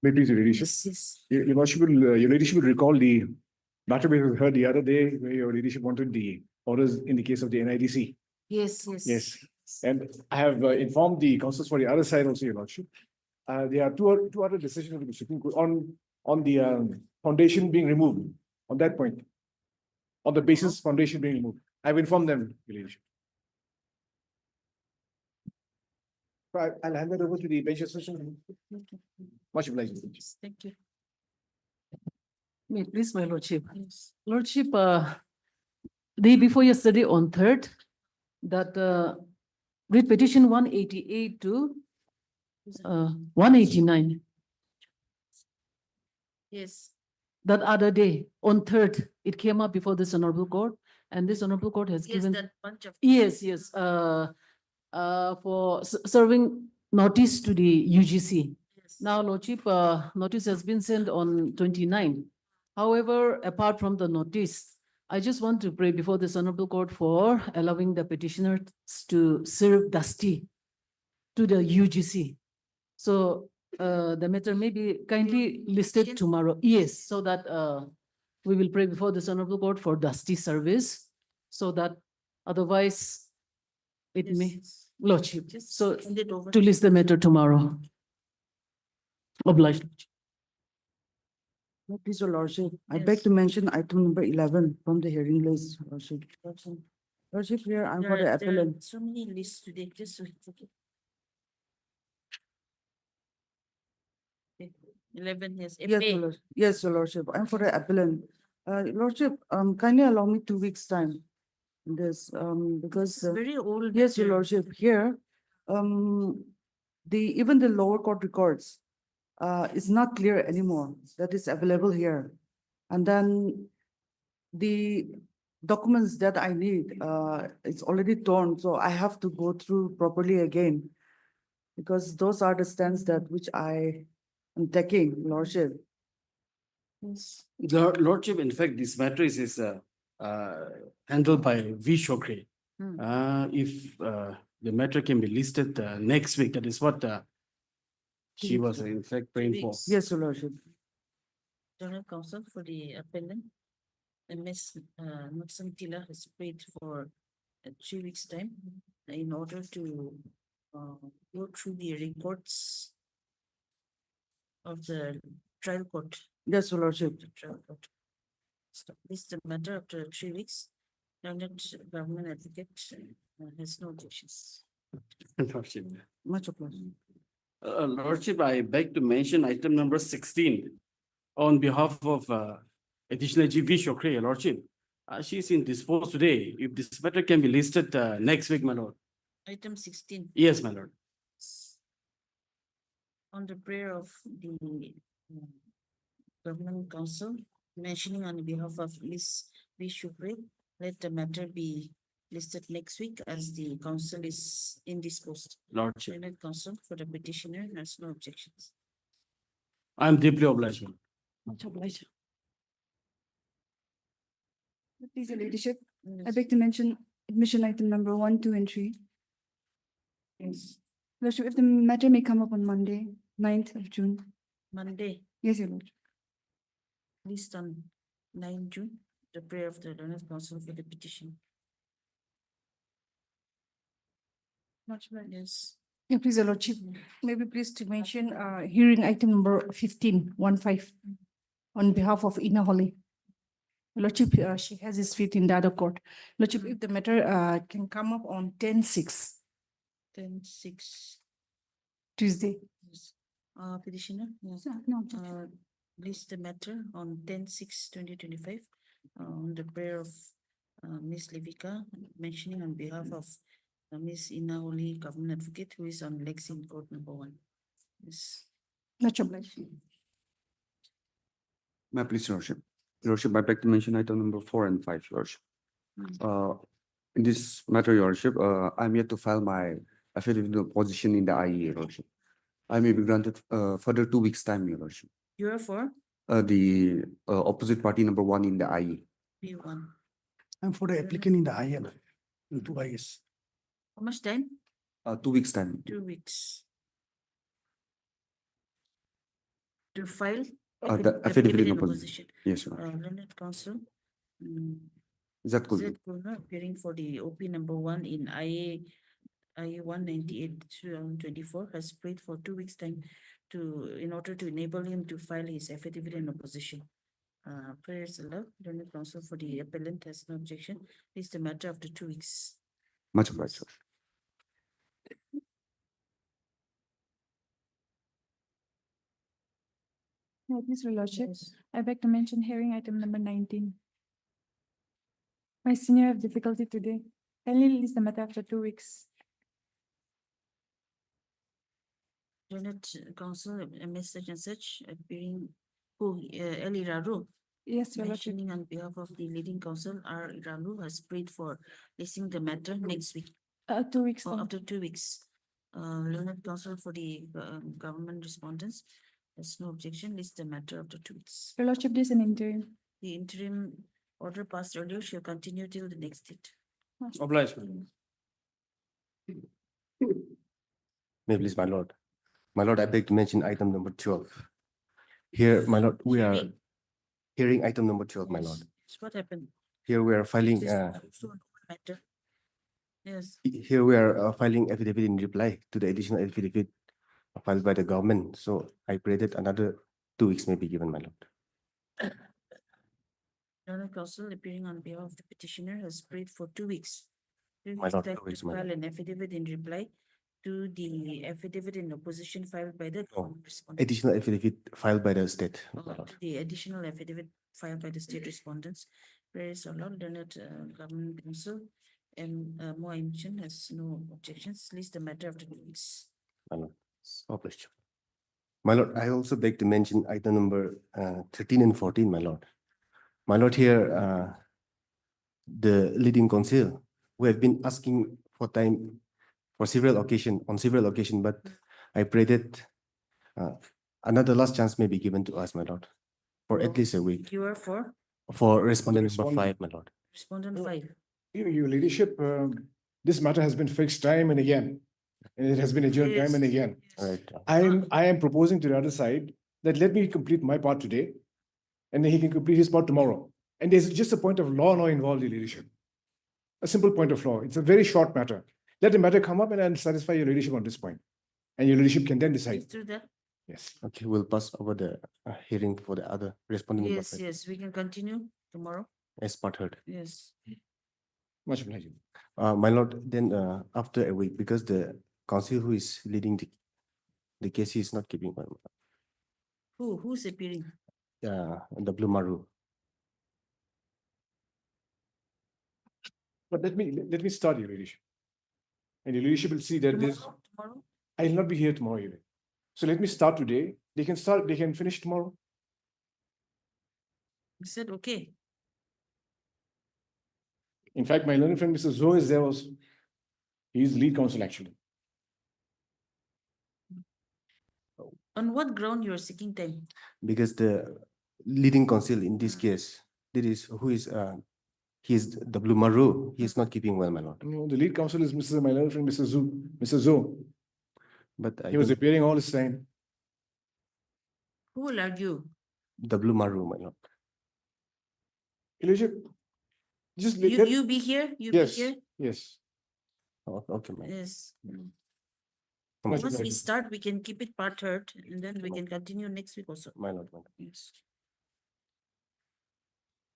May I please, Your Ladyship? Yes. Your Ladyship will recall the matter we heard the other day where Your Ladyship wanted the orders in the case of the NIDC. Yes. Yes. And I have informed the councils for the other side also, Your Lordship. There are two other decisions of the Supreme Court on the foundation being removed, on that point. On the basis foundation being removed. I've informed them, Your Ladyship. So I'll hand that over to the bench association. Much obliged. Yes, thank you. May it please, my lordship. Lordship, day before yesterday on 3rd, that read petition 188 to 189. Yes. That other day, on 3rd, it came up before this honorable court, and this honorable court has Yes, given. that bunch of. Yes, for serving notice to the UGC. Yes. Now, Lordship, notice has been sent on 29. However, apart from the notice, I just want to pray before this honorable court for allowing the petitioners to serve dusty to the UGC. So the matter may be kindly listed tomorrow. Yes, so that we will pray before this honorable court for dusty service, so that otherwise it Yes. may, Lordship, Just so send it over. to list the matter tomorrow. Obliged. Please, Your Lordship, I Yes. beg to mention item number 11 from the hearing list, Lordship. Lordship, here I'm for the There are appellant. so many lists today, just wait. Okay. 11, yes. Yes, FA. Your Lord- yes, Your Lordship, I'm for the appellant. Lordship, kindly allow me 2 weeks' time. in This, because. It's very old. Yes, Your matter. Lordship, here, even the lower court records is not clear anymore, that is available here. And then the documents that I need, it's already torn, so I have to go through properly again. Because those are the stands that which I am taking, Lordship. Yes. Lordship, in fact, this matter is handled by V. Shokri. Hmm. If the matter can be listed next week, that is what she was in fact praying for. weeks. Yes, Your Lordship. General Counsel for the appellant, Ms. Maksantila has prayed for 3 weeks' time in order to go through the reports of the trial court. Yes, Your Lordship. The trial court. So this is the matter after 3 weeks. Learned government advocate has no objections. Lordship. Much obliged. Lordship, I beg to mention item number 16 on behalf of additional G.V. Shokri, Lordship. She's indisposed today. If this matter can be listed next week, my lord. Item 16. Yes, my lord. On the prayer of the government council, mentioning on behalf of Ms. V. Shukri, let the matter be listed next week as the council is indisposed. Lordship. Senate council for the petitioner has no objections. I'm deeply obliged. my lord. Much obliged. Please, Your Ladyship, I Yes. beg to mention admission item number 1, 2, and 3. Yes. Lordship, if the matter may come up on Monday, 9th of June. Monday, Yes, Your Lordship. list on 9 June, the prayer of the Learned Council for the petition. Much obliged. Yes. Yeah, please, Your Lordship. Maybe please to mention hearing item number 15, 1-5, on behalf of Ina Holly. Lordship, she has his feet in the other court. Lordship, if the matter can come up on 10-6, 10-6. Tuesday. Yes. Petitioner, yes. No objection. List the matter on 10-6-2025 on the prayer of Ms. Levika, mentioning on behalf of Ms. Inaoli, government advocate, who is on legs in court number 1. Yes. Much obliged. May I please, Your Lordship? Your Lordship, I beg to mention item number 4 and 5, Your Lordship. In this matter, Your Lordship, I'm yet to file my affidavit of opposition in the IE, Your Lordship. I may be granted further 2 weeks' time, Your Lordship. You are for The opposite party number 1 in the IE. P1. I'm for the applicant in the IN, in 2 IS. How much time? 2 weeks' time. 2 weeks. to file The affidavit in opposition. opposition. Yes, Your Lordship. Learned Counsel. That could Z Kurna appearing for the OP number 1 in IA 198 2024 has prayed for 2 weeks time in order to enable him to file his affidavit in opposition. Prayers allowed. Learned Counsel for the appellant has no objection. It's the matter after 2 weeks. Much obliged, Your Lordship. No, please, Your Lordship. Yes. I beg to mention hearing item number 19. My senior have difficulty today. Kindly release the matter after 2 weeks. Learned Counsel, MS such and such appearing Eli Raru. Yes, Your Lordship. Mentioning on behalf of the leading counsel, R. Ralu has prayed for listing the matter next week 2 weeks. or time. after 2 weeks. Learned Counsel for the government respondents has no objection, list the matter after 2 weeks. Your Lordship, this is an interim. The interim order passed earlier shall continue till the next date. Obliged. May please, my lord. My lord, I beg to mention item number 12. Here, my lord, we are Hearing. hearing item number 12, my lord. Yes, what happened? Here we are filing, This is also an old matter. Yes, here we are filing affidavit in reply to the additional affidavit filed by the government. So I pray that another 2 weeks may be given, my lord. Learned Counsel appearing on behalf of the petitioner has prayed for 2 weeks. My lord, Time 2 weeks, to my file lord. an affidavit in reply to the affidavit in opposition filed by the government respondent. Additional affidavit filed by the state, my To lord. the additional affidavit filed by the state respondents. Prayers allowed. Learned Government Counsel and Moa Imchin has no objections. List the matter after 2 weeks. My lord. Obliged. My lord, I also beg to mention item number 13 and 14, my lord. My lord, here, the leading counsel, we have been asking for time for on several occasions, but I pray that another last chance may be given to us, my lord, for at least a week, You are for for respondent number Respondent. 5, my lord. respondent No. 5. Your leadership, this matter has been fixed time and again. And it has been adjourned time and Yes. again. Yes. Right. I am proposing to the other side that let me complete my part today. And then he can complete his part tomorrow. And there's just a point of law now involved in leadership. A simple point of law. It's a very short matter. Let the matter come up and I'll satisfy your leadership on this point. And your leadership can then decide. Let's do that. Yes. Okay, we'll pass over the hearing for the other respondent number Yes, 5 yes, we can continue tomorrow. as part heard. Yes. Much obliged. My lord, then after a week, because the counsel who is leading the case is not keeping well. Who's appearing? The Blue Maru. But let me start your leadership. And your leadership will see that this, Tomorrow? I will not be here tomorrow either. So let me start today. They can finish tomorrow. He said, okay. In fact, my learned friend, Mr. Zoe, is there also. He is lead counsel actually. On what ground you are seeking time? Because the leading counsel in this case, that is who is he is the Blue Maru. He is not keeping well, my lord. No, the lead counsel is my learned friend, Mr. Zo. But I He was don't- appearing all this time. Who will argue? the Blue Maru, my lord. Your leadership, just You be here? You be yes, here? yes. Oh, okay, my lord. Yes. Much Once we obliged. start, we can keep it part heard and then we can continue next week also. My lord, my lord. Yes.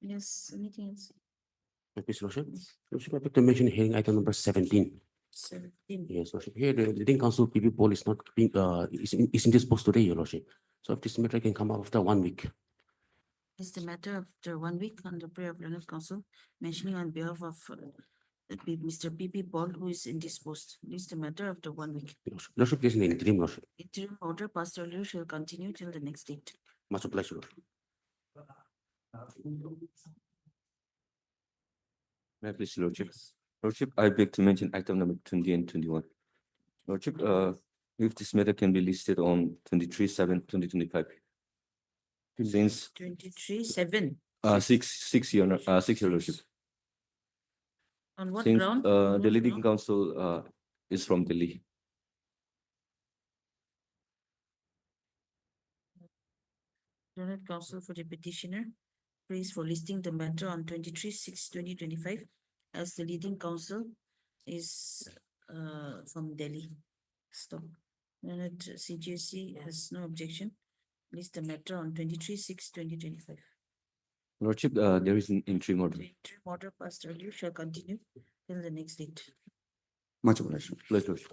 Yes, anything else? Please, Lordship. Lordship, I beg to mention hearing item number 17. 17. Yes, Lordship. Here, the leading council PB poll is not being, is indisposed today, Your Lordship. So if this matter can come out after 1 week. It's the matter after 1 week on the prayer of learned council, mentioning on behalf of Mr. PP Paul, who is indisposed. It's the matter after 1 week. Lordship, this is an interim, Lordship. Interim order passed earlier shall continue till the next date. Much obliged, Your Lordship. May I please, Lordship? Lordship, I beg to mention item number 20 and 21. Lordship, if this matter can be listed on 23/7/2025. Since 23/7. 6 Your Lordship. On what Since ground? On the what leading ground? counsel is from Delhi. Learned counsel for the petitioner praised for listing the matter on 23/6/2025 as the leading counsel is from Delhi. Stop. Learned CJC has no objection. List the matter on 23/6/2025. Lordship, there is an interim order. The interim order passed earlier shall continue till the next date. Much obliged. Please, Lordship.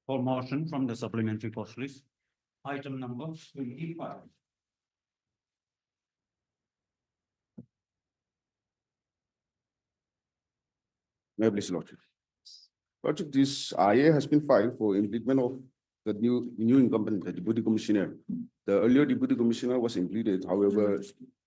For motion from the supplementary post list, item number 25. May I please, Lordship? Lordship, this IA has been filed for implement of the new incumbent, the deputy commissioner. The earlier deputy commissioner was implemented, however,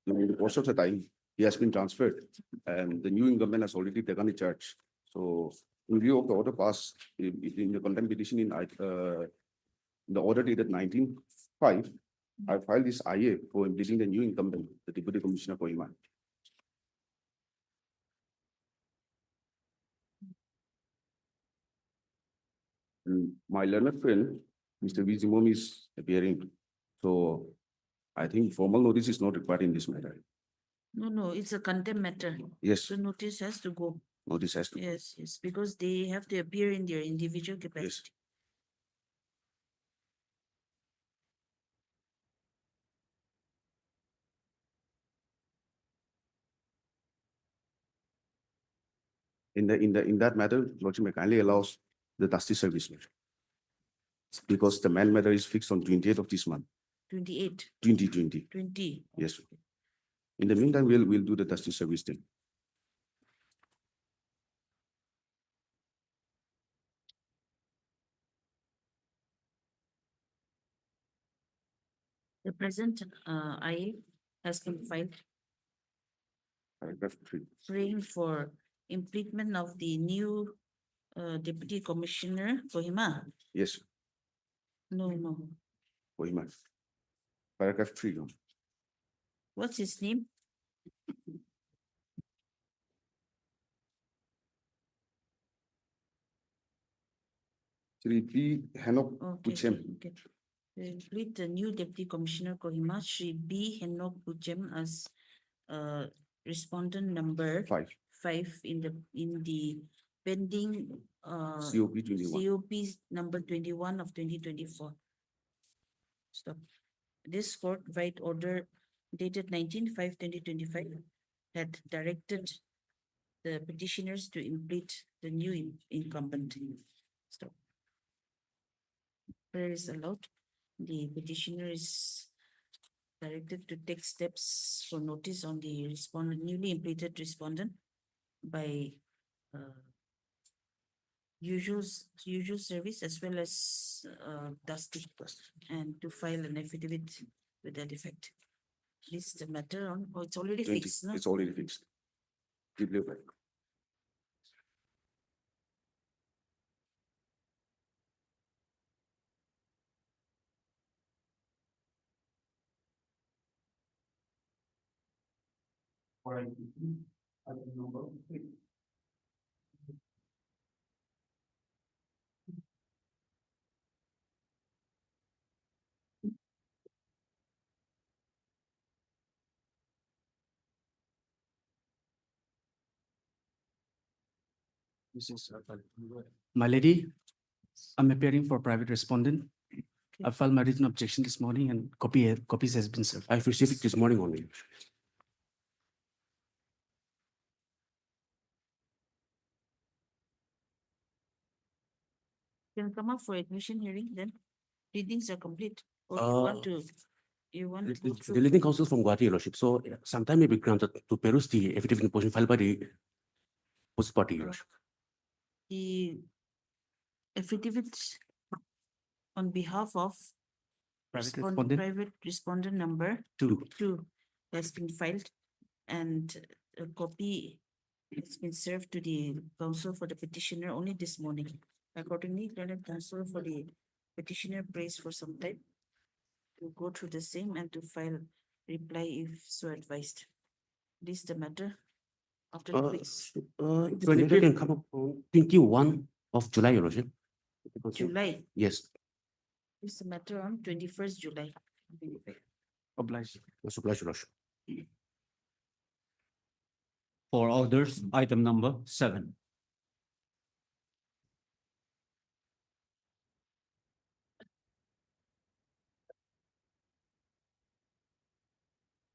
in the course of the time, he has been transferred and the new incumbent has already taken the charge. So in view of the order passed in the contempt petition in the order dated 19/5, I filed this IA for implementing the new incumbent, the deputy commissioner Kohima. My learned friend, Mr. Vizimom is appearing. So I think formal notice is not required in this matter. No, it's a contempt matter. Yes, So notice has to go. notice has to. Yes, because they have to appear in their individual capacity. In that matter, Lordship may kindly allows the dusty service. Lordship. Because the man matter is fixed on 28th of this month, 28, 2020. 20. Yes. In the meantime, we'll do the dusty service thing. The present IA has been filed Paragraph 3. praying for implement of the new deputy commissioner Kohima. Yes, No. Kohima. Paragraph 3. No. What's his name? Shri B. Hanok Okay. Uchem. Read the new deputy commissioner Kohima, Shri B. Henok Buchem as respondent number 5 in the pending COP 21. COP number 21 of 2024. Stop. This court right order dated 19/5/2025 had directed the petitioners to implement the new incumbent. Stop. Prayer is allowed. The petitioner is directed to take steps for notice on the newly implemented respondent by usual service as well as dusty and to file an affidavit with that effect. This is the matter on, it's already 20. fixed, no? It's already fixed. Keep it back. Item number 3. My lady, I'm appearing for private respondent. I filed my written objection this morning and copies has been served. I've received it this morning only. Can come up for admission hearing then? Readings are complete. Or you want to go The through? leading counsel from Gauhati, Your Lordship. So sometime may be granted to peruse the affidavit in position filed by the opposite party, Your Lordship. The affidavit on behalf of private respondent number 2 has been filed and a copy has been served to the counsel for the petitioner only this morning. Accordingly, learned counsel for the petitioner prays for some time to go through the same and to file reply if so advised. This is the matter after the weeks. The matter can come up on 21 of July, Your Lordship. July. Yes, It's a matter on 21st July. Obliged. oblige, your lordship. For others, item number 7.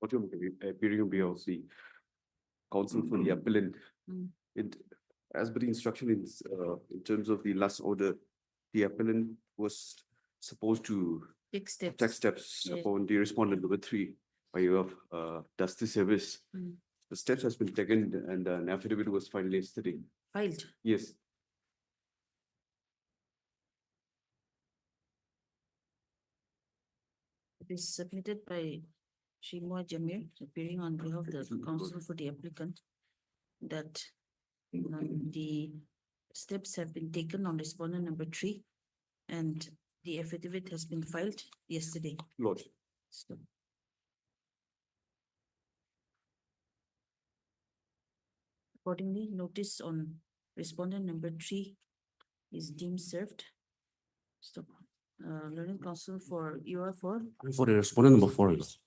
Appearing on behalf of the counsel for the appellant. Mm. It, as per the instructions, in terms of the last order, the appellant was supposed to Take steps. take steps Yes. upon the respondent number 3 by way of justice service. Mm. The steps has been taken and an affidavit was filed yesterday. Filed. Yes. It is submitted by Shimwa Jamir, appearing on behalf of the counsel for the applicant, that the steps have been taken on respondent number 3, and the affidavit has been filed yesterday. Lord. So accordingly, notice on respondent number 3 is deemed served. So, learned counsel for UR4, For the respondent number 4, your lordship.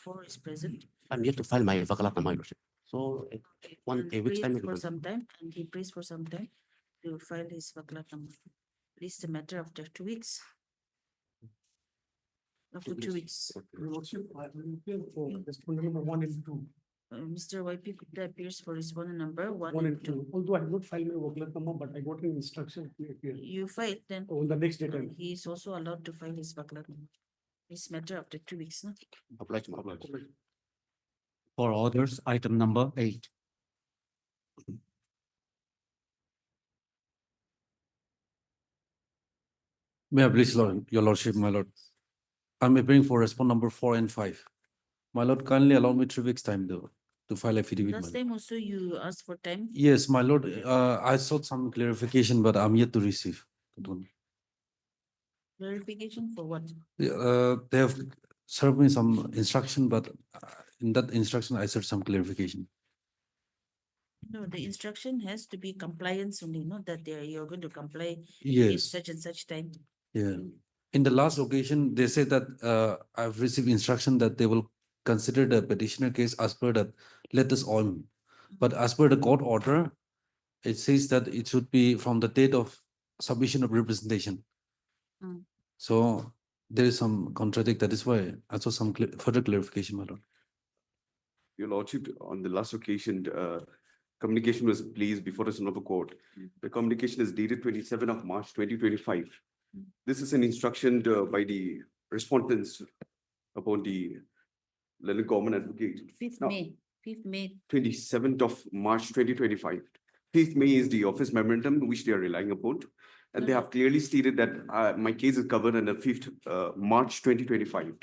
4 is present. I'm yet to file my vakalat, my lordship. So And a week's time. prays for some time, and he prays for some time to file his vakalat number. At least a matter after 2 weeks. After 2 weeks, Your Lordship, I will appeal for respondent number 1 and 2. Mr. YP Gupta appears for respondent number 1 1 and and 2. 2. Although I have not filed my vocalat number, but I got an instruction to appear You filed, then on the next date. he is also allowed to file his vakalat number. This matter after 2 weeks, no? Oblige, my lord. For others, item number 8. May I please, your lordship, my lord. I'm appearing for respond number 4 and 5. My lord, kindly allow me 3 weeks time though to file affidavit. my Last lord. time also you asked for time. Yes, my lord, I sought some clarification, but I'm yet to receive. that one. Clarification for what? They have served me some instruction, but in that instruction, I sought some clarification. No, the instruction has to be compliance only, not that you're going to comply in Yes, such and such time. yeah. In the last occasion, they said that I've received instruction that they will consider the petitioner case as per the latest OIM. But as per the court order, it says that it should be from the date of submission of representation. Mm. So there is some contradict. That is why I saw some further clarification, my lord. Your Lordship, on the last occasion, communication was placed before the Sonoma Court. The communication is dated 27 of March 2025. This is an instruction by the respondents upon the Leonard Government Advocate. 5th Now, May, 5th May. 27th of March 2025. 5th May is the office memorandum which they are relying upon. And they have clearly stated that my case is covered under 5th March 2025.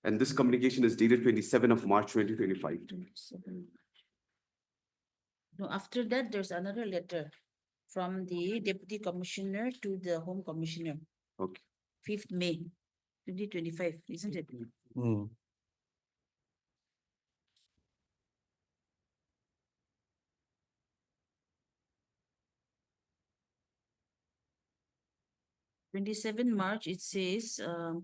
And this communication is dated 27 of March 2025. 27. No, after that, there's another letter from the Deputy Commissioner to the Home Commissioner. Okay. 5th May 2025, isn't it? Mm. March, it says, the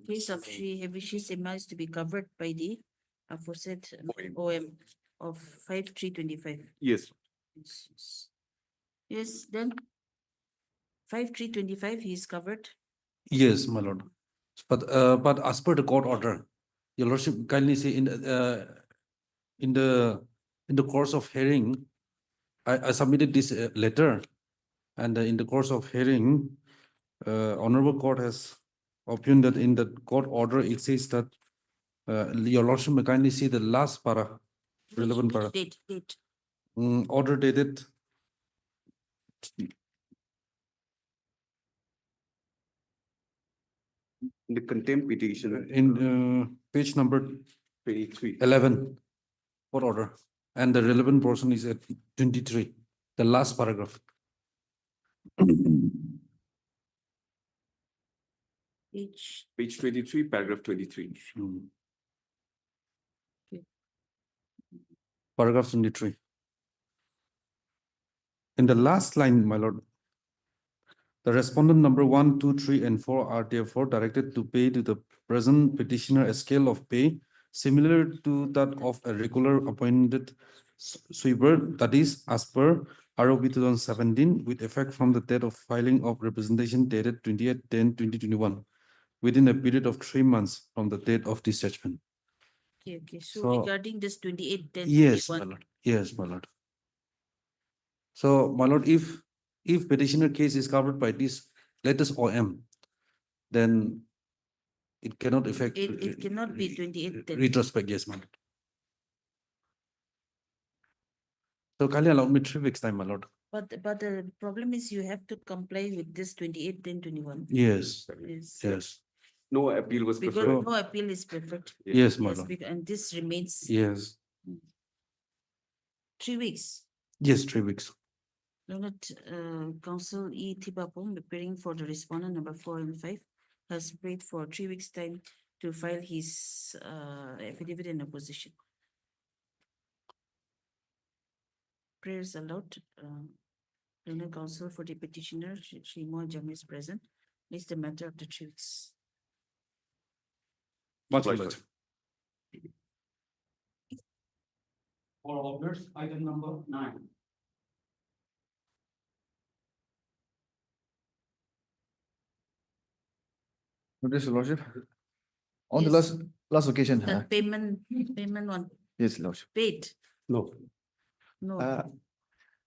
case of Heavy Sema is to be covered by the aforesaid OM of 5/3/25. Yes. Yes, then 5/3/25, he is covered. Yes, my lord. But as per the court order, your lordship kindly say in the course of hearing, I submitted this letter, and in the course of hearing, honorable court has opined that in the court order it says that your lordship may kindly see the last para, relevant para. Date. Order dated In the contempt petition in page number 23. 11, court order, and the relevant portion is at 23, the last paragraph. Page 23, paragraph 23. Paragraph 23. In the last line, my lord, The respondent number 1, 2, 3, and 4 are therefore directed to pay to the present petitioner a scale of pay similar to that of a regular appointed sweeper, that is, as per ROB 2017, with effect from the date of filing of representation dated 28/10/2021, within a period of 3 months from the date of this judgment. Okay, so So- regarding this 28, then. Yes, my lord. Yes, my lord. So, my lord, if petitioner case is covered by this latest OM, then it cannot affect. It cannot be 28 then. Retrospect, yes, my lord. So kindly allow me 3 weeks time, my lord. But the problem is you have to comply with this 28, then 21. Yes, Yes. yes, No appeal was Because preferred. no appeal is preferred. yes, my Yes, lord. and this remains Yes, 3 weeks. yes, 3 weeks. Learned Council E. Thibapong, preparing for the respondent number 4 and 5, has prayed for 3 weeks' time to file his affidavit in opposition. Prayers allowed. Learned Council for the petitioner, Shri Moa Jami is present. It's the matter of the 3 weeks. Much Right, obliged. For orders, item number 9. Notice, Your Lordship. On the Yes. last occasion, The payment one yes, Lordship. paid. No, No. uh,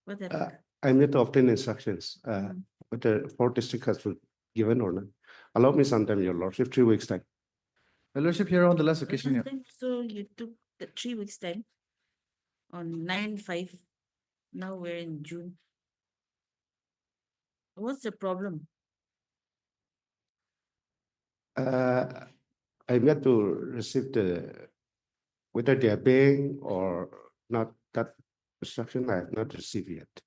What happened? I'm yet to obtain instructions, Mm. whether the 4th district has been given or not. Allow me some time, Your Lordship, 3 weeks time. Your Lordship, here on the last occasion, Last time, so you took the 3 weeks' time on 9/5. Now we're in June. What's the problem? I'm yet to receive whether they are paying or not, that instruction I have not received yet.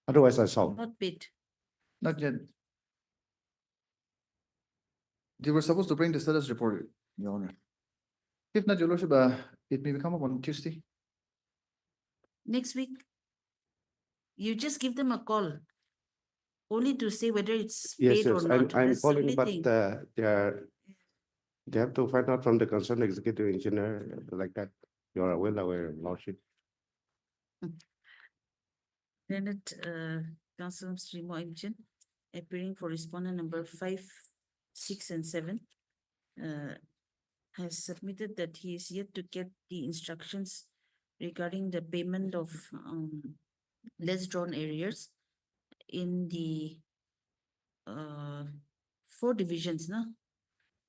Otherwise, I solve. Not paid. not yet. They were supposed to bring the status report, Your Honor. If not, Your Lordship, it may come up on Tuesday. Next week, you just give them a call. Only to say whether it's Yes, paid or yes, not. I'm That's the calling, only but thing. they have to find out from the concerned executive engineer like that. You are well aware, Lordship. Learned Council Sri Moa Imchen, appearing for respondent number 5, 6, and 7, has submitted that he is yet to get the instructions regarding the payment of less drawn areas in the 4 divisions, no?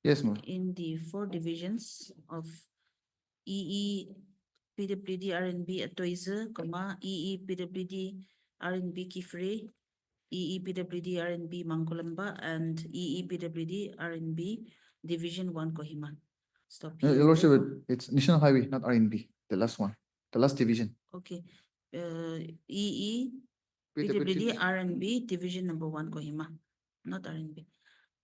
Yes, ma'am. In the 4 divisions of PWD RNB Atoiza, PWD RNB Kifre, PWD RNB Mangkolamba, and PWD RNB Division 1 Kohima. Stop here. Your Lordship, Therefore- it's National Highway, not RNB, the last one, the last division. Okay. PWD RNB Division number 1 Kohima, not RNB.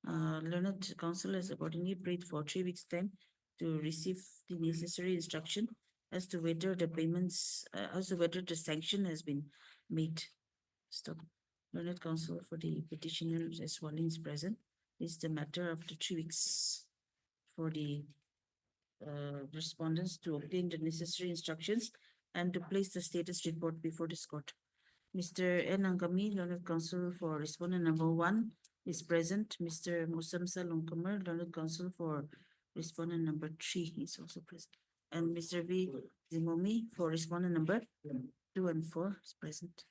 Learned Council has accordingly prayed for 3 weeks' time to receive the necessary instruction as to whether the payments, as to whether the sanction has been made. Stop. Learned Council for the petitioner as well is present. Is the matter of the 3 weeks for the respondents to obtain the necessary instructions and to place the status report before this court. Mr. N. Angami, Learned Counsel for respondent number 1 is present. Mr. Musamsa Longkamer, Learned Counsel for respondent number 3 is also present. And Mr. V. Zimomi for respondent number 2 and 4 is present.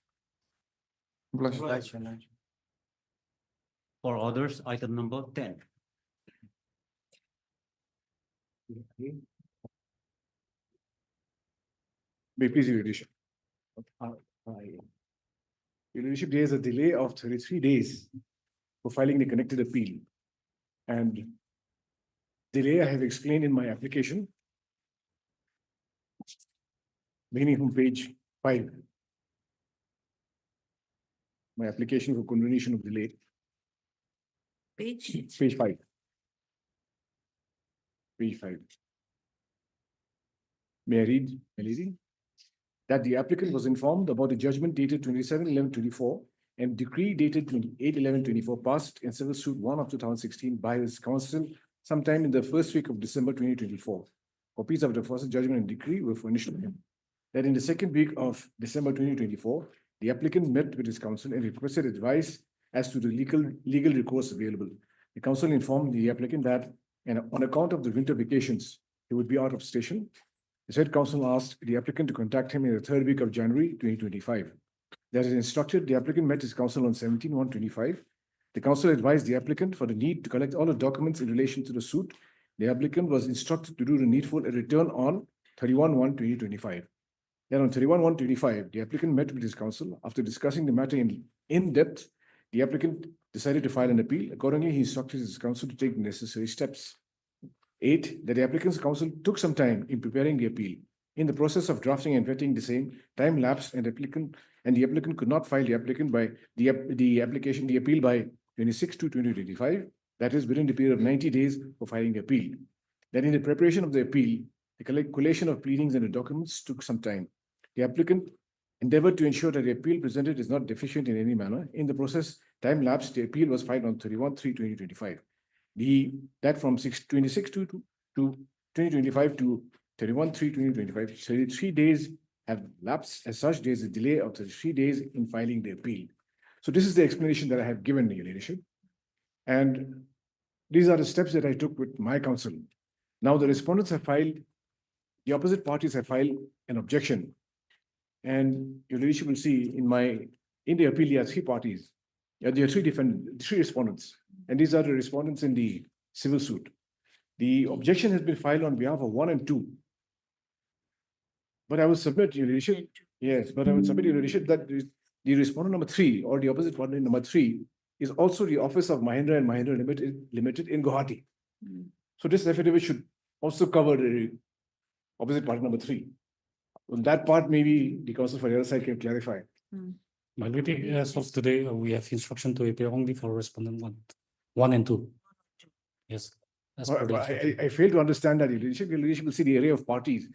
For orders, item number 10. May please, Your Ladyship. Your Ladyship, there is a delay of 33 days for filing the connected appeal. And delay I have explained in my application, beginning from page 5. My application for condonation of delay, Page, page 5. Page 5. May I read, my lady? that the applicant was informed about the judgment dated 27/11/24 and decree dated 28/11/24 passed in civil suit 1 of 2016 by his counsel sometime in the first week of December 2024. Copies of the first judgment and decree were furnished to him. That in the second week of December 2024, the applicant met with his counsel and requested advice as to the legal recourse available. The counsel informed the applicant that on account of the winter vacations, he would be out of station. The said counsel asked the applicant to contact him in the third week of January 2025. That is instructed, the applicant met his counsel on 17/1/25. The counsel advised the applicant for the need to collect all the documents in relation to the suit. The applicant was instructed to do the needful and return on 31/1/2025. Then on 31/1/25, the applicant met with his counsel. After discussing the matter in depth, the applicant decided to file an appeal. Accordingly, he instructed his counsel to take the necessary steps. 8, that the applicant's counsel took some time in preparing the appeal. In the process of drafting and vetting the same, time lapsed and the applicant could not file the application by 26/2/2025. That is within the period of 90 days for filing the appeal. Then in the preparation of the appeal, the collation of pleadings and the documents took some time. The applicant endeavored to ensure that the appeal presented is not deficient in any manner. In the process, time lapsed, the appeal was filed on 31/3/2025. That from 2025 to 31/3/2025, 33 days have lapsed. As such, there is a delay of 33 days in filing the appeal. So this is the explanation that I have given, Your Ladyship. And these are the steps that I took with my counsel. Now the respondents have filed, the opposite parties have filed an objection. And Your Ladyship will see in the appeal, there are 3 parties. There are 3 respondents. And these are the respondents in the civil suit. The objection has been filed on behalf of 1 and 2. But I will submit, Your Ladyship, yes, but I will submit, Your Ladyship, that the respondent number 3 or the opposite party number 3 is also the office of Mahindra and Mahindra Limited in Gauhati. So this affidavit should also cover the opposite party number 3. On that part, maybe the counsel for the other side can clarify. My lady, as of today, we have instruction to appear only for respondent 1 and 2. Yes. as per the instruction. I fail to understand that, Your Ladyship. Your Ladyship will see the array of parties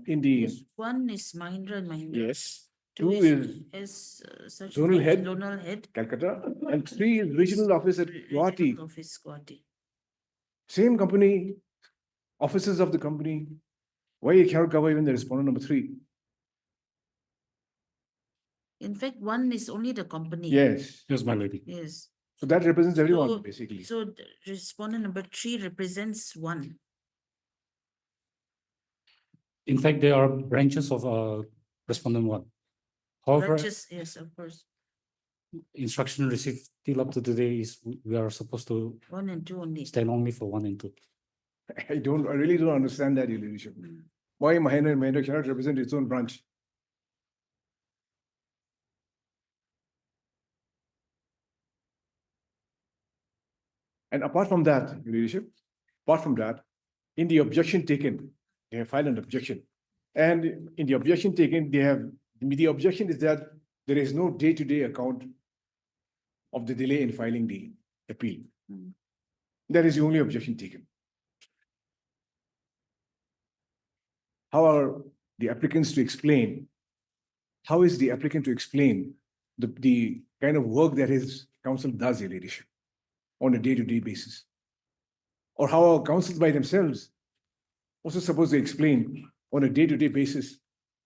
in the, Yes, 1 is Mahindra and Mahindra. yes. 2 is such zonal head. zonal head. Calcutta, and 3 is regional office at Gauhati. Regional office Gauhati. Same company, offices of the company. Why you cannot cover even the respondent number 3? In fact, 1 is only the company. Yes. Yes, my lady. Yes. So that represents everyone, So- basically. So the respondent number 3 represents 1. In fact, they are branches of respondent 1. However, Branches, yes, of course. instruction received till up to today is we are supposed to 1 and 2 only. stand only for 1 and 2. I really don't understand that, Your Ladyship. Why Mahindra and Mahindra cannot represent its own branch? And apart from that, Your Ladyship, apart from that, in the objection taken, they have filed an objection. And in the objection taken, the objection is that there is no day-to-day account of the delay in filing the appeal. That is the only objection taken. How are the applicants to explain? How is the applicant to explain the kind of work that his counsel does, Your Ladyship, on a day-to-day basis? Or how are counsels by themselves also supposed to explain on a day-to-day basis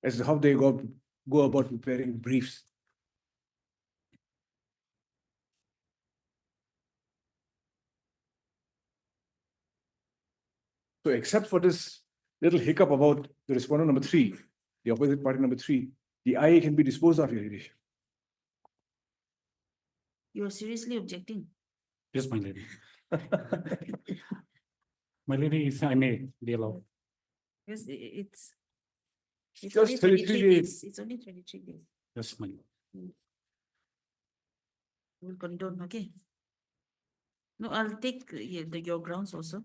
as to how they go about preparing briefs? So except for this little hiccup about the respondent number 3, the opposite party number 3, the IA can be disposed of, Your Ladyship. You are seriously objecting? Yes, my lady. My lady, if I may be allowed. Yes, it's Just only 33 days. It's only 23 days. Yes, my lady. We'll condone, okay? No, I'll take your grounds also.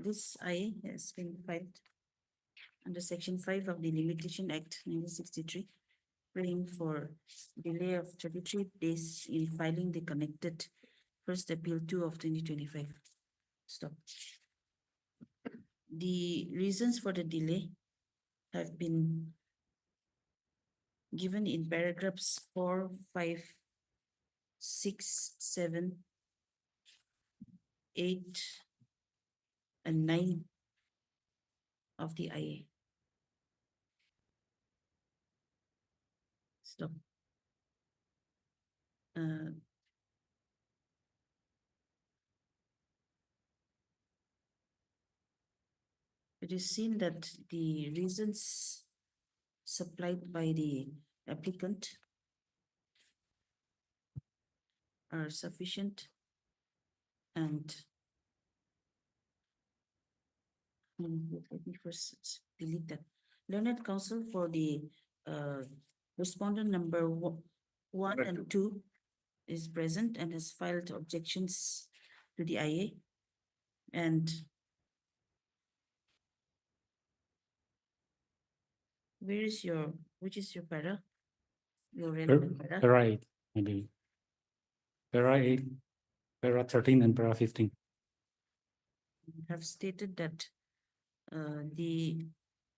This IA has been filed under Section 5 of the Limitation Act 1963, praying for delay of 33 days in filing the connected first appeal 2 of 2025. Stop. The reasons for the delay have been given in paragraphs 4, 5, 6, 7, 8, and 9 of the IA. Stop. It is seen that the reasons supplied by the applicant are sufficient and let me first delete that. Learned counsel for the respondent number one and two is present and has filed objections to the IA. And which is your para? Your relevant para? Para 8, maybe. Para 8, para 13 and para 15. Have stated that the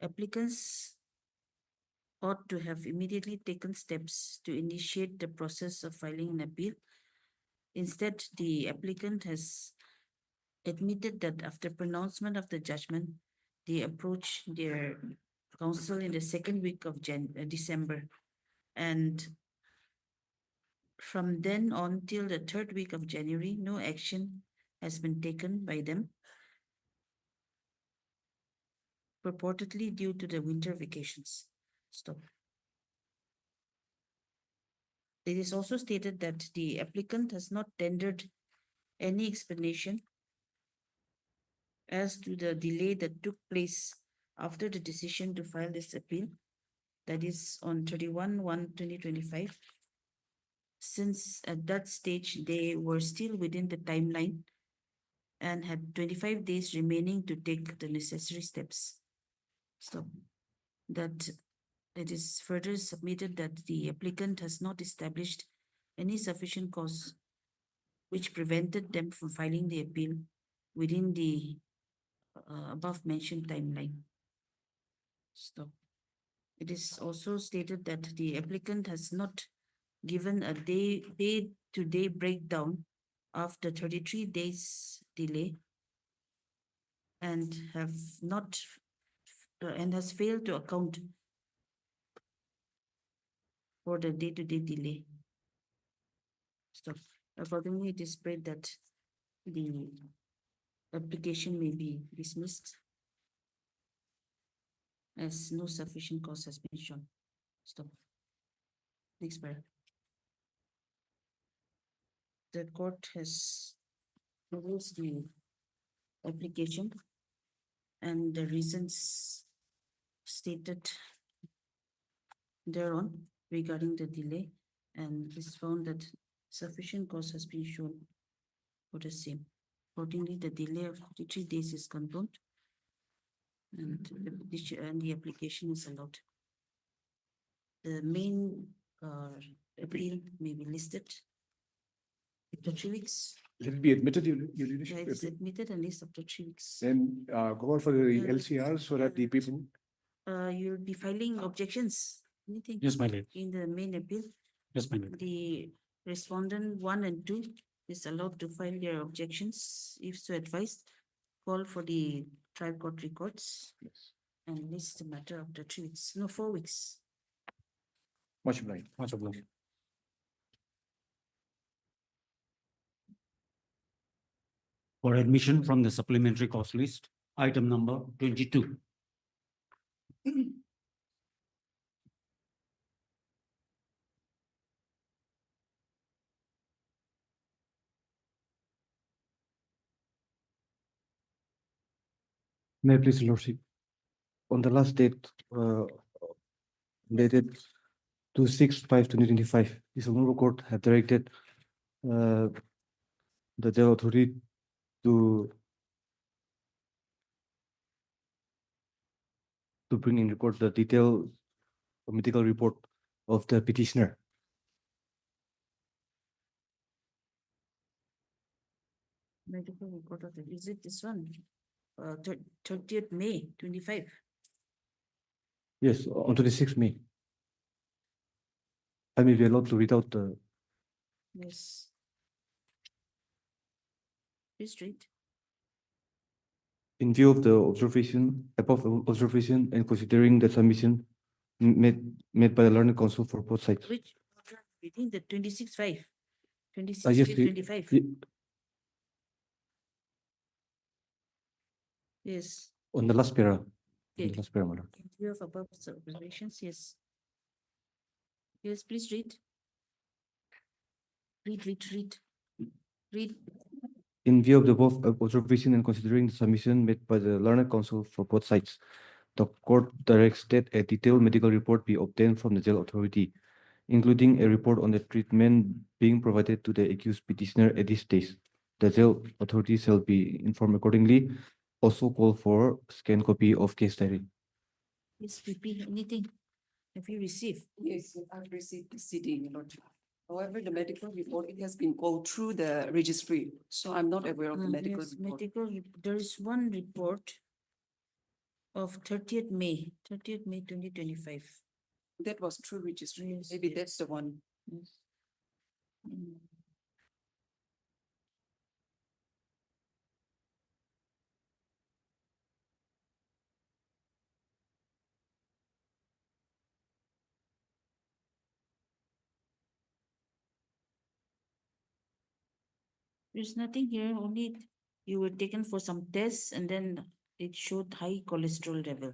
applicants ought to have immediately taken steps to initiate the process of filing an appeal. Instead, the applicant has admitted that after pronouncement of the judgment, they approached their counsel in the second week of December. And from then on till the third week of January, no action has been taken by them, purportedly due to the winter vacations. Stop. It is also stated that the applicant has not tendered any explanation as to the delay that took place after the decision to file this appeal, that is on 31/1/2025. Since at that stage, they were still within the timeline and had 25 days remaining to take the necessary steps. Stop. That it is further submitted that the applicant has not established any sufficient cause which prevented them from filing the appeal within the above mentioned timeline. Stop. It is also stated that the applicant has not given a day-to-day breakdown of the 33 days delay and has failed to account for the day-to-day delay. Stop. Accordingly, it is spread that the application may be dismissed as no sufficient cause has been shown. Stop. Next paragraph. The court has reviews the application and the reasons stated thereon regarding the delay, and it's found that sufficient cause has been shown for the same. Accordingly, the delay of 33 days is confirmed and the petition and the application is allowed. The main appeal may be listed after 3 weeks. Let it be admitted, your Yeah, leadership. it is admitted and list after 3 weeks. Then go on for the LCR so that the people. You'll be filing objections, anything Yes, my lord. in the main appeal. Yes, my lord. The respondent 1 and 2 is allowed to file their objections if so advised. Call for the trial court records. Yes. And list the matter after 3 weeks, no, 4 weeks. Much obliged. Much obliged. For admission from the supplementary cost list, item number 22. May I please, Your Lordship? On the last date, dated 2/6/5/2025, this honorable court have directed the jail authority to bring in record the detailed medical report of the petitioner. Medical report of the, is it this one? 30th May 25. Yes, on 26th May. I may be allowed to read out the, Yes. Please read. in view of the above observation and considering the submission made by the learned counsel for both sides. Which, reading the 26.5, Yes, 26.25. Yes. on the last para. On Okay. the last para, my lord. In view of above observations, yes. Yes, please read. Read. Read. In view of the above observation and considering the submission made by the learned counsel for both sides, the court directs that a detailed medical report be obtained from the jail authority, including a report on the treatment being provided to the accused petitioner at this stage. The jail authority shall be informed accordingly. Also call for scanned copy of case diary. Yes, PP, anything? Have you received? Yes, I've received the CD, Your Lordship. However, the medical report, it has been called through the registry, so I'm not aware of the medical Yes, report. there is one report of 30th May 2025. That was through registry. Yes, Maybe yes. that's the one. Yes. Mm. There's nothing here, only you were taken for some tests and then it showed high cholesterol level.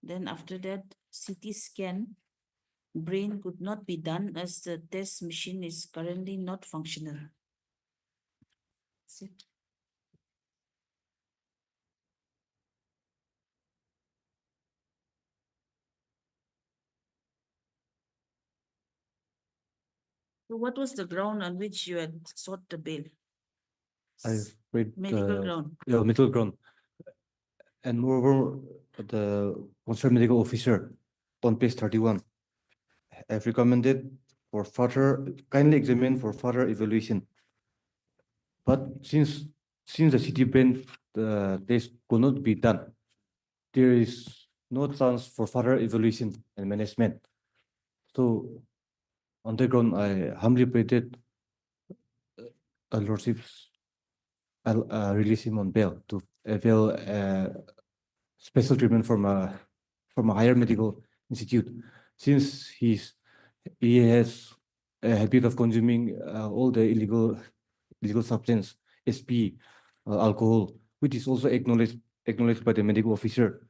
Then after that, CT scan, brain could not be done as the test machine is currently not functional. That's it. So what was the ground on which you had sought the bail? I've read Medical the ground. medical ground. And moreover, the concerned medical officer on page 31 have recommended for further, kindly examine for further evaluation. But since the CT brain test could not be done, there is no chance for further evaluation and management. So on the ground, I humbly pray that lordships release him on bail to avail special treatment from a higher medical institute, since he has a habit of consuming all the illegal substance, SP, alcohol, which is also acknowledged by the medical officer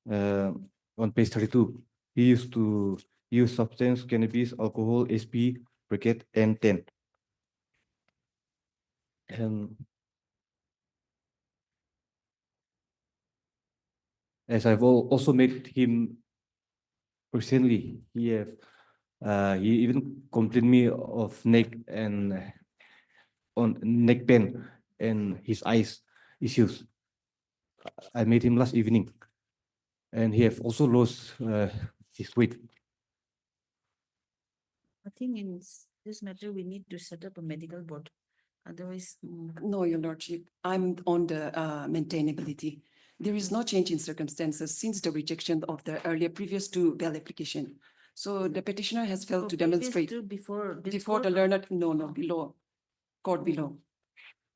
on page 32. He used to use substance, cannabis, alcohol, SP, briquette, and 10. And as I've also met him recently, he even complained me of neck pain and his eyes issues. I met him last evening, and he have also lost his weight. I think in this matter, we need to set up a medical board. Otherwise, No, Your Lordship, I'm on the maintainability. There is no change in circumstances since the rejection of the previous two bail application. So the petitioner has failed to demonstrate before this before the court, learned, below, court below.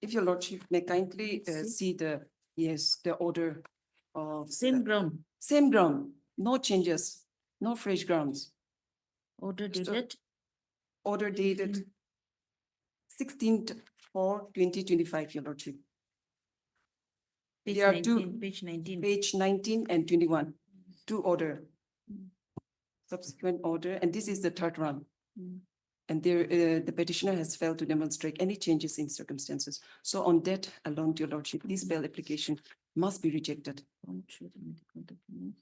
If Your Lordship may kindly see the, yes, the order of. same ground, Same ground, no changes, no fresh grounds. order Just a- dated. Order dated 16/4/2025, Your Lordship. Page There are two- 19, page 19. Page 19 and 21, two order. Subsequent order, and this is the third one. Mm. And there, the petitioner has failed to demonstrate any changes in circumstances. So on that alone, Your Lordship, this bail application must be rejected. Gone through the medical documents.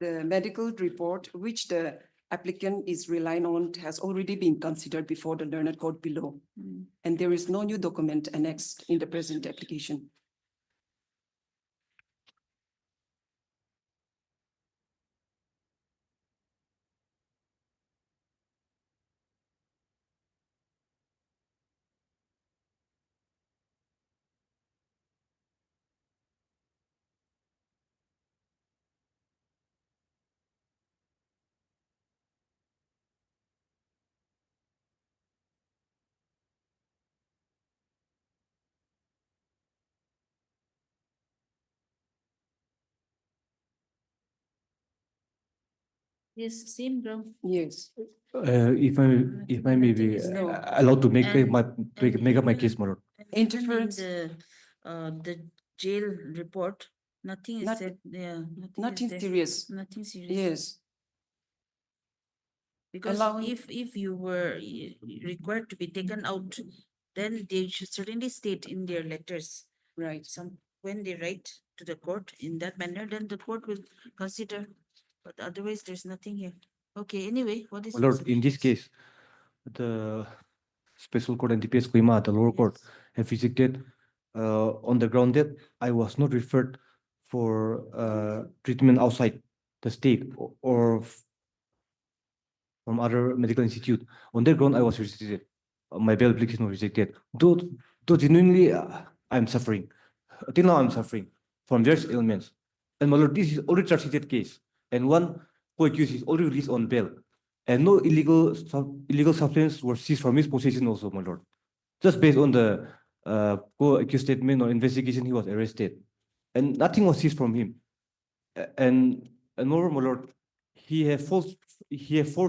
The medical report which the applicant is relying on has already been considered before the learned court below. Mm. And there is no new document annexed in the present application. Yes, same ground. Yes. If I may be Nothing is there. allowed to make And- make up my even- case, my lord. and even in Interference. the jail report, nothing is Not- said, yeah, Nothing is there. serious. Nothing serious. Yes. Because allowing- if you were required to be taken out, then they should certainly state in their letters, Right. when they write to the court in that manner, then the court will consider. But otherwise, there's nothing here. Okay, anyway, what is? My your lord, in this suggestions? case, the special court and DPS Kohima, the lower court, Yes. have visited on the ground that I was not referred for treatment outside the state or from other medical institute. On that ground, I was rejected. My bail application was rejected. Though genuinely, I'm suffering. Till now, I'm suffering from various ailments. And my lord, this is already treated case, and one co-accused is already released on bail, and no illegal substance were seized from his possession also, my lord. Just based on the co-accused statement or investigation, he was arrested, and nothing was seized from him. And moreover, my lord, he have four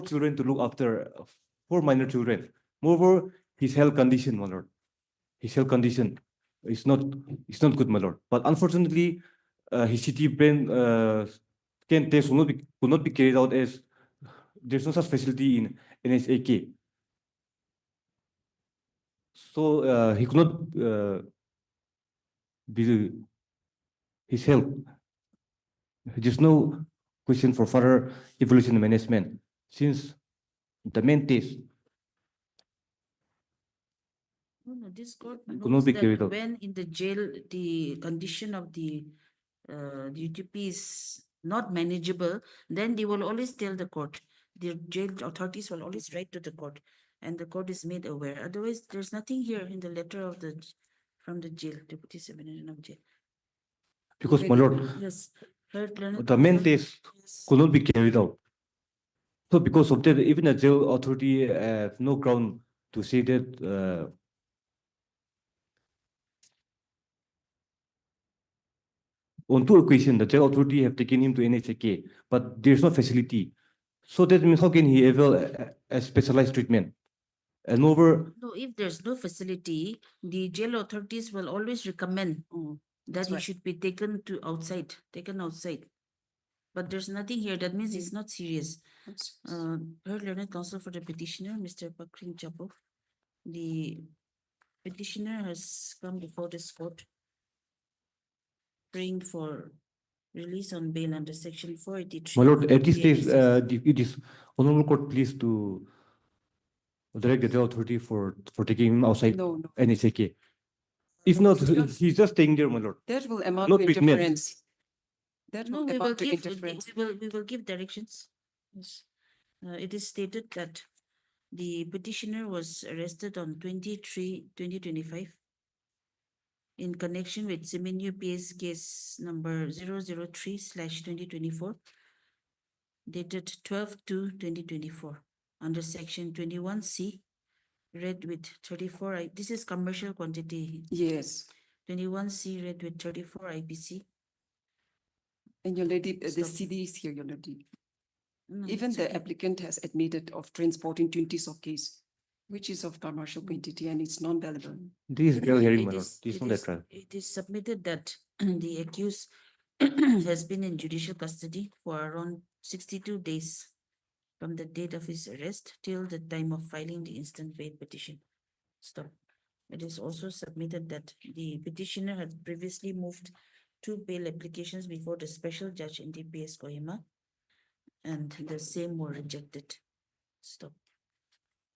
children to look after, four minor children. Moreover, his health condition, my lord, his health condition is not good, my lord. But unfortunately, his CT brain scan test could not be carried out as there's no such facility in NSAK. So he could not be his health. There's no question for further evolution management since the main test No, this court could not knows be that carried out. when in the jail, the condition of the UTP is not manageable, then they will always tell the court. The jail authorities will always write to the court, and the court is made aware. Otherwise, there's nothing here in the letter of from the jail, Deputy Superintendent of Jail. Because, my lord, Yes. Heard learned the main counsel? test could not be carried out. So because of that, even the jail authority have no ground to say that on two occasions, the jail authority have taken him to NHK, but there's no facility. So that means how can he avail a specialized treatment? And moreover, No, if there's no facility, the jail authorities will always recommend that that's he right. should be taken outside. But there's nothing here. That means it's not serious. Heard learned counsel for the petitioner, Mr. Pakrin Chapo. The petitioner has come before this court praying for release on bail under section 483. my lord, at this the stage, APC. it is honorable court pleased to direct the jail authority for taking him outside No, no. NHK. If not, he's just staying there, my lord. That will amount No to treatment. interference. That No, will we will amount to give, interference. we will give directions. Yes. It is stated that the petitioner was arrested on 2025 in connection with Seminyu PS case number 003/2024 dated 12/2/2024 under section 21C read with 34 this is commercial quantity. Yes. 21C read with 34 IPC. And your lady, the Stop. CD is here, your lady. No, Even it's the okay. applicant has admitted of transporting 20s of case, which is of commercial quantity and it's non-valuable. This is real hearing, my It lord. is- This is it not that is- trial. It is submitted that the accused has been in judicial custody for around 62 days from the date of his arrest till the time of filing the instant bail petition. Stop. It is also submitted that the petitioner had previously moved 2 bail applications before the special judge in DPS Kohima, and the same were rejected. Stop.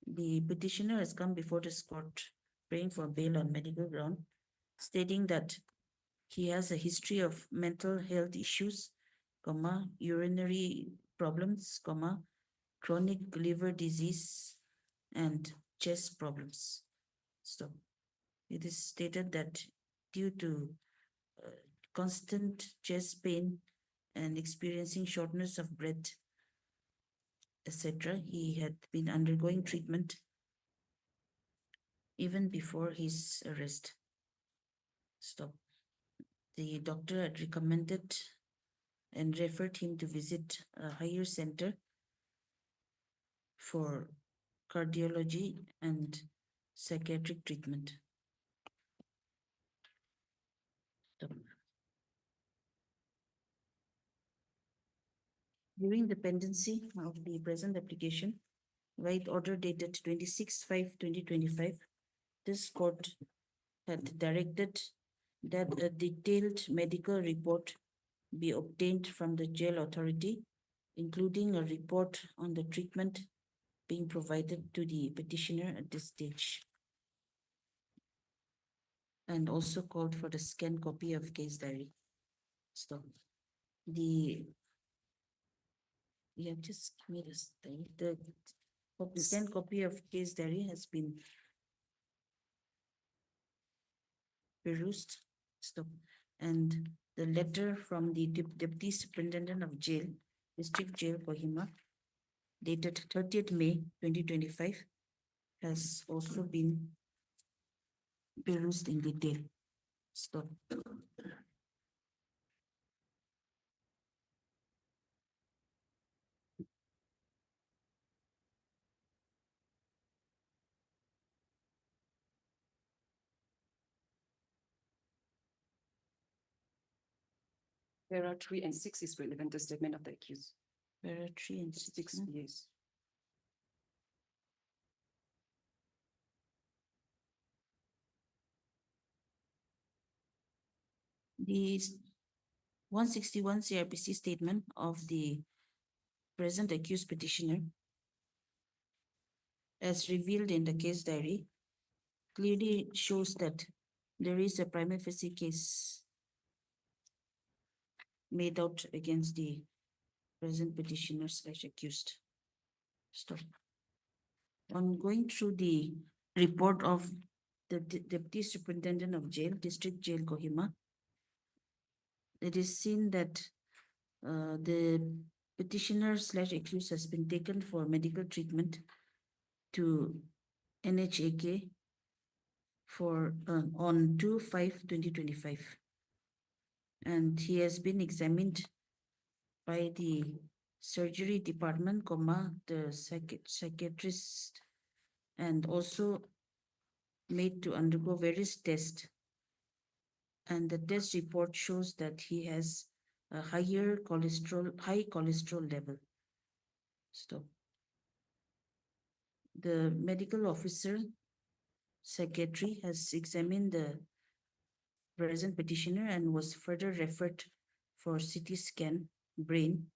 The petitioner has come before this court praying for bail on medical ground, stating that he has a history of mental health issues, urinary problems, chronic liver disease, and chest problems. Stop. It is stated that due to constant chest pain and experiencing shortness of breath, etc., he had been undergoing treatment even before his arrest. Stop. The doctor had recommended and referred him to visit a higher center for cardiology and psychiatric treatment. During the pendency of the present application, right order dated 26/5/2025, this court had directed that a detailed medical report be obtained from the jail authority, including a report on the treatment being provided to the petitioner at this stage. And also called for the scanned copy of case diary. So just give me this thing. The scanned copy of case diary has been perused. Stop. And the letter from the Deputy Superintendent of Jail, District Jail, Kohima, dated 30th May 2025, has also been perused in detail. Stop. Para 3 and 6 is relevant to statement of the accused. Para 3 and 6, yes. The 161 CRPC statement of the present accused petitioner, as revealed in the case diary, clearly shows that there is a prima facie case made out against the present petitioner / accused. Stop. On going through the report of the Deputy Superintendent of Jail, District Jail, Kohima, it is seen that the petitioner / accused has been taken for medical treatment to NHAK for on 2/5/2025, and he has been examined by the surgery department, the psychiatrist, and also made to undergo various tests. And the test report shows that he has a high cholesterol level. Stop. The medical officer, psychiatry, has examined the present petitioner and was further referred for CT scan brain.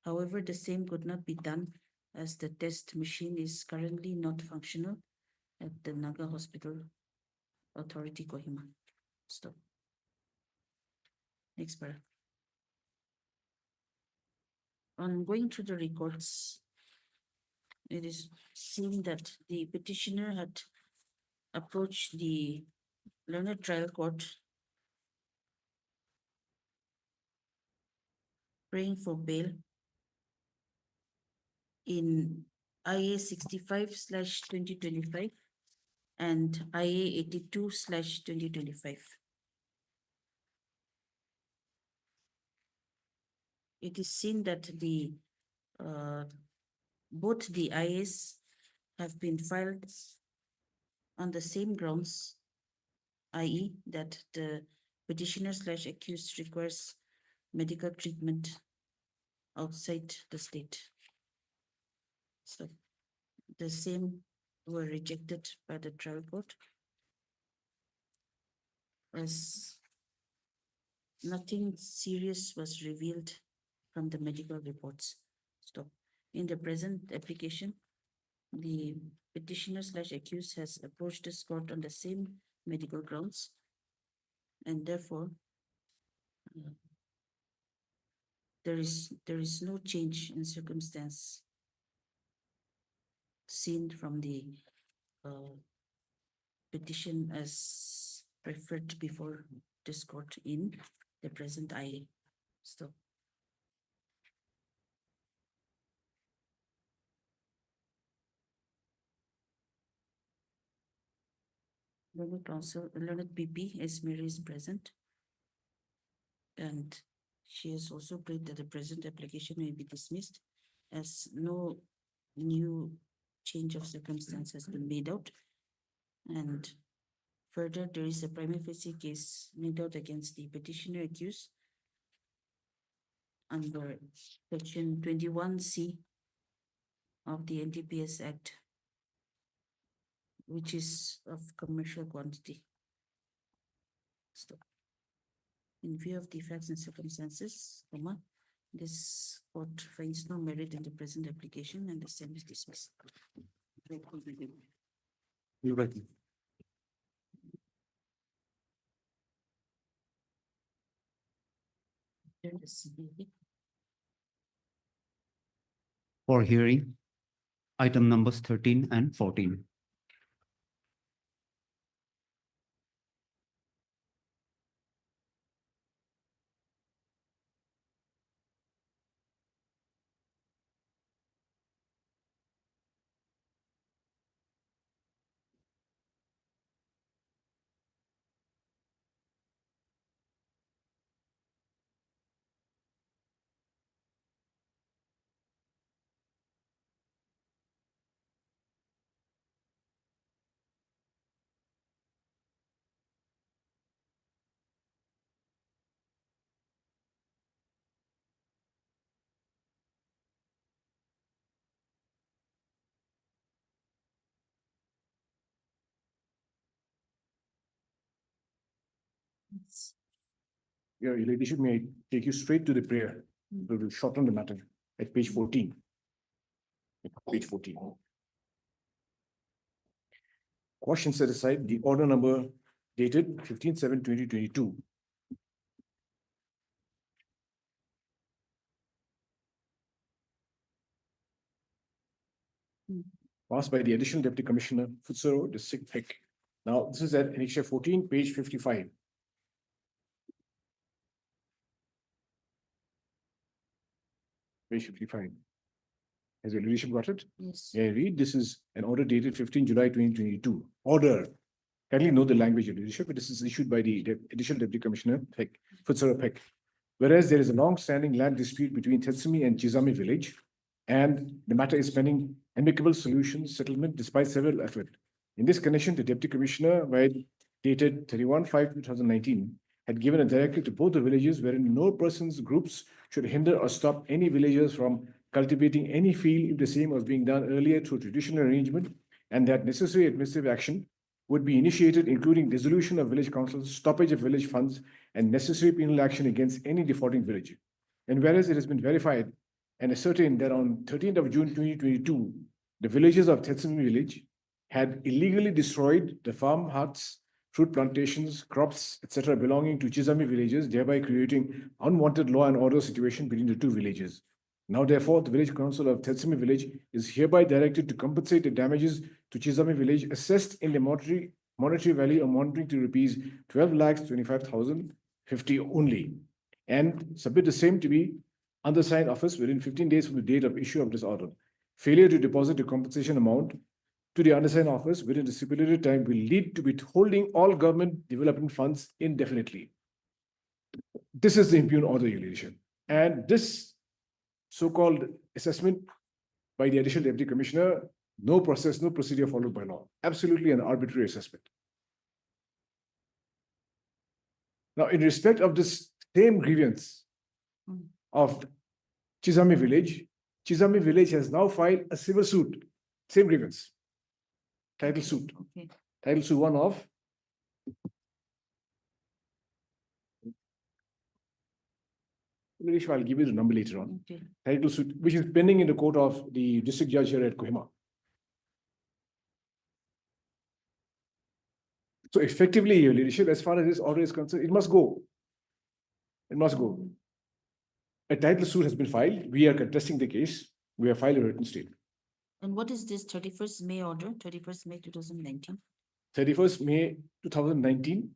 However, the same could not be done as the test machine is currently not functional at the Naga Hospital Authority, Kohima. Stop. Next paragraph. On going through the records, it is seen that the petitioner had approached the learned trial court praying for bail in IA 65/2025 and IA 82/2025. It is seen that both the IAs have been filed on the same grounds, i.e. that the petitioner / accused requires medical treatment outside the state. So the same were rejected by the trial court as nothing serious was revealed from the medical reports. Stop. In the present application, the petitioner / accused has approached this court on the same medical grounds, and therefore there is no change in circumstance seen from the petition as referred before this court in the present IA. Stop. Learned counsel, learned PP, as Mary is present. And she has also prayed that the present application may be dismissed as no new change of circumstance has been made out. And further, there is a prima facie case made out against the petitioner accused under section 21C of the NTPS Act, which is of commercial quantity. So, in view of the facts and circumstances, this court finds no merit in the present application and the same is dismissed. You're right. Turn to CBA. For hearing, item numbers 13 and 14. Your ladyship, may I take you straight to the prayer? We will shorten the matter at page 14. Page 14. Question set aside the order number dated 15/7/2022. Passed by the Additional Deputy Commissioner, Futsero, District Heck. Now, this is at Annexure 14, page 55. Page 55. Has your ladyship got it? Yes. Yeah, read. This is an order dated 15 July 2022. Order. Kindly know the language, your ladyship. This is issued by the Additional Deputy Commissioner, Peck, Futsero Peck. Whereas there is a long-standing land dispute between Tetsumi and Chizami village, and the matter is pending amicable solution settlement despite several efforts. In this connection, the Deputy Commissioner, while dated 31/5/2019, had given a directive to both the villages wherein no persons, groups should hinder or stop any villagers from cultivating any field if the same was being done earlier through traditional arrangement, and that necessary administrative action would be initiated, including dissolution of village councils, stoppage of village funds, and necessary penal action against any defaulting village. And whereas it has been verified and ascertained that on 13th of June 2022, the villagers of Tetsumi village had illegally destroyed the farm huts, fruit plantations, crops, etc. belonging to Chizami villages, thereby creating unwanted law and order situation between the two villages. Now, therefore, the village council of Tetsumi village is hereby directed to compensate the damages to Chizami village assessed in the monetary value amounting to rupees 12,25,050 only, and submit the same to be undersigned office within 15 days from the date of issue of this order. Failure to deposit the compensation amount to the undersigned office within the stipulated time will lead to withholding all government development funds indefinitely. This is the impugned order, your ladyship. And this so-called assessment by the Additional Deputy Commissioner, no process, no procedure followed by law. Absolutely an arbitrary assessment. Now, in respect of this same grievance of Chizami village has now filed a civil suit, same grievance, title suit. Okay. Title suit 1 of I'll give you the number later on. Okay. Title suit, which is pending in the court of the district judge here at Kohima. So effectively, your leadership, as far as this order is concerned, it must go. It must go. A title suit has been filed. We are contesting the case. We have filed a written statement. And what is this 31st May order, 31st May 2019? 31st May 2019.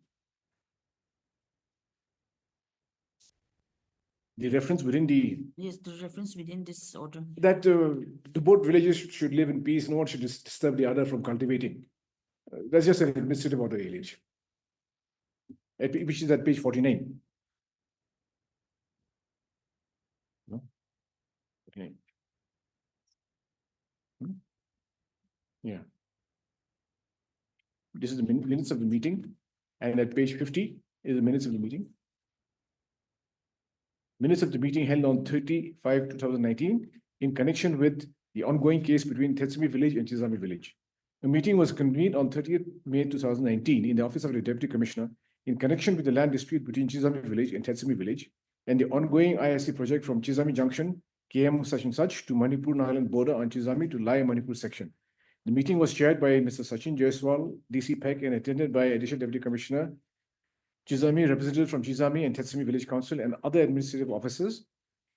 The reference within the Yes, the reference within this order. that the both villages should live in peace. No one should disturb the other from cultivating. That's just an administrative order, village. Which is at page 49. No? 49. Yeah. This is the minutes of the meeting, and at page 50 is the minutes of the meeting. Minutes of the meeting held on 30/5/2019 in connection with the ongoing case between Tetsumi Village and Chizami Village. The meeting was convened on 30th May 2019 in the office of the Deputy Commissioner in connection with the land dispute between Chizami Village and Tetsumi Village and the ongoing ISC project from Chizami Junction, KM such and such to Manipur Nagaland border on Chizami to Lai Manipur section. The meeting was chaired by Mr. Sachin Jaiswal, DC PEC, and attended by Additional Deputy Commissioner Chizami, representatives from Chizami and Tetsumi Village Council and other administrative officers.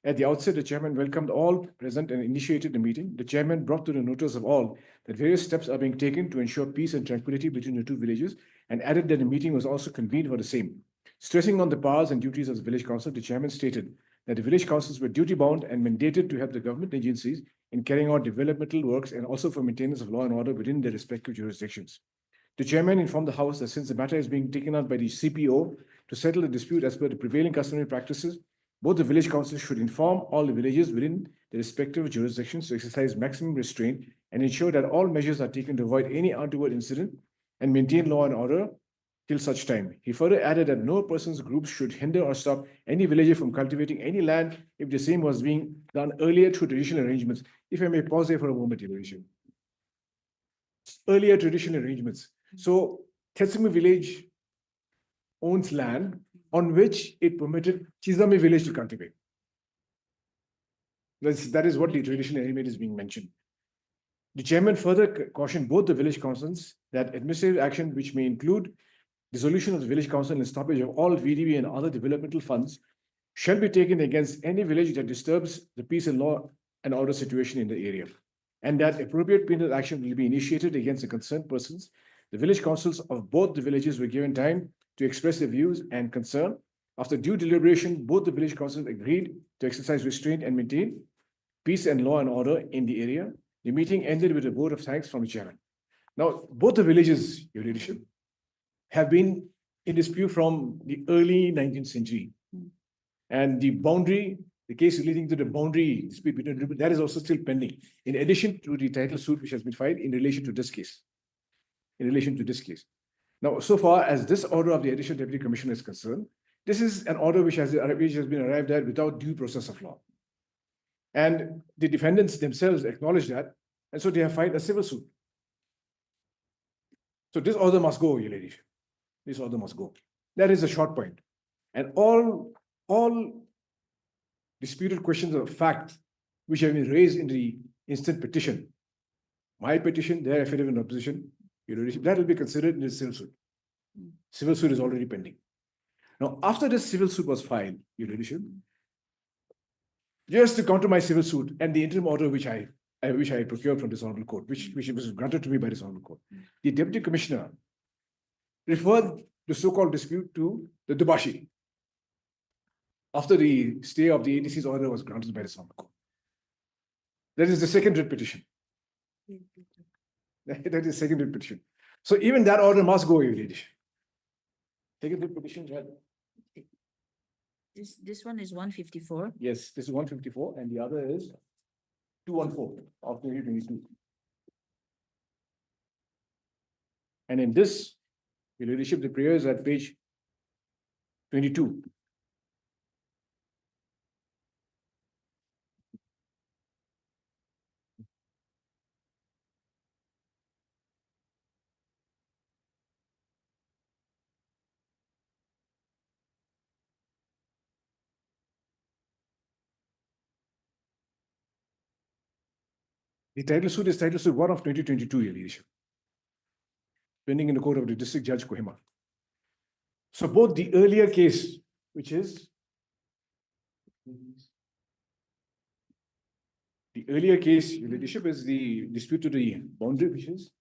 At the outset, the chairman welcomed all present and initiated the meeting. The chairman brought to the notice of all that various steps are being taken to ensure peace and tranquility between the two villages and added that the meeting was also convened for the same. Stressing on the powers and duties of the village council, the chairman stated that the village councils were duty bound and mandated to help the government agencies in carrying out developmental works and also for maintenance of law and order within their respective jurisdictions. The chairman informed the House that since the matter is being taken up by the CPO to settle the dispute as per the prevailing customary practices, both the village councils should inform all the villages within their respective jurisdictions to exercise maximum restraint and ensure that all measures are taken to avoid any untoward incident and maintain law and order till such time. He further added that no person's groups should hinder or stop any villager from cultivating any land if the same was being done earlier through traditional arrangements. If I may pause there for a moment, Your Lordship. Earlier traditional arrangements. So Tetsumi village owns land on which it permitted Chizami village to cultivate. That is what the traditional arrangement is being mentioned. The chairman further cautioned both the village councils that administrative action, which may include dissolution of the village council and stoppage of all VDB and other developmental funds, shall be taken against any village that disturbs the peace and law and order situation in the area, and that appropriate penal action will be initiated against the concerned persons. The village councils of both the villages were given time to express their views and concern. After due deliberation, both the village councils agreed to exercise restraint and maintain peace and law and order in the area. The meeting ended with a vote of thanks from the chairman. Now, both the villages, Your Leadership, have been in dispute from the early 19th century. And the boundary, the case relating to the boundary dispute between, that is also still pending, in addition to the title suit which has been filed in relation to this case. Now, so far as this order of the Additional Deputy Commissioner is concerned, this is an order which has been arrived at without due process of law. And the defendants themselves acknowledge that, and so they have filed a civil suit. So this order must go, Your Lady. This order must go. That is a short point. And all disputed questions of fact which have been raised in the instant petition, my petition, their affidavit in opposition, Your Lordship, that will be considered in the civil suit. Civil suit is already pending. Now, after this civil suit was filed, Your Lordship, just to counter my civil suit and the interim order which I procured from this honorable court, which was granted to me by this honorable court, the deputy commissioner referred the so-called dispute to the Dubashi after the stay of the ADC's order was granted by this honorable court. That is the second writ petition. That is second writ petition. So even that order must go, Your Lady. Second writ petition, right? This one is 154. Yes, this is 154 and the other is 214 of 2022. And in this, Your Ladyship, the prayer is at page 22. The title suit is title suit 1 of 2022, Your Leadership, pending in the court of the District Judge Kohima. So both the earlier case, which is the earlier case, Your Leadership, is the dispute to the boundary, which is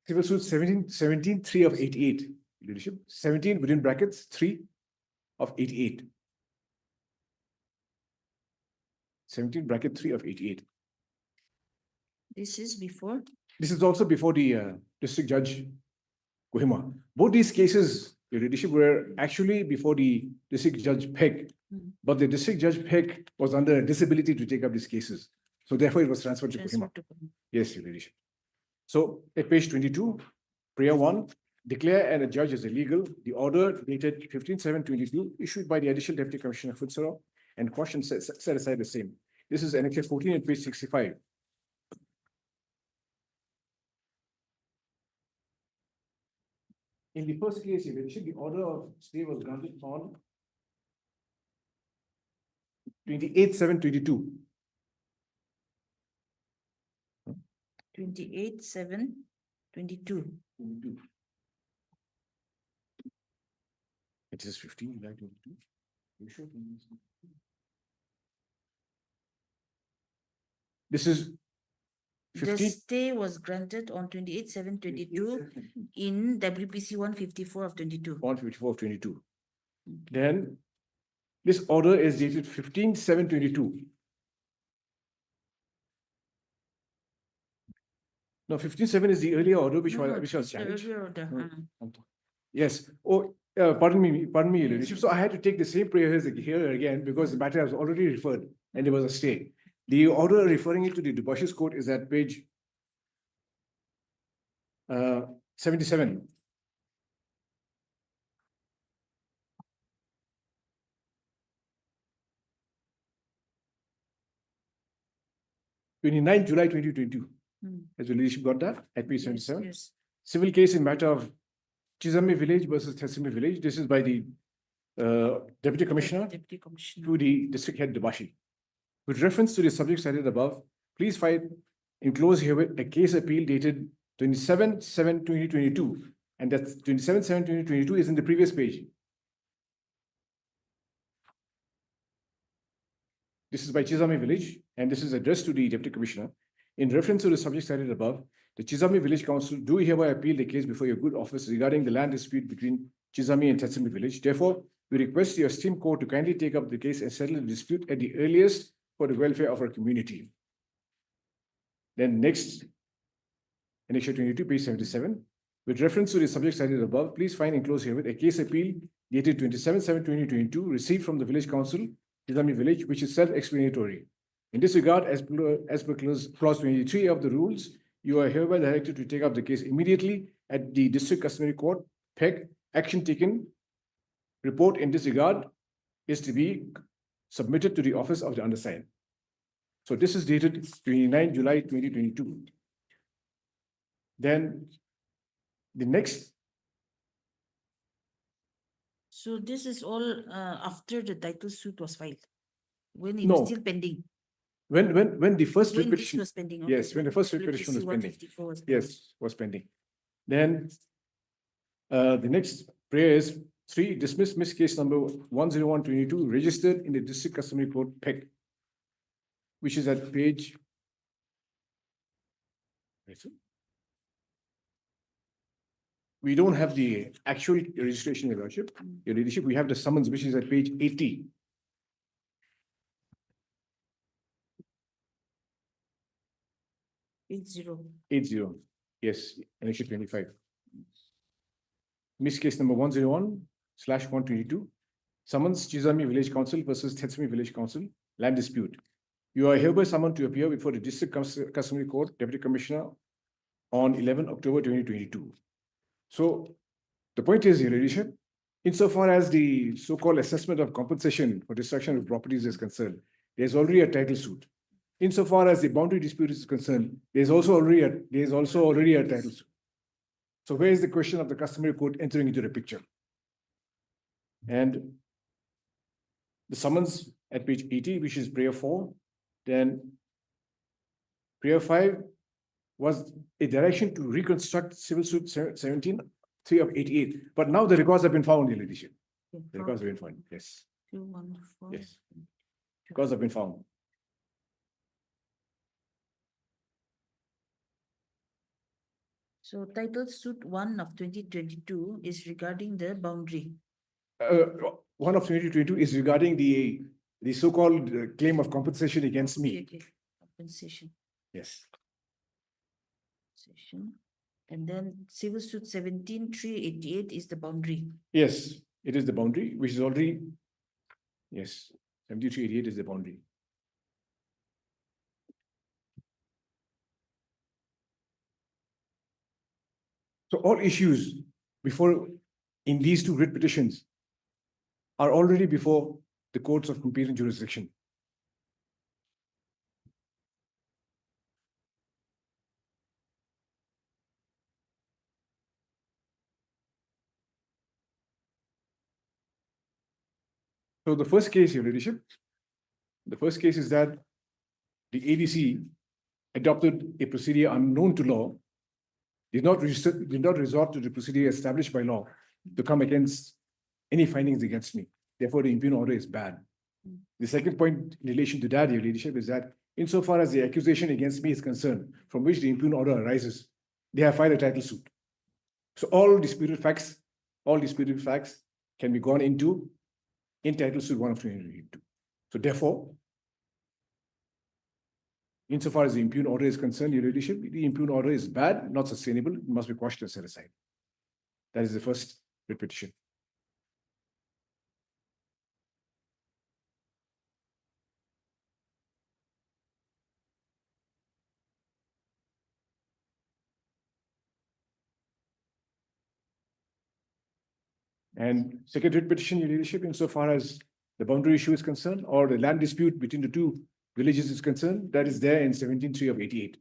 civil suit 17/3 of 88, Your Leadership, 17 within brackets 3 of 88. 17 bracket 3 of 88. This is before? This is also before the District Judge Kohima. Both these cases Your Ladyship, were actually before the District Judge Peck, but the District Judge Peck was under a disability to take up these cases. So therefore, it was transferred to Kohima. Yes, Your Ladyship. So at page 22, prayer 1, declare and adjudge as illegal the order dated 15/7/22 issued by the Additional Deputy Commissioner Futsal and caution set aside the same. This is annexure 14 at page 65. In the first case, Your Ladyship, the order of stay was granted on 28/7/22. 28/7/22. It is 15, July 22. You sure? This is The 15. stay was granted on 28/7/22 in WPC 154 of 22. 154 of 22. Then this order is dated 15/7/22. No, 15/7 is the earlier order which was it's the challenged. earlier order. Yes. Oh, pardon me, Your Ladyship. So I had to take the same prayer here again because the matter was already referred and there was a stay. The order referring it to the Dubash's court is at page 77. July 2022. Has Your Ladyship got that at page 77? Yes. Civil case in matter of Chizami village versus Tesimi village. This is by the Deputy Commissioner Deputy Commissioner. to the District Head Dubashi. With reference to the subject cited above, please find enclosed herewith a case appeal dated 27/7/2022, and that's 27/7/2022 is in the previous page. This is by Chizami village, and this is addressed to the Deputy Commissioner. In reference to the subject cited above, the Chizami Village Council do hereby appeal the case before your good office regarding the land dispute between Chizami and Tetsumi village. Therefore, we request your esteemed court to kindly take up the case and settle the dispute at the earliest for the welfare of our community. Then next, annexure 22, page 77. With reference to the subject cited above, please find enclosed herewith a case appeal dated 27/7/2022 received from the Village Council, Chizami village, which is self-explanatory. In this regard, as per clause 23 of the rules, you are hereby directed to take up the case immediately at the District Customary Court, PEC. Action taken. Report in this regard is to be submitted to the office of the undersigned. So this is dated 29 July 2022. Then the next. So this is all after the title suit was filed, when it No. was still pending. When the first When this repetition. was pending. Yes, when the first repetition was pending. 154 was Yes, was pending. Then the next prayer is 3, dismiss miss case number 101/22 registered in the District Customary Court, PEC, which is at page. We don't have the actual registration, Your Lordship. Your Ladyship, we have the summons, which is at page 80. It's 80, yes, annexure 25. Miss case number 101/122. Summons Chizami Village Council versus Tetsumi Village Council, land dispute. You are hereby summoned to appear before the District Customary Court, Deputy Commissioner, on 11 October 2022. So the point is, Your Ladyship, insofar as the so-called assessment of compensation for destruction of properties is concerned, there's already a title suit. Insofar as the boundary dispute is concerned, there's also already a title suit. So where is the question of the customary court entering into the picture? And the summons at page 80, which is prayer 4, then prayer 5 was a direction to reconstruct civil suit 17/3 of 88. But now the records have been found, Your Ladyship. The records have been found, yes. 214. Yes. Records have been found. So title suit 1 of 2022 is regarding the boundary. One of 2022 is regarding the so-called claim of compensation against me. Okay, compensation. Yes. Compensation. And then civil suit 17-388 is the boundary. Yes, it is the boundary, which is already, yes, 7388 is the boundary. So all issues before, in these two writ petitions are already before the courts of competent jurisdiction. So the first case, Your Ladyship, the first case is that the ADC adopted a procedure unknown to law, did not resort to the procedure established by law to come against any findings against me. Therefore, the impugned order is bad. The second point in relation to that, Your Ladyship, is that insofar as the accusation against me is concerned, from which the impugned order arises, they have filed a title suit. So all disputed facts can be gone into in title suit 1 of 2022. So therefore, insofar as the impugned order is concerned, Your Ladyship, the impugned order is bad, not sustainable, it must be quashed and set aside. That is the first writ petition. And second writ petition, Your Ladyship, insofar as the boundary issue is concerned, or the land dispute between the two villages is concerned, that is there in 17.3 of 88.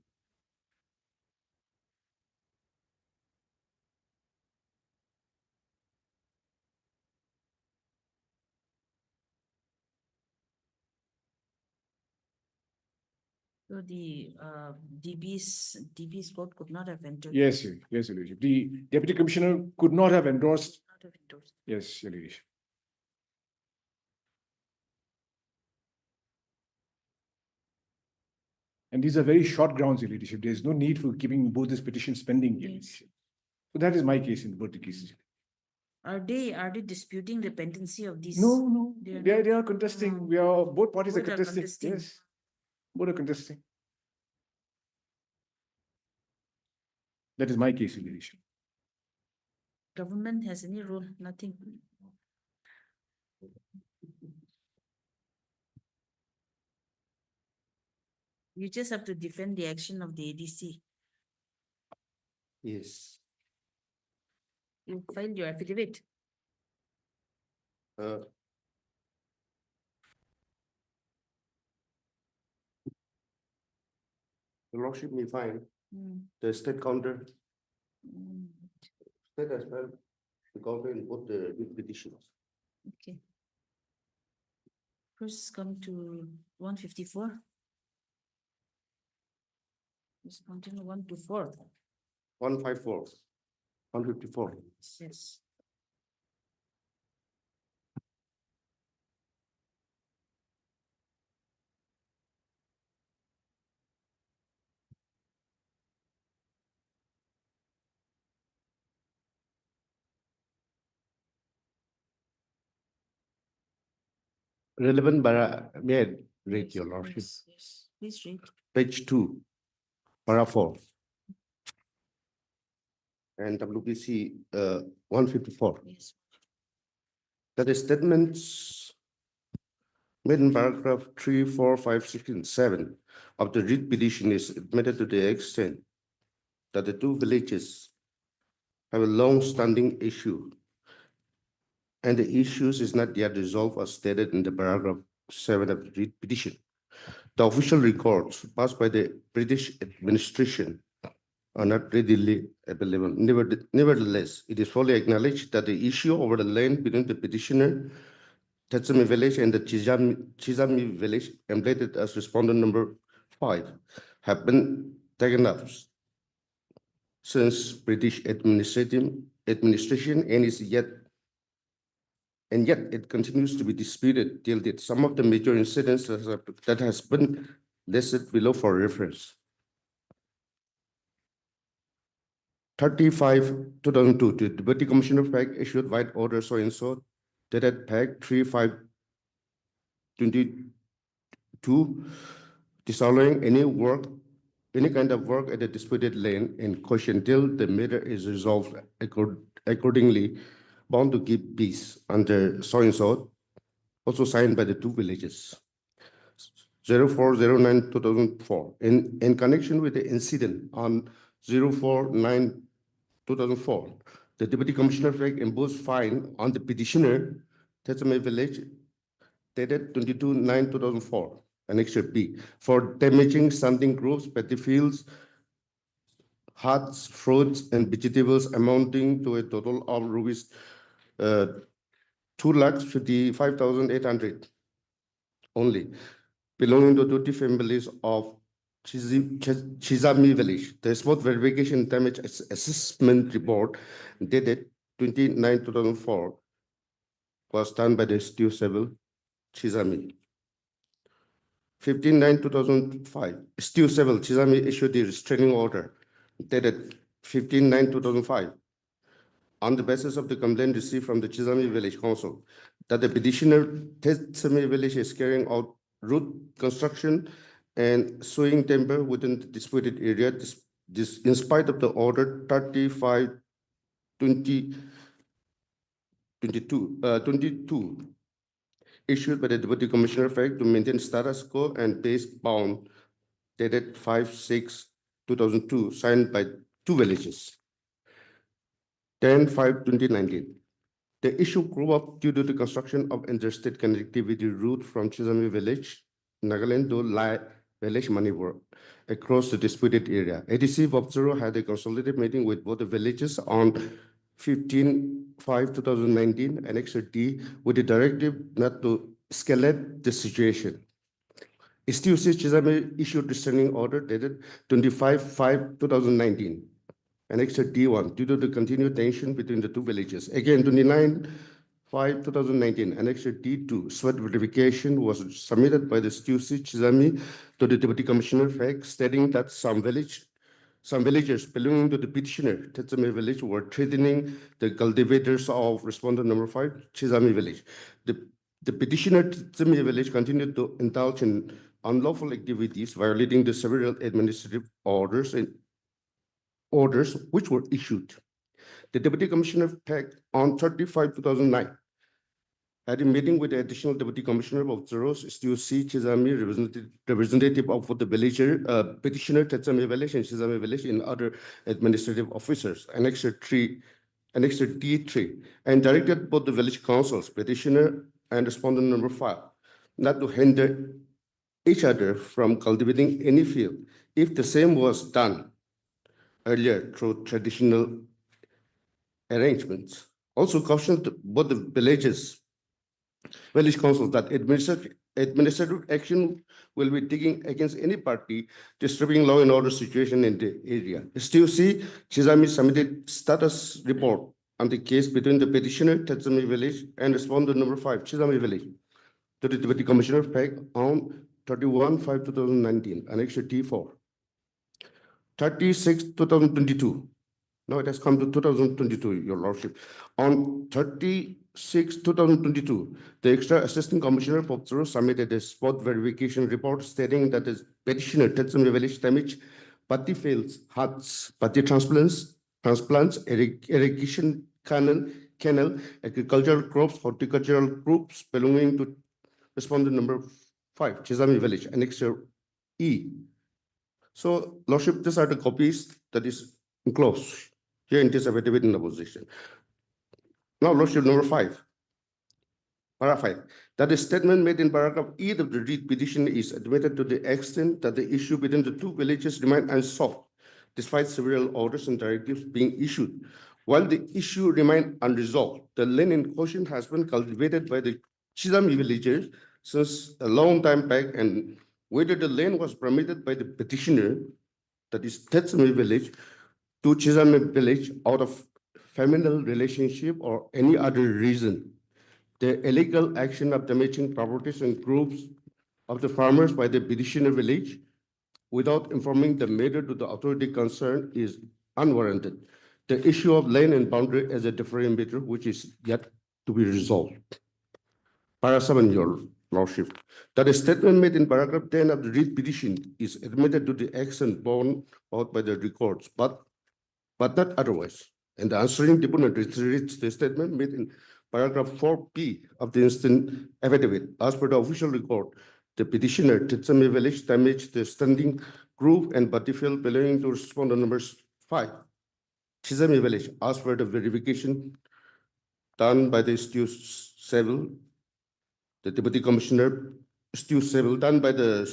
So the DB's court could not have entered. Yes, Your Ladyship. The Deputy Commissioner could not have endorsed. Not have endorsed. Yes, Your Ladyship. And these are very short grounds, Your Ladyship. There is no need for keeping both these petitions pending, Your Ladyship. So that is my case in both the cases. Are they disputing the pendency of these? No, They are they are contesting. We are both parties are Both are contesting. contesting. Yes, both are contesting. That is my case, Your Ladyship. Government has any role? Nothing. You just have to defend the action of the ADC. Yes. You filed your affidavit. Uh, Your Lordship may find the state counter, state as well, the counter in both the petitions. Okay. First come to 154. Let's continue 1 to 4. 154, 154. Yes. Relevant may I read, Yes, Your Lordship? yes. Please read. Page 2, para 4. And WPC 154. Yes. That is statements made in paragraph 3, 4, 5, 6, and 7 of the writ petition is admitted to the extent that the two villages have a long-standing issue, and the issues is not yet resolved as stated in the paragraph 7 of the writ petition. The official records passed by the British administration are not readily available. Nevertheless, it is fully acknowledged that the issue over the land between the petitioner, Tetsumi village, and the Chizami village, embedded as respondent number 5, have been taken up since British administration and yet it continues to be disputed till date. Some of the major incidents that has been listed below for reference. 35/2002, the Deputy Commissioner of PAC issued white order so and so, dated PAC 35/22, disallowing any work any kind of work at the disputed land in question till the matter is resolved accordingly, bound to give peace under so and so, also signed by the two villages. 0409-2004. In connection with the incident on 04/9/2004, the Deputy Commissioner of Reg imposed fine on the petitioner, Tetsame Village, dated 22/9/2004, Annexure B, for damaging standing groups, paddy fields, huts, fruits, and vegetables amounting to a total of rupees 2,55,800 only, belonging to 20 families of Chizami village. The spot verification damage assessment report dated 29/2004 was done by the STU Civil Chizami. 15/9/2005, STU Civil Chizami issued the restraining order dated 15/9/2005 on the basis of the complaint received from the Chizami Village Council that the petitioner Chizami Village is carrying out road construction and sowing timber within the disputed area. This in spite of the order 35/22 issued by the Deputy Commissioner of Reg to maintain status quo and base bound dated 5/6/2002, signed by two villages. 10/5/2019. The issue grew up due to the construction of interstate connectivity route from Chizami Village, Nagaland to Lai Village, Manipur, across the disputed area. ADC Vobzero had a consolidated meeting with both the villages on 15/5/2019, Annexure D, with the directive not to escalate the situation. STUC Chizami issued restraining order dated 25/5/2019. Annexure D1, due to the continued tension between the two villages. Again, 29/5/2019, Annexure D2, SWOT verification was submitted by the STUC Chizami to the Deputy Commissioner of Reg, stating that some villagers belonging to the petitioner, Tetsame Village, were threatening the cultivators of respondent number 5, Chizami Village. The petitioner, Tetsame Village, continued to indulge in unlawful activities, violating the several administrative orders which were issued. The Deputy Commissioner of Reg on 30/5/2009 had a meeting with the additional Deputy Commissioner of Zeros, STUC Chizami, representative of the villager, petitioner Tetsame Village and Chizami Village, and other administrative officers, Annexure D3, and directed both the village councils, petitioner and respondent number 5, not to hinder each other from cultivating any field if the same was done earlier through traditional arrangements. Also cautioned both the village councils that administrative action will be taken against any party disturbing law and order situation in the area. STUC Chizami submitted status report on the case between the petitioner, Tetsame Village, and respondent number 5, Chizami Village, to the Deputy Commissioner of Reg on 31/5/2019, Annexure T4. 36/2022. Now it has come to 2022, Your Lordship. On 36/2022, the Extra Assistant Commissioner of Zero submitted a spot verification report stating that the petitioner, Tetsame Village, damaged paddy fields, huts, paddy transplants, irrigation canal, agricultural crops, horticultural groups belonging to respondent number 5, Chizami Village, Annexure E. So, Lordship, these are the copies that is enclosed here in this affidavit in opposition. Now, Lordship, number 5, paragraph 5, that the statement made in paragraph E of the read petition is admitted to the extent that the issue between the two villages remain unsolved, despite several orders and directives being issued. While the issue remained unresolved, the land in question has been cultivated by the Chizami villagers since a long time back, and whether the land was permitted by the petitioner, that is Tetsame Village, to Chizami Village out of familial relationship or any other reason, the illegal action of damaging properties and groups of the farmers by the petitioner village without informing the matter to the authority concerned is unwarranted. The issue of land and boundary is a different matter which is yet to be resolved. Para 7, Your Lordship, that a statement made in paragraph 10 of the read petition is admitted to the action borne out by the records, but not otherwise. And the answering deponent reiterates the statement made in paragraph 4P of the instant affidavit. As per the official record, the petitioner, Titsame Village, damaged the standing groove and battlefield belonging to respondent numbers 5. Chisame Village, as per the verification done by the Stu Seville, the Deputy Commissioner Stu Seville, done by the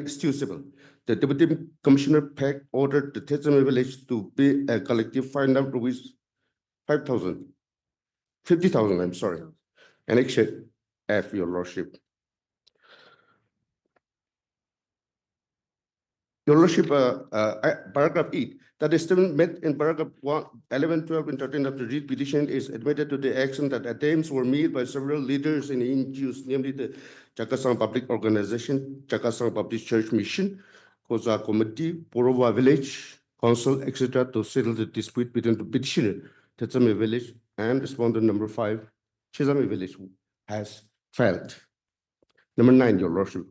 Stu Seville. The Deputy Commissioner Peck ordered the Tetsame Village to pay a collective fine of rupees 50,000, I'm sorry. Annexure F, Your Lordship. Your Lordship, paragraph 8, that the statement made in paragraph 11, 12, and 13 of the read petition is admitted to the action that attempts were made by several leaders in NGOs, namely the Chakasang Public Organization, Chakasang Public Church Mission, Koza Committee, Porova Village, Council, etc., to settle the dispute between the petitioner, Tetsame Village, and respondent number 5, Chisame Village, has failed. Number 9, Your Lordship.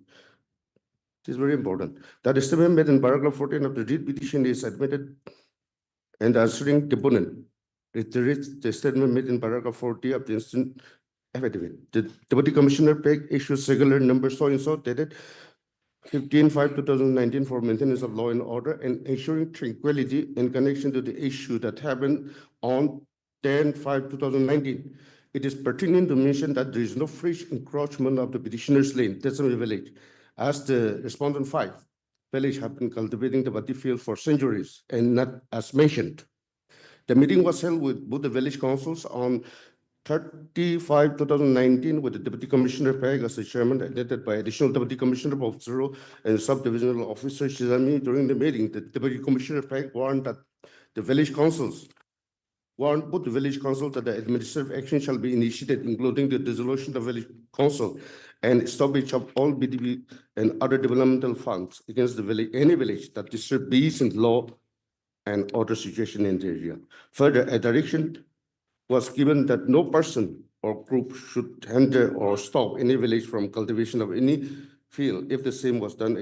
It is very important. That statement made in paragraph 14 of the read petition is admitted, and the answering deponent reiterates the statement made in paragraph 40 of the instant affidavit. The Deputy Commissioner Peck issues regular number so and so dated 15/5/2019 for maintenance of law and order and ensuring tranquility in connection to the issue that happened on 10/5/2019. It is pertinent to mention that there is no fresh encroachment of the petitioner's lane, Tetsame Village, as the respondent 5 village have been cultivating the battlefield for centuries and not as mentioned. The meeting was held with both the village councils on 30/5/2019 with the Deputy Commissioner Peg as the chairman, elected by additional Deputy Commissioner Bofzero and Subdivisional Officer Shizami. During the meeting, the Deputy Commissioner Peg warned that the village councils both the village council that the administrative action shall be initiated, including the dissolution of the village council and stoppage of all BDP and other developmental funds against the village, any village that disturb peace and law and order situation in the area. Further, a direction was given that no person or group should hinder or stop any village from cultivation of any field if the same was done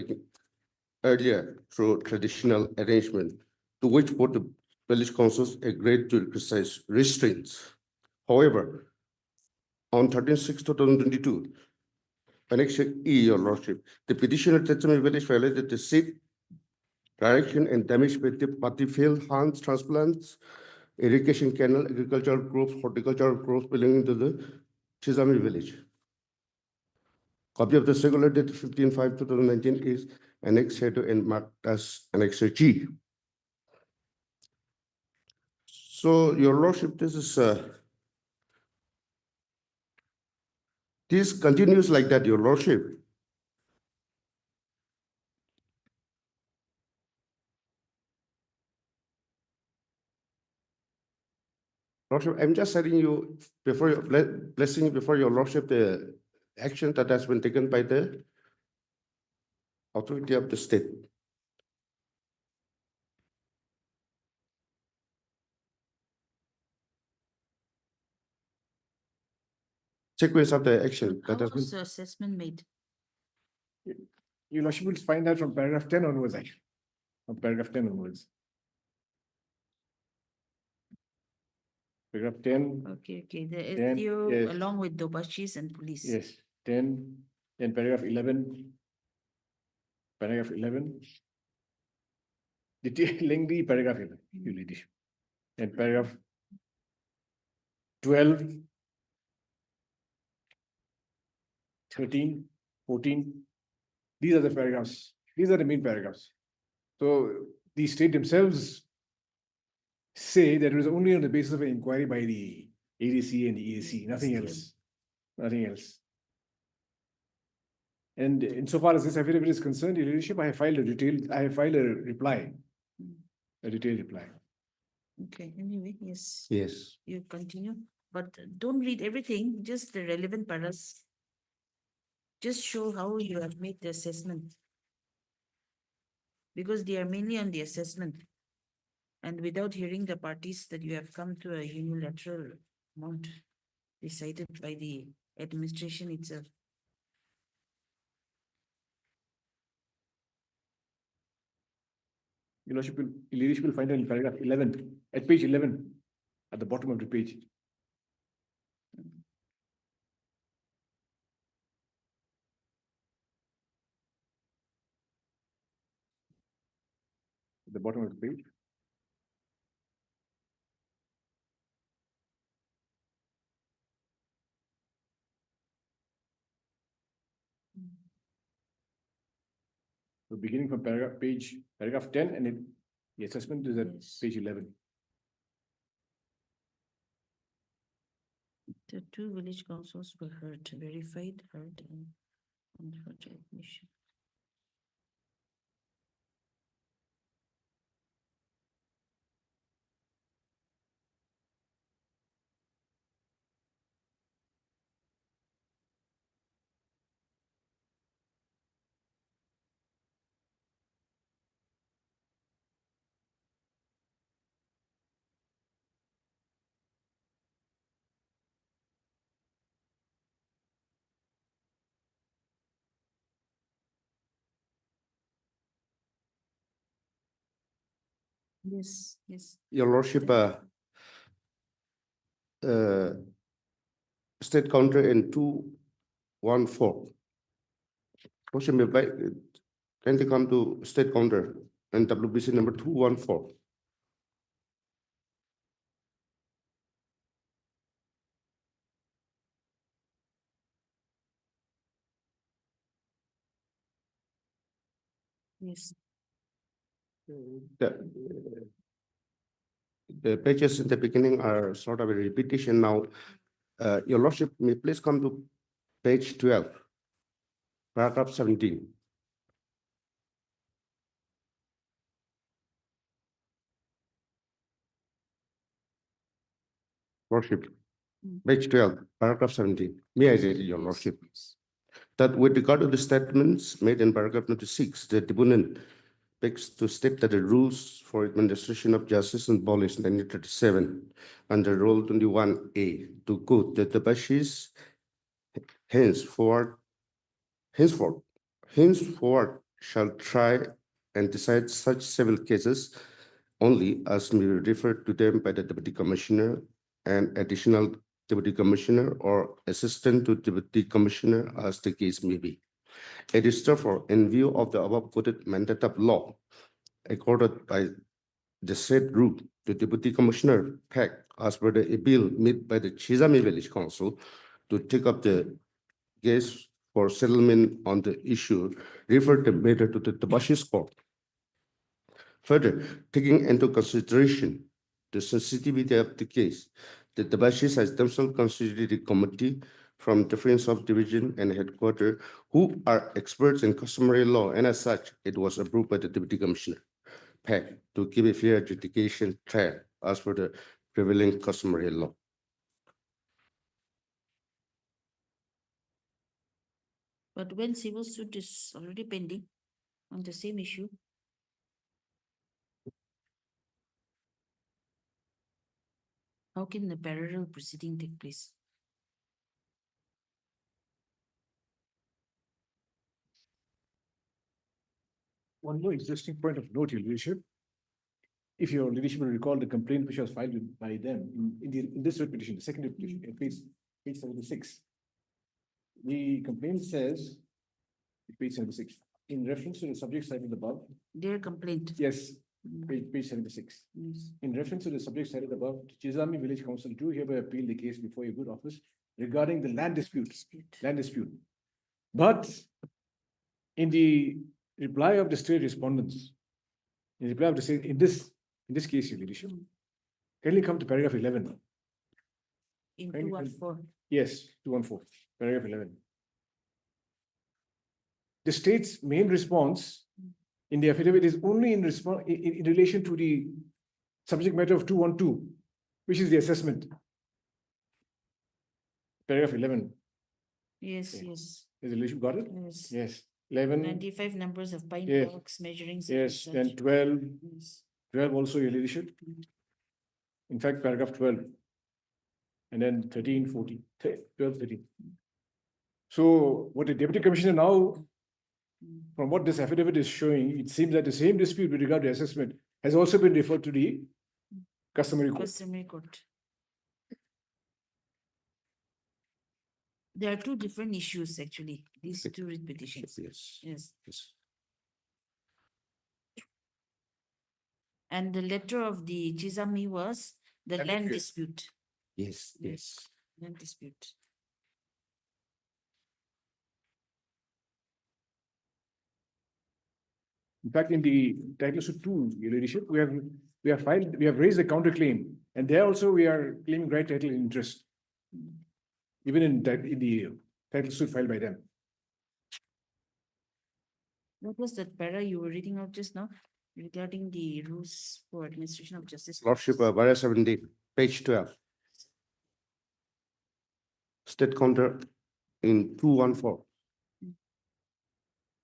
earlier through traditional arrangement, to which both the village councils agreed to exercise restraints. However, on 13/6/2022, Annexure E, Your Lordship, the petitioner Tetsame Village violated the said direction and damaged battlefield, hands, transplants, irrigation canal, agricultural crops, horticultural crops belonging to the Chisame Village. Copy of the circular dated 15/5/2019 is annexed here to and marked as Annexure G. So, Your Lordship, this continues like that, Your Lordship. Lordship, I'm just telling you before blessing before Your Lordship the action that has been taken by the authority of the state. Sequence of the action How that has was been. the assessment made? Your Lordship will find that from paragraph 10 onwards, actually. From paragraph 10 onwards. Paragraph 10. Okay, the 10, SDO yes. along with Dobashis and police. Yes, 10, then paragraph 11. Paragraph 11. Lengthy paragraph 11, Your Ladyship. And paragraph 12, 13, 14. These are the paragraphs. These are the main paragraphs. So the state themselves say that it was only on the basis of an inquiry by the ADC and the EAC, nothing else. Nothing else. And insofar as this affidavit is concerned, Your Ladyship, I have filed a reply. A detailed reply. Okay, anyway, yes. Yes. You continue, but don't read everything, just the relevant paras. Just show how you have made the assessment. Because they are mainly on the assessment. And without hearing the parties that you have come to a unilateral amount decided by the administration itself. Your Lordship will find it in paragraph 11, at page 11, at the bottom of the page. At the bottom of the page. So beginning from paragraph 10, and the assessment is at page 11. The two village councils were heard, verified, heard, and for admission. Yes, yes. Your Lordship, state counter in 214. Lordship, can they come to state counter and WBC number 214? Yes. The pages in the beginning are sort of a repetition now. Your Lordship, may please come to page 12, paragraph 17. Lordship, page 12, paragraph 17. May I read it, Your Lordship? That with regard to the statements made in paragraph 96, the deponent begs to state that the rules for administration of justice and police 1937 under Rule 21A to quote that the Bashis henceforth shall try and decide such civil cases only as may be referred to them by the Deputy Commissioner and additional Deputy Commissioner or Assistant to Deputy Commissioner as the case may be. It is therefore in view of the above quoted mandate of law accorded by the said rule, the Deputy Commissioner packed as per the appeal made by the Chizami Village Council to take up the case for settlement on the issue, referred the matter to the Tabashi's court. Further, taking into consideration the sensitivity of the case, the Tabashis has themselves constituted a committee from different subdivision and headquarters who are experts in customary law, and as such, it was approved by the Deputy Commissioner PAC to give a fair adjudication trial as per the prevailing customary law. But when civil suit is already pending on the same issue, how can the parallel proceeding take place? One more existing point of note, Your Leadership. If your leadership will recall the complaint which was filed by them in this petition, the second petition, at page 76. The complaint says, page 76, in reference to the subject cited above. Their complaint. Yes, page 76. Yes. In reference to the subject cited above, Chizami Village Council do hereby appeal the case before your good office regarding the land dispute. But in the reply of the state respondents, in reply of the state, in this case, Your Leadership, kindly come to paragraph 11. In 214. Yes, 214, paragraph 11. The state's main response in the affidavit is only in response in relation to the subject matter of 212, which is the assessment. Paragraph 11. Yes, yes. Is the leadership got it? Yes. Yes. 11. 95 numbers of pine Yes. blocks, measuring. Yes, then 12. Yes. 12 also, Your Leadership. In fact, paragraph 12. And then 13, 14, 12, 13. So what the Deputy Commissioner now From what this affidavit is showing, it seems that the same dispute with regard to assessment has also been referred to the customary court. Customary court. There are two different issues, actually, these two writ petitions. Yes. Yes. Yes. And the letter of the Chizami was the land dispute. Yes, yes. Land dispute. In fact, in the title suit 2, Your Ladyship, we have raised a counterclaim, and there also we are claiming right title and interest, even in the title suit filed by them. What was that para you were reading out just now regarding the rules for administration of justice? Lordship, Para 17, page 12. State counter in 214.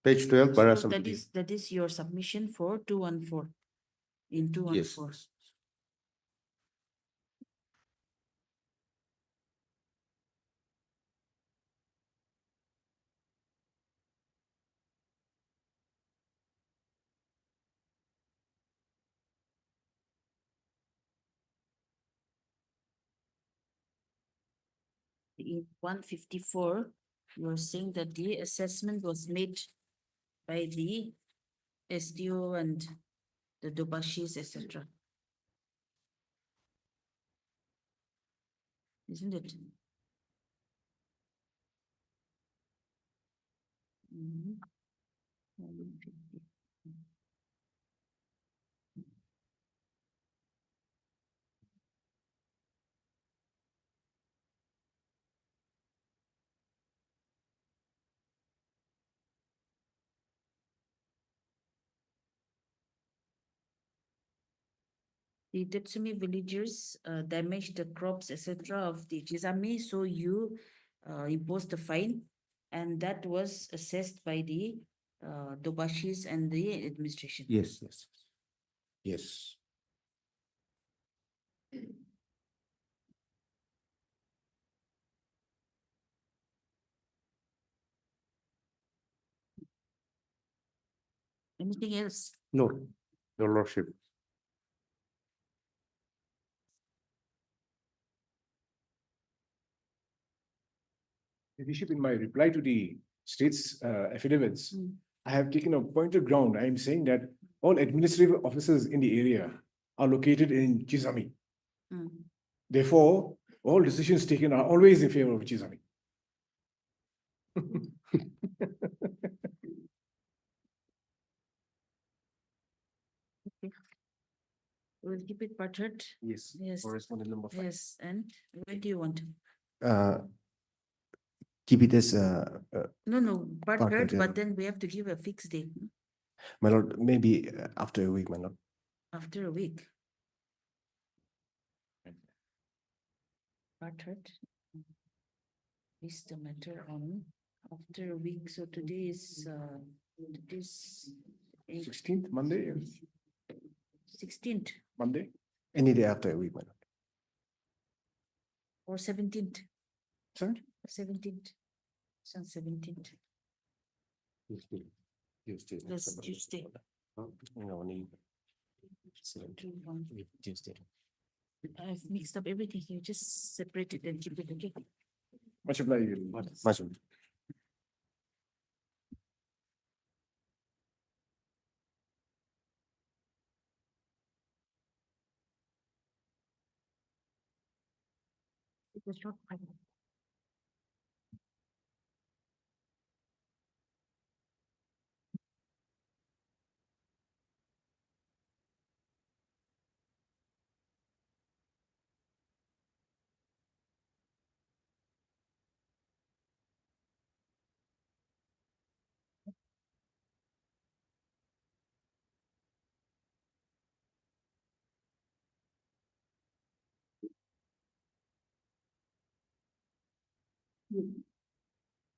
Page 12, Para So 17. that is your submission for 214 in 214. Yes. In 154, you are saying that the assessment was made by the SDO and the Dobashis, etc. Isn't it? Mhm. 150. The Tetsumi villagers damaged the crops, etc. of the Chizami, so you imposed a fine, and that was assessed by the Dobashis and the administration. Yes, yes. Yes. Anything else? No, Your Lordship. Ladyship, in my reply to the state's affidavits, I have taken a pointed ground. I am saying that all administrative officers in the area are located in Chizami. Mm. Therefore, all decisions taken are always in favor of Chizami. We'll keep it parted. Yes. Yes. Correspondent number 5. Yes, and where do you want? Keep it as No, Parted, parted, yeah. but then we have to give a fixed date my lord, maybe after a week, my lord. after a week. Parted. Is the matter on after a week, so today is today's 16th, Monday, 16th Monday. Any day after a week, my lord. or 17th. Sorry? 17th. It's on 17th. Tuesday. That's Tuesday. No, need. 2, 1. Tuesday. I've mixed up everything here. Just separate it and keep it, okay? Much obliged. Much obliged. It was short.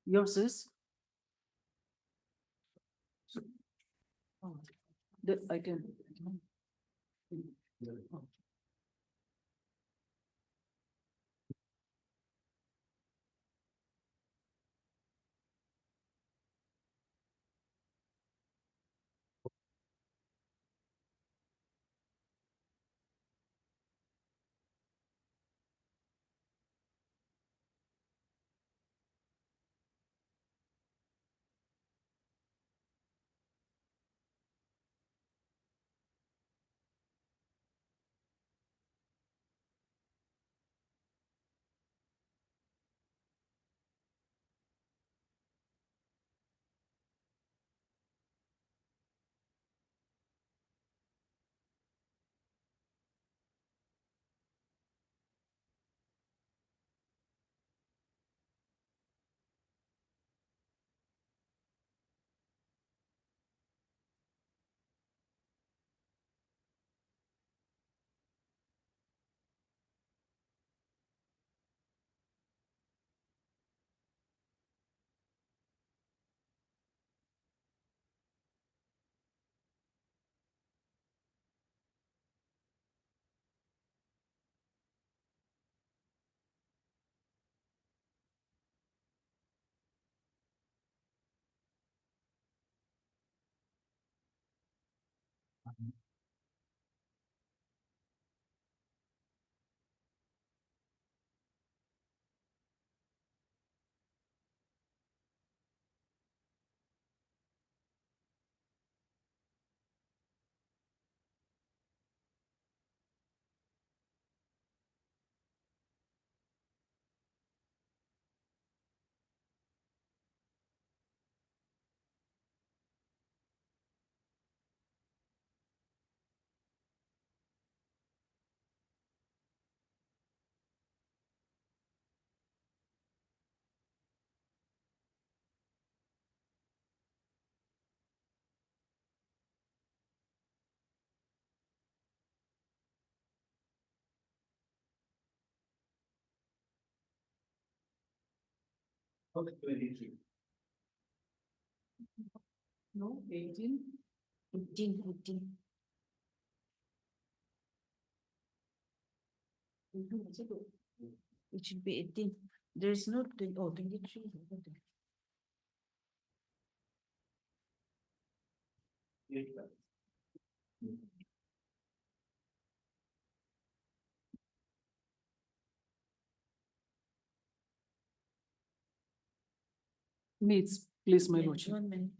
Yours is? The item. No, 18. 18. It should be 18. There is no 23. Meets, please, my Yeah, lordship. 1 minute.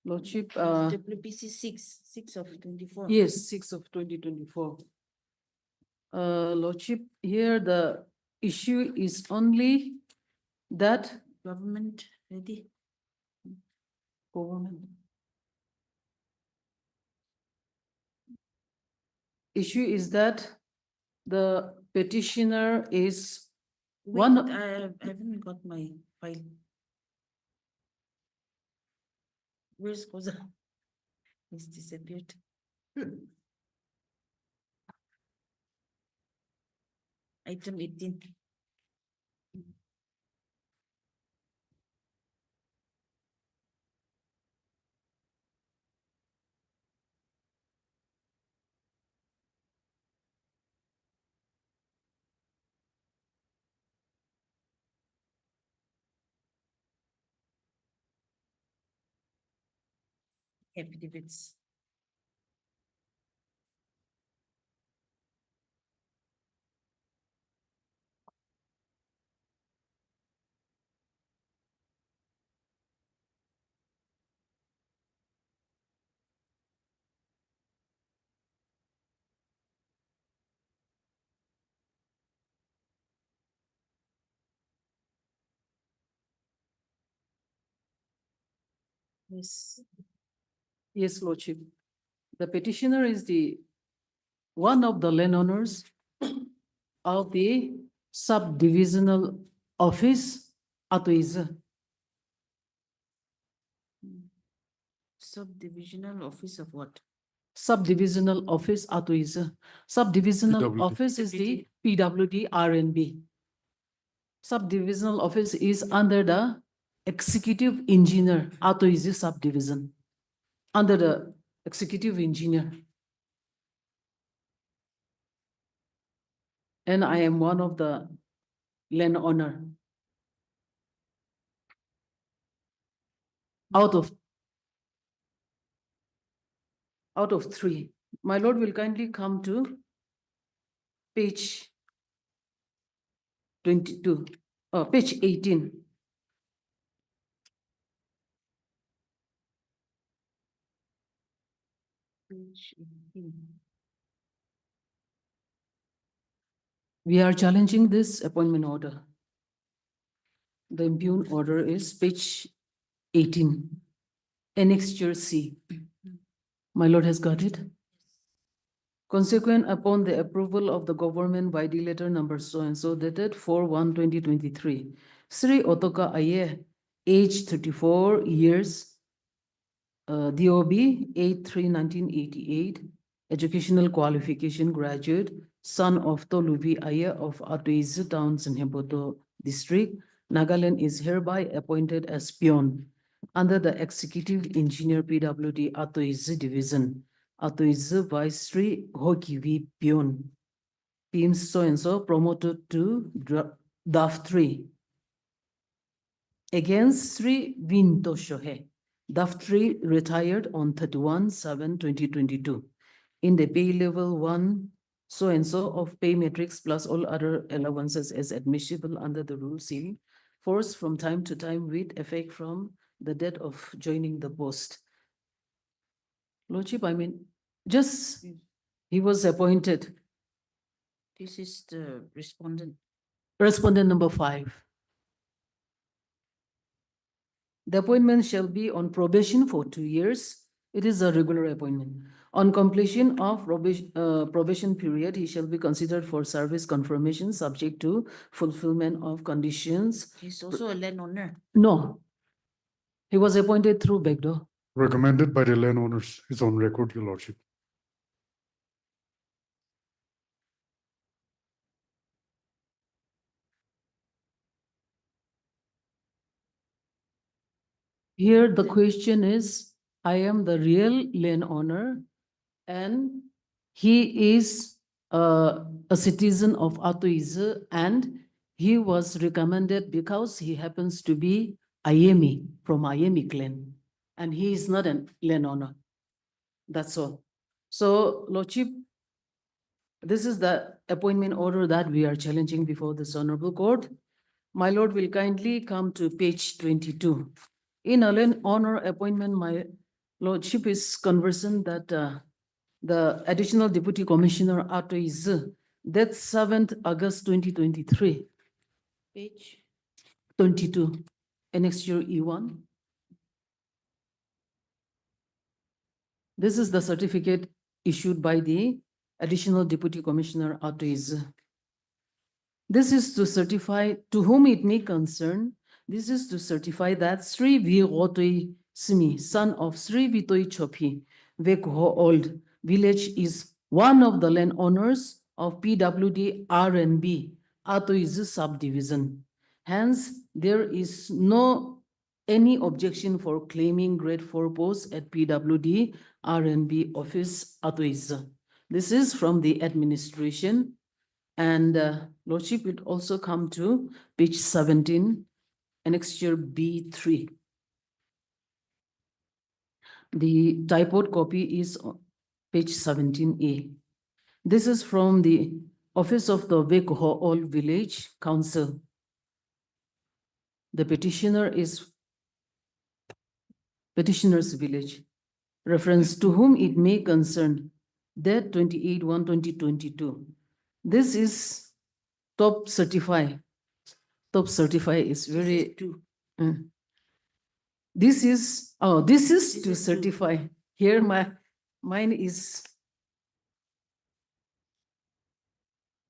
Lordship, WPC 6 of 24. yes, 6 of 2024. Lordship, here the issue is only that Government ready. government. Issue is that the petitioner is Wait, one. I haven't got my file. Where's Koza? It's disappeared. Item 18. Affidavits. Yes. Yes, Lordship. The petitioner is the one of the landowners of the subdivisional office Atuiza. Subdivisional office of what? Subdivisional office Atuiza. Subdivisional PWD. office is the PWD RNB. Subdivisional office is under the executive engineer Atuiza subdivision. Under the executive engineer. And I am one of the landowner. Out of 3. My lord will kindly come to page 22, page 18. Page 18. We are challenging this appointment order. The impugned order is page 18, annexure C. My lord has got it. Consequent upon the approval of the government by the letter number so and so dated 4/1/2023, Sri Otoka Aye, age 34 years, DOB 8/3/1988, educational qualification graduate, son of Toluvi Aye of Atuizu Towns in Hempoto District, Nagaland, is hereby appointed as peon under the Executive Engineer PWD Atuizu Division. Atuizu Vice Sri Hoki V peon. Team so and so promoted to DAF 3 against Sri Vinto Shohe, Daftri retired on 31/7/2022 in the pay level 1 so and so of pay matrix plus all other allowances as admissible under the rules in force from time to time with effect from the date of joining the post. Lordship, I mean, just he was appointed. This is the respondent. Respondent number 5. The appointment shall be on probation for 2 years. It is a regular appointment. On completion of probation period, he shall be considered for service confirmation subject to fulfillment of conditions. He's also a landowner. No. He was appointed through backdoor. Recommended by the landowners is on record, Your Lordship. Here, the question is, I am the real landowner and he is a citizen of Atoize and he was recommended because he happens to be Ayemi from Ayemi clan and he is not a landowner. That's all. So, Lordship, this is the appointment order that we are challenging before this honorable court. My lord will kindly come to page 22. In a land honor appointment, my lordship is conversant that the additional deputy commissioner Atoize, that 7th August 2023, Page 22, annexure E1. This is the certificate issued by the additional deputy commissioner Atoize. This is to certify to whom it may concern. This is to certify that Sri Virotoi Simi, son of Sri Vitoi Chopi, Vekho Old Village, is one of the landowners of PWD R&B, Atoize subdivision. Hence, there is no any objection for claiming grade 4 post at PWD R&B office Atoize. This is from the administration. And Lordship will also come to page 17, annexure B3. The typoed copy is on page 17A. This is from the office of the Vekho Village Council. The petitioner is petitioner's village. Reference to whom it may concern, date 28/1/2022. This is top certify. Top certify is very. This is to certify. Here mine is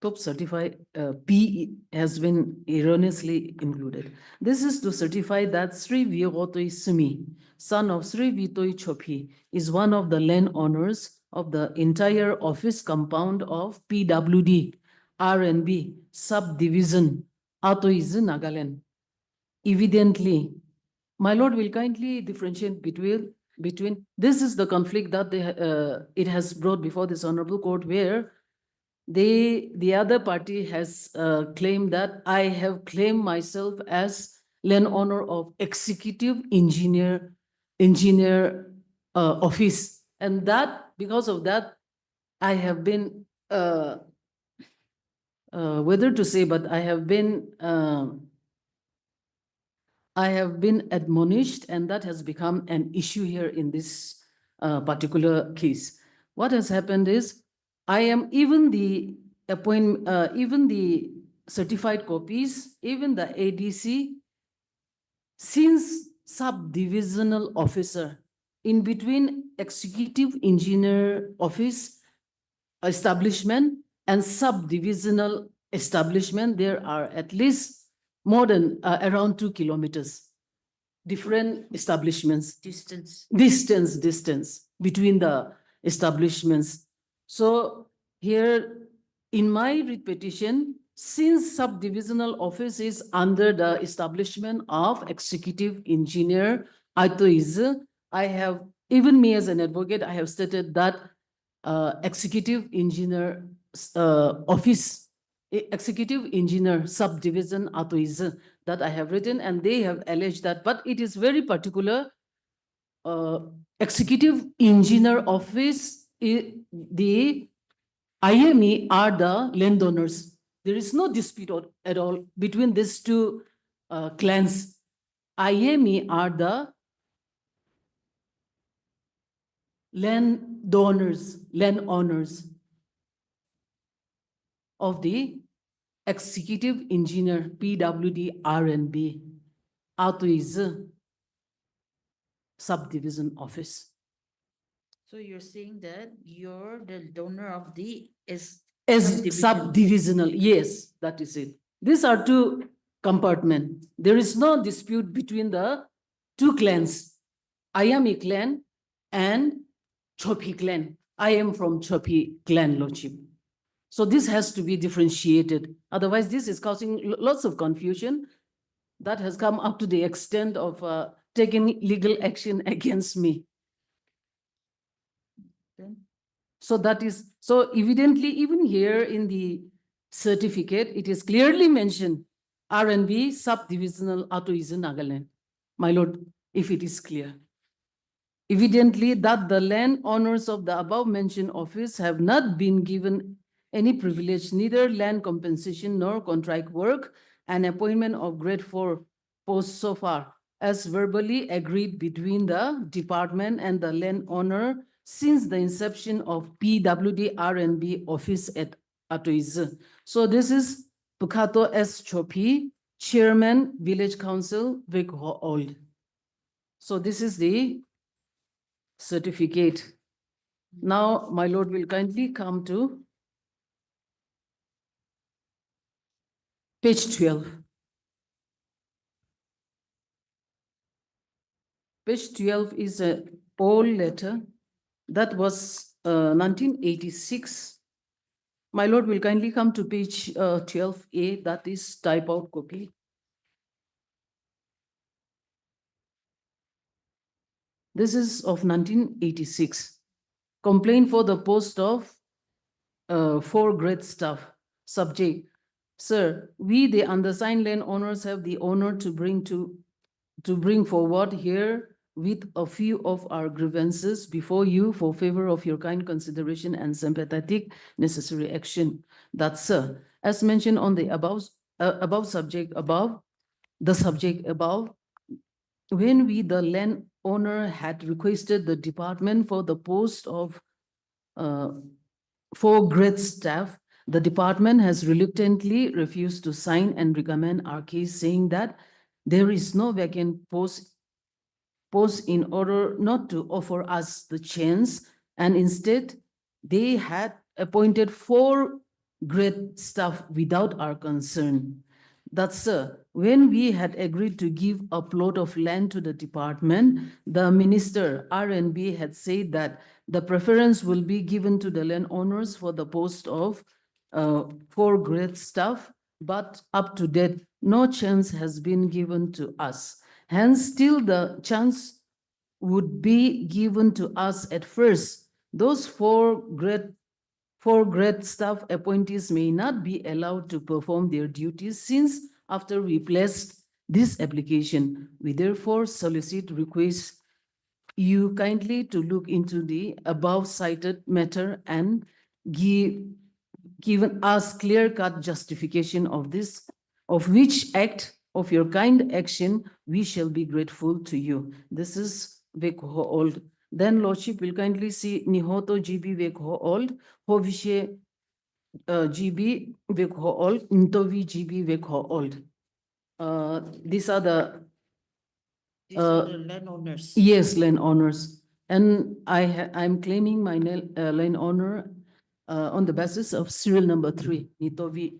top certify. P has been erroneously included. This is to certify that Sri Virotoi Sumi, son of Sri Vitoi Chopi, is one of the landowners of the entire office compound of PWD R&B subdivision Atoize, Nagaland. Evidently, my lord will kindly differentiate between this is the conflict that it has brought before this honorable court, where the other party has claimed that I have claimed myself as landowner of executive engineer office, and that because of that I have been whether to say, but I have been admonished, and that has become an issue here in this particular case. What has happened is I am even the even the certified copies, even the ADC, since subdivisional officer in between executive engineer office establishment and subdivisional establishment, there are at least more than around 2 kilometers, different establishments. Distance between the establishments. So here in my writ petition, since subdivisional office is under the establishment of executive engineer Atoize, I have, even me as an advocate, I have stated that executive engineer office, executive engineer subdivision Atoize, that I have written, and they have alleged that, but it is very particular executive engineer office, the IME are the landowners. There is no dispute at all between these two clans. IME are the landowners of the executive engineer PWD RNB Autuiz subdivision office. So you're saying that you're the donor of the As subdivision. subdivisional, yes, that is it. These are two compartments. There is no dispute between the two clans, Ayami clan and Chopi clan. I am from Chopi clan, Lordship. So this has to be differentiated. Otherwise, this is causing lots of confusion that has come up to the extent of taking legal action against me. So that is, so evidently, even here in the certificate, it is clearly mentioned RNB subdivisional Autuiz Nagaland. My lord, if it is clear. Evidently that the land owners of the above mentioned office have not been given any privilege, neither land compensation nor contract work and appointment of grade 4 posts so far, as verbally agreed between the department and the landowner since the inception of PWD RNB office at Autuiz. So this is Pukato S. Chopi, Chairman, Village Council, Vikho Old. So this is the certificate. Now, my lord will kindly come to page 12. Page 12 is a old letter that was 1986. My lord will kindly come to page 12A, that is type out copy. This is of 1986. Complaint for the post of 4 grade staff. Subject. Sir, we the undersigned landowners have the honor to bring forward here with a few of our grievances before you for favor of your kind consideration and sympathetic necessary action. That, sir, as mentioned on the subject above, when we the landowner had requested the department for the post of 4 grade staff, the department has reluctantly refused to sign and recommend our case, saying that there is no vacant post in order not to offer us the chance, and instead they had appointed 4 grade staff without our concern. That, sir, when we had agreed to give a plot of land to the department, the minister RNB had said that the preference will be given to the landowners for the post of 4 grade staff, but up to date, no chance has been given to us. Hence, still the chance would be given to us at first. Those 4 grade staff appointees may not be allowed to perform their duties since after we placed this application, we therefore request you kindly to look into the above cited matter and given us clear-cut justification of this, of which act of your kind action, we shall be grateful to you. This is Vekho Old. Then Lordship will kindly see Nihoto GB Vekho Old, Hovishe GB Vekho Old, Ntovi GB Vekho Old. These are the landowners. Yes, landowners. And I'm claiming my landowner on the basis of serial number 3, Nitovi.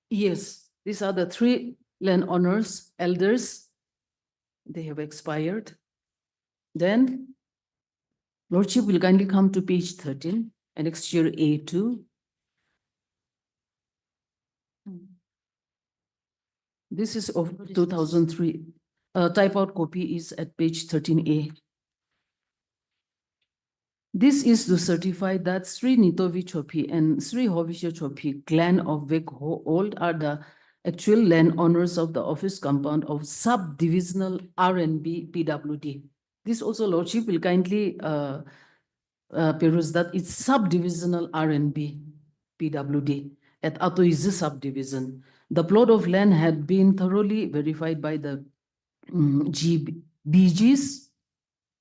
Yes, these are the 3 landowners, elders. They have expired. Then Lordship will kindly come to page 13, annexure A2. This is of 2003. Type out copy is at page 13A. This is to certify that Sri Nitovi Chopi and Sri Hovisha Chopi clan of Vekho Old are the actual landowners of the office compound of subdivisional RNB PWD. This also Lordship will kindly peruse that it's subdivisional RNB PWD at Atoizu subdivision. The plot of land had been thoroughly verified by the BG's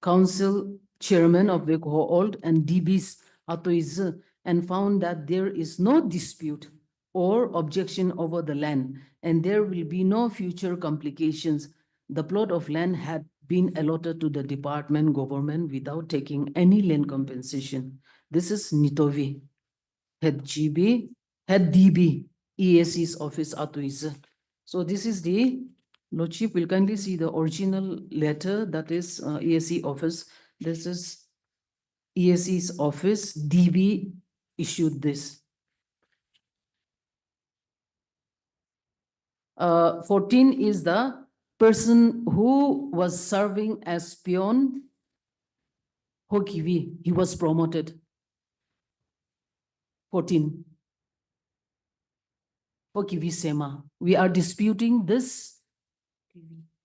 Council Chairman of the Old and DB's Atoizu and found that there is no dispute or objection over the land and there will be no future complications. The plot of land had been allotted to the department government without taking any land compensation. This is Nitovi, head DB, EAC's office Atoizu. So this is the Lordship will kindly see the original letter that is EAC office. This is EAC's office, DB issued this. 14 is the person who was serving as peon Hokivi. He was promoted. 14. Hokivi Sema. We are disputing this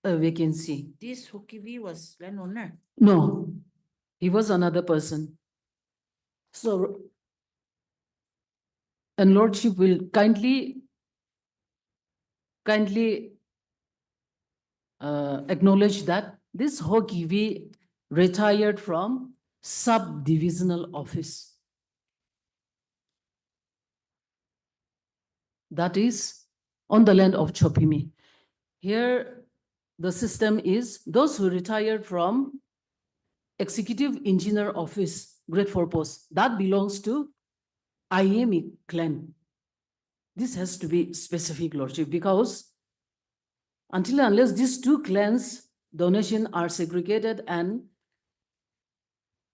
vacancy. This Hukivi was landowner. No, he was another person. So, and Lordship will kindly acknowledge that this Hokivi retired from sub-divisional office. That is on the land of Chopimi. Here, the system is those who retired from Executive Engineer Office, Grade 4 post, that belongs to IME clan. This has to be specific, Lordship, because until and unless these two clans donation are segregated and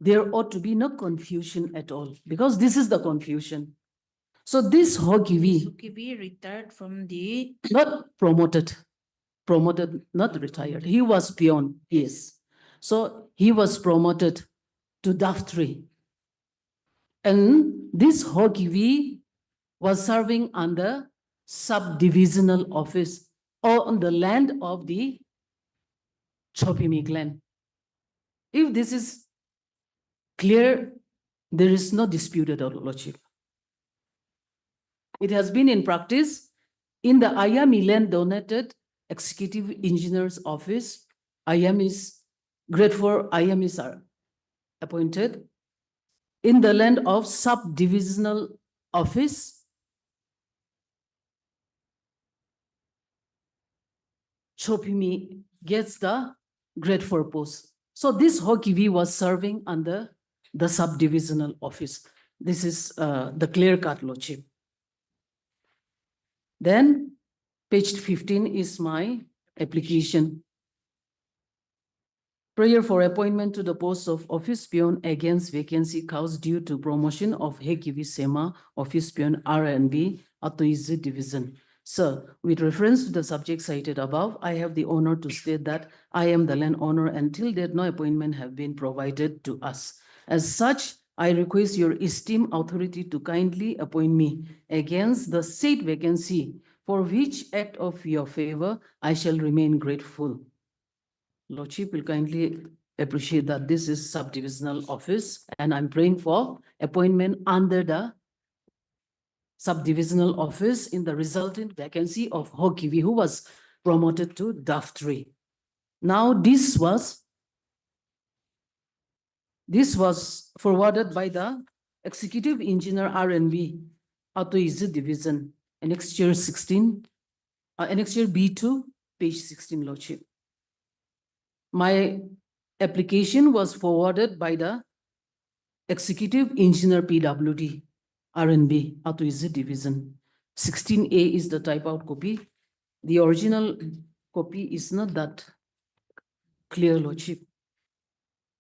there ought to be no confusion at all, because this is the confusion. So this Hokivi, Hukivi retired from the not promoted, not retired. He was peon, yes. So he was promoted to Daftri. And this Hokivi was serving under sub-divisional office or on the land of the Chopimi clan. If this is clear, there is no dispute at all, Lordship. It has been in practice in the IAM land donated Executive Engineer's Office. IAM is Grade 4, IAM is appointed. In the land of sub-divisional office, Chopimi gets the Grade 4 post. So this Hokivi was serving under the sub-divisional office. This is the clear-cut, Lordship. Then page 15 is my application. Prayer for appointment to the post of office peon against vacancy caused due to promotion of Hekivi Sema office peon R&B Atoizu division. Sir, with reference to the subject cited above, I have the honor to state that I am the landowner until date no appointment have been provided to us. As such, I request your esteemed authority to kindly appoint me against the said vacancy, for which act of your favor I shall remain grateful. Lordship will kindly appreciate that this is subdivisional office and I'm praying for appointment under the subdivisional office in the resultant vacancy of Hokivi, who was promoted to Daftri. Now this was forwarded by the Executive Engineer R&B Atoizu Division, Annexure 16, Annexure B2, page 16, Lordship. My application was forwarded by the Executive Engineer PWD, R&B, Atoizu Division. 16A is the type out copy. The original copy is not that clear, Lordship.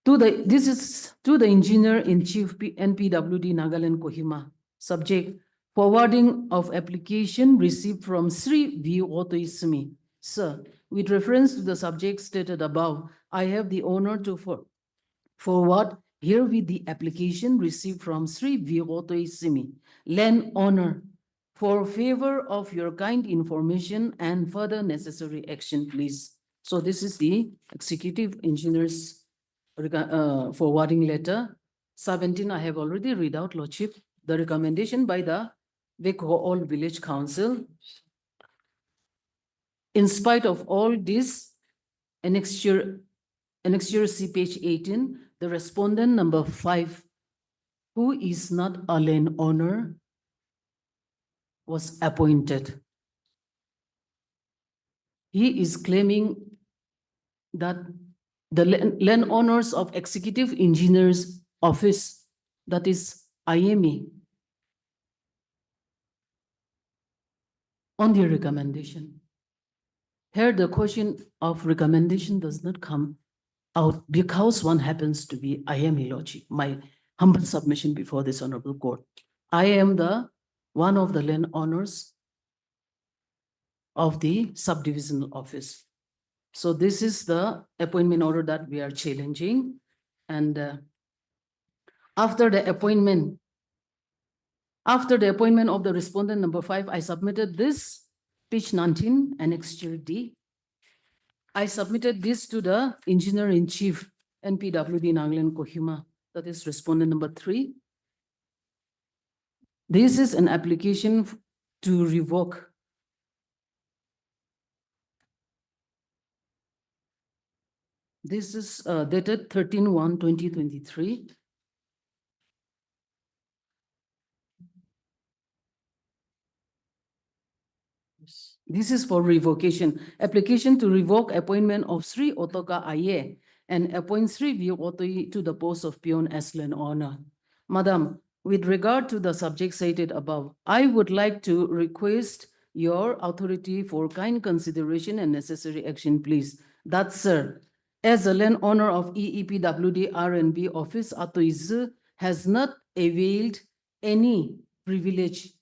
This is to the Engineer-in-Chief NPWD Nagaland Kohima. Subject, forwarding of application received from Sri V. Otoismi. Sir, with reference to the subject stated above, I have the honor to forward herewith the application received from Sri V. Otoismi, land owner, for favor of your kind information and further necessary action, please. So this is the Executive Engineer's forwarding letter. 17, I have already read out, Lordship, the recommendation by the All Village Council. In spite of all this, annexure C page 18, the respondent number 5, who is not a landowner, was appointed. He is claiming that the landowners of Executive Engineer's Office, that is IME, on their recommendation. Here, the question of recommendation does not come out because one happens to be IME Lordship, my humble submission before this honorable court. I am one of the landowners of the subdivisional office. So this is the appointment order that we are challenging. And after the appointment of the respondent number 5, I submitted this page 19, annexure D. I submitted this to the engineer-in-chief, NPWD Nagaland Kohima, that is respondent number 3. This is an application to revoke This is dated 13/1/2023. This is for revocation. Application to revoke appointment of Sri Otoka Aye and appoint Sri V. Otoi to the post of peon as landowner. Madam, with regard to the subject cited above, I would like to request your authority for kind consideration and necessary action, please. That, sir, as a landowner of EEPWD R&B office, Atoiz has not availed any privilege,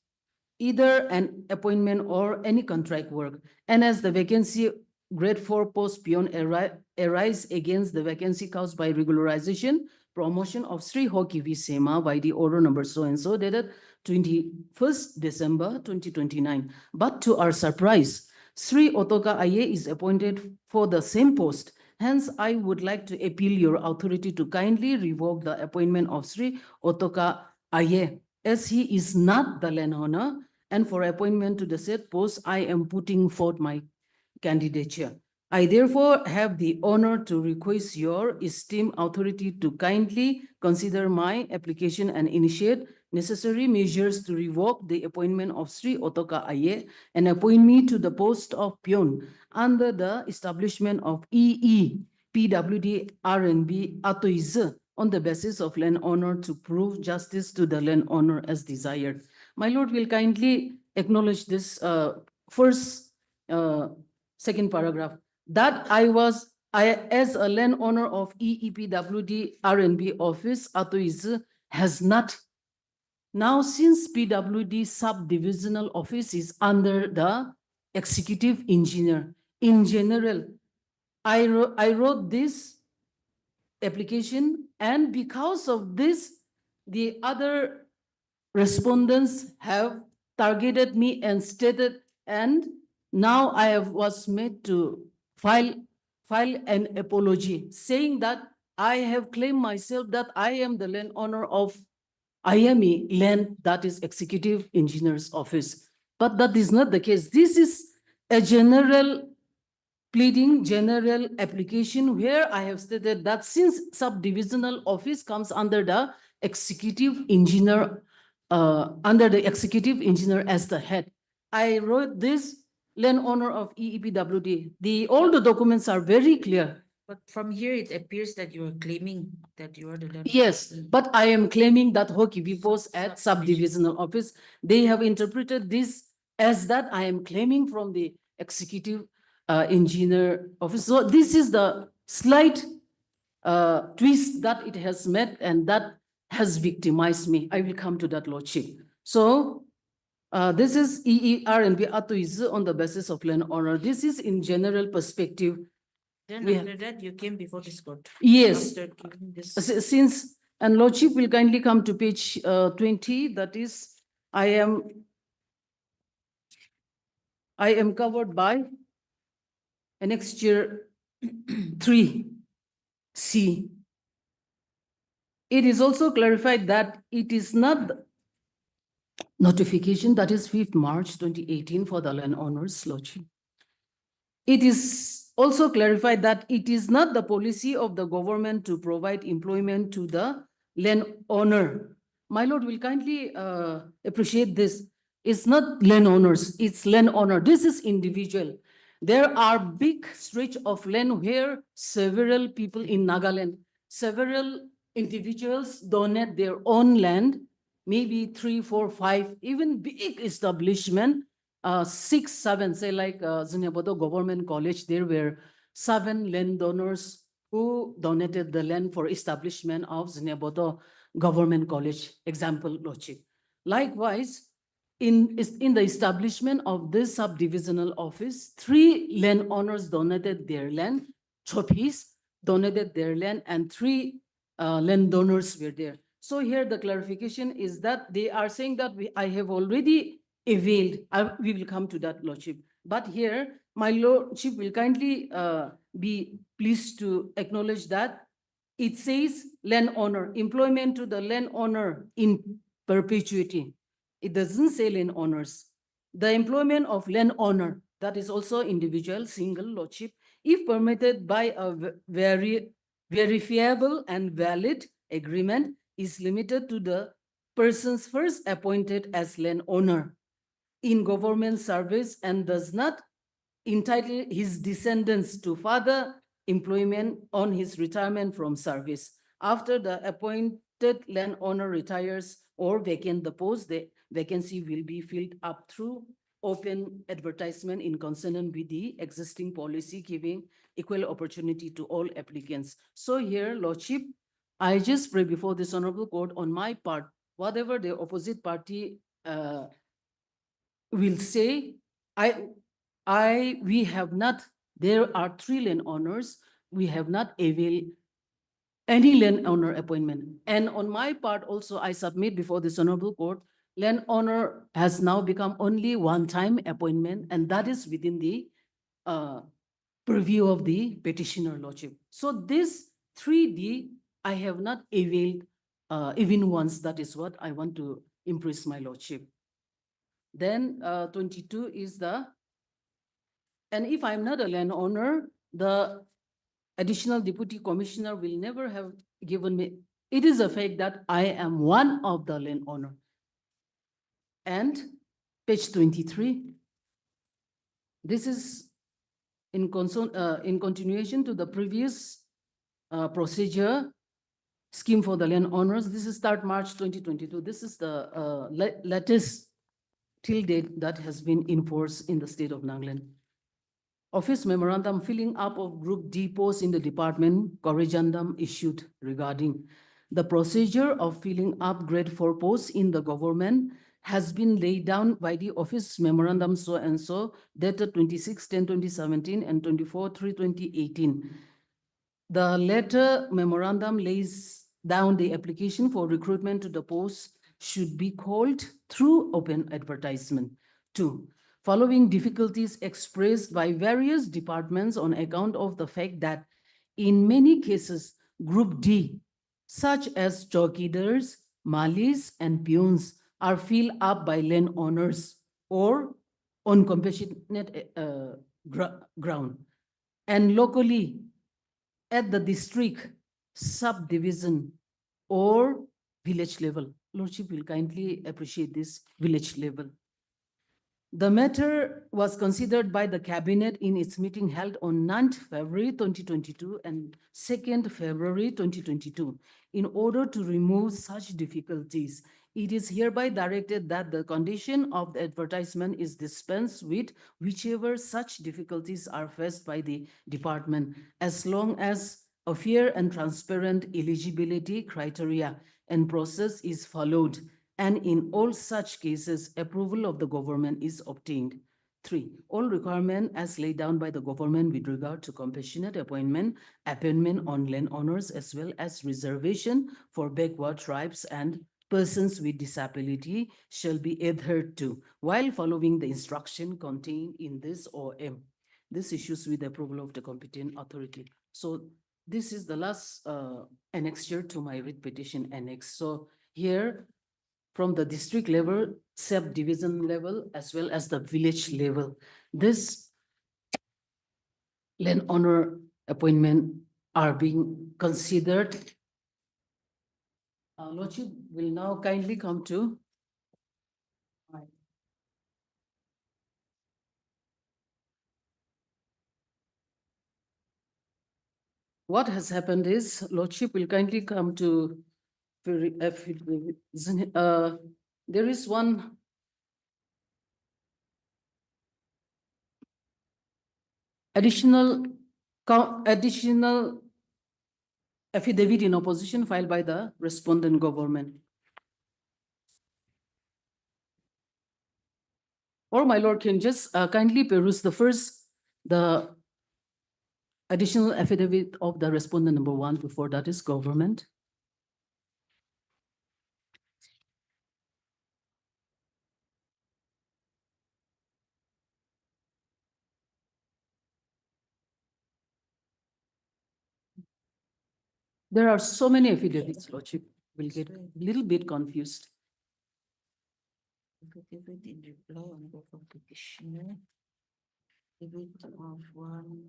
either an appointment or any contract work. And as the vacancy grade 4 post peon arise against the vacancy caused by regularization, promotion of Sri Hoki V. Sema by the order number so-and-so dated 21st December 2029. But to our surprise, Sri Otoka Aye is appointed for the same post. Hence, I would like to appeal your authority to kindly revoke the appointment of Sri Otoka Aye, as he is not the landowner, and for appointment to the said post, I am putting forth my candidature. I therefore have the honor to request your esteemed authority to kindly consider my application and initiate necessary measures to revoke the appointment of Sri Otoka Aye and appoint me to the post of peon under the establishment of EEPWD R&B Atoiz on the basis of landowner to prove justice to the landowner as desired. My lord will kindly acknowledge this second paragraph, that as a landowner of EEPWD R&B office, Atoiz has not. Now, since PWD subdivisional office is under the executive engineer, in general, I wrote this application, and because of this, the other respondents have targeted me and stated, and now I was made to file an apology, saying that I have claimed myself that I am the landowner of IME land, that is Executive Engineer's Office. But that is not the case. This is a general pleading, general application, where I have stated that since subdivisional office comes under the executive engineer, as the head, I wrote this landowner of EEPWD. All the documents are very clear. But from here, it appears that you are claiming that you are the landowner. Yes, but I am claiming that Hoki Vipos at subdivisional office, they have interpreted this as that I am claiming from the executive engineer office. So this is the slight twist that it has made, and that has victimized me. I will come to that, lordship. So this is EER and Atoiz on the basis of landowner. This is in general perspective. Then after that, you came before this court. Yes. After giving this. Since, and lordship will kindly come to page 20, that is, I am covered by annexure 3C. It is also clarified that it is not the notification that is 5th March 2018 for the landowners, Lordship. It is also clarified that it is not the policy of the government to provide employment to the landowner. My lord will kindly appreciate this. It's not landowners, it's landowner. This is individual. There are big stretch of land where several people in Nagaland, several individuals donate their own land, maybe 3, 4, 5, even big establishment, 6, 7, say like Zunyabodo Government College, there were 7 landowners who donated the land for establishment of Zunyabodo Government College, example, Lordship. Likewise, in the establishment of this subdivisional office, 3 landowners donated their land, Chopis donated their land, and 3 landowners were there. So here the clarification is that they are saying that I have already availed. We will come to that, Lordship. But here, my Lordship will kindly be pleased to acknowledge that it says landowner, employment to the landowner in perpetuity. It doesn't say landowners. The employment of landowner, that is also individual, single, Lordship, if permitted by a very verifiable and valid agreement, is limited to the persons first appointed as landowner in government service and does not entitle his descendants to further employment on his retirement from service. After the appointed landowner retires or vacant the post, the vacancy will be filled up through open advertisement in consonance with the existing policy giving equal opportunity to all applicants. So here, Lordship, I just pray before this honorable court on my part, whatever the opposite party will say, we have not, there are 3 landowners, we have not availed any landowner appointment. And on my part also, I submit before this honorable court, landowner has now become only one-time appointment, and that is within the purview of the petitioner, Lordship. So this 3D, I have not availed even once. That is what I want to impress my Lordship. Then 22 is the, and if I'm not a landowner, the additional deputy commissioner will never have given me, it is a fact that I am one of the landowner. And page 23, this is in continuation to the previous procedure scheme for the landowners. This is start March 2022. This is the latest till date that has been enforced in the state of Nagaland. Office memorandum filling up of Group D posts in the department, corrigendum issued regarding the procedure of filling up grade 4 posts in the government has been laid down by the office memorandum so and so dated 26/10/2017 and 24/3/2018. The latter memorandum lays down the application for recruitment to the post should be called through open advertisement. 2. Following difficulties expressed by various departments on account of the fact that in many cases, Group D, such as chowkidars, malis, and peons, are filled up by landowners or on compassionate ground. And locally, at the district, subdivision, or village level. Lordship will kindly appreciate this village level. The matter was considered by the cabinet in its meeting held on 9th February 2022 and 2nd February 2022. In order to remove such difficulties, it is hereby directed that the condition of the advertisement is dispensed with whichever such difficulties are faced by the department, as long as a fair and transparent eligibility criteria and process is followed, and in all such cases, approval of the government is obtained. 3. All requirements as laid down by the government with regard to compassionate appointment on landowners, as well as reservation for backward tribes and persons with disability shall be adhered to while following the instruction contained in this OM. This issues with approval of the competent authority. So this is the last annexure to my writ petition annex. So here, from the district level, subdivision level, as well as the village level, this landowner appointment are being considered. Lordship will now kindly come to what has happened is Lordship will kindly come to there is one additional affidavit in opposition filed by the respondent government. Or my lord can just kindly peruse the additional affidavit of the respondent number 1 before that is government. There are so many affidavits, Lordship will get a little bit confused. Affidavit in reply on behalf of petitioner. Affidavit of one.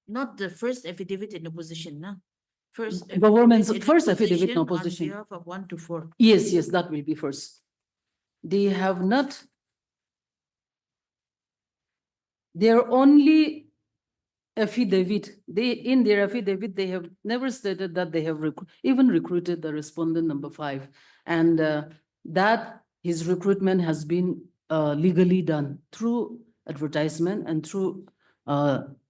Not the first affidavit in opposition, no? First. Government's affidavit in first affidavit in opposition. On behalf of 1 to 4. Yes, yes, that will be first. They have not. Their only affidavit, in their affidavit, they have never stated that they have even recruited the respondent number 5, and that his recruitment has been legally done through advertisement and through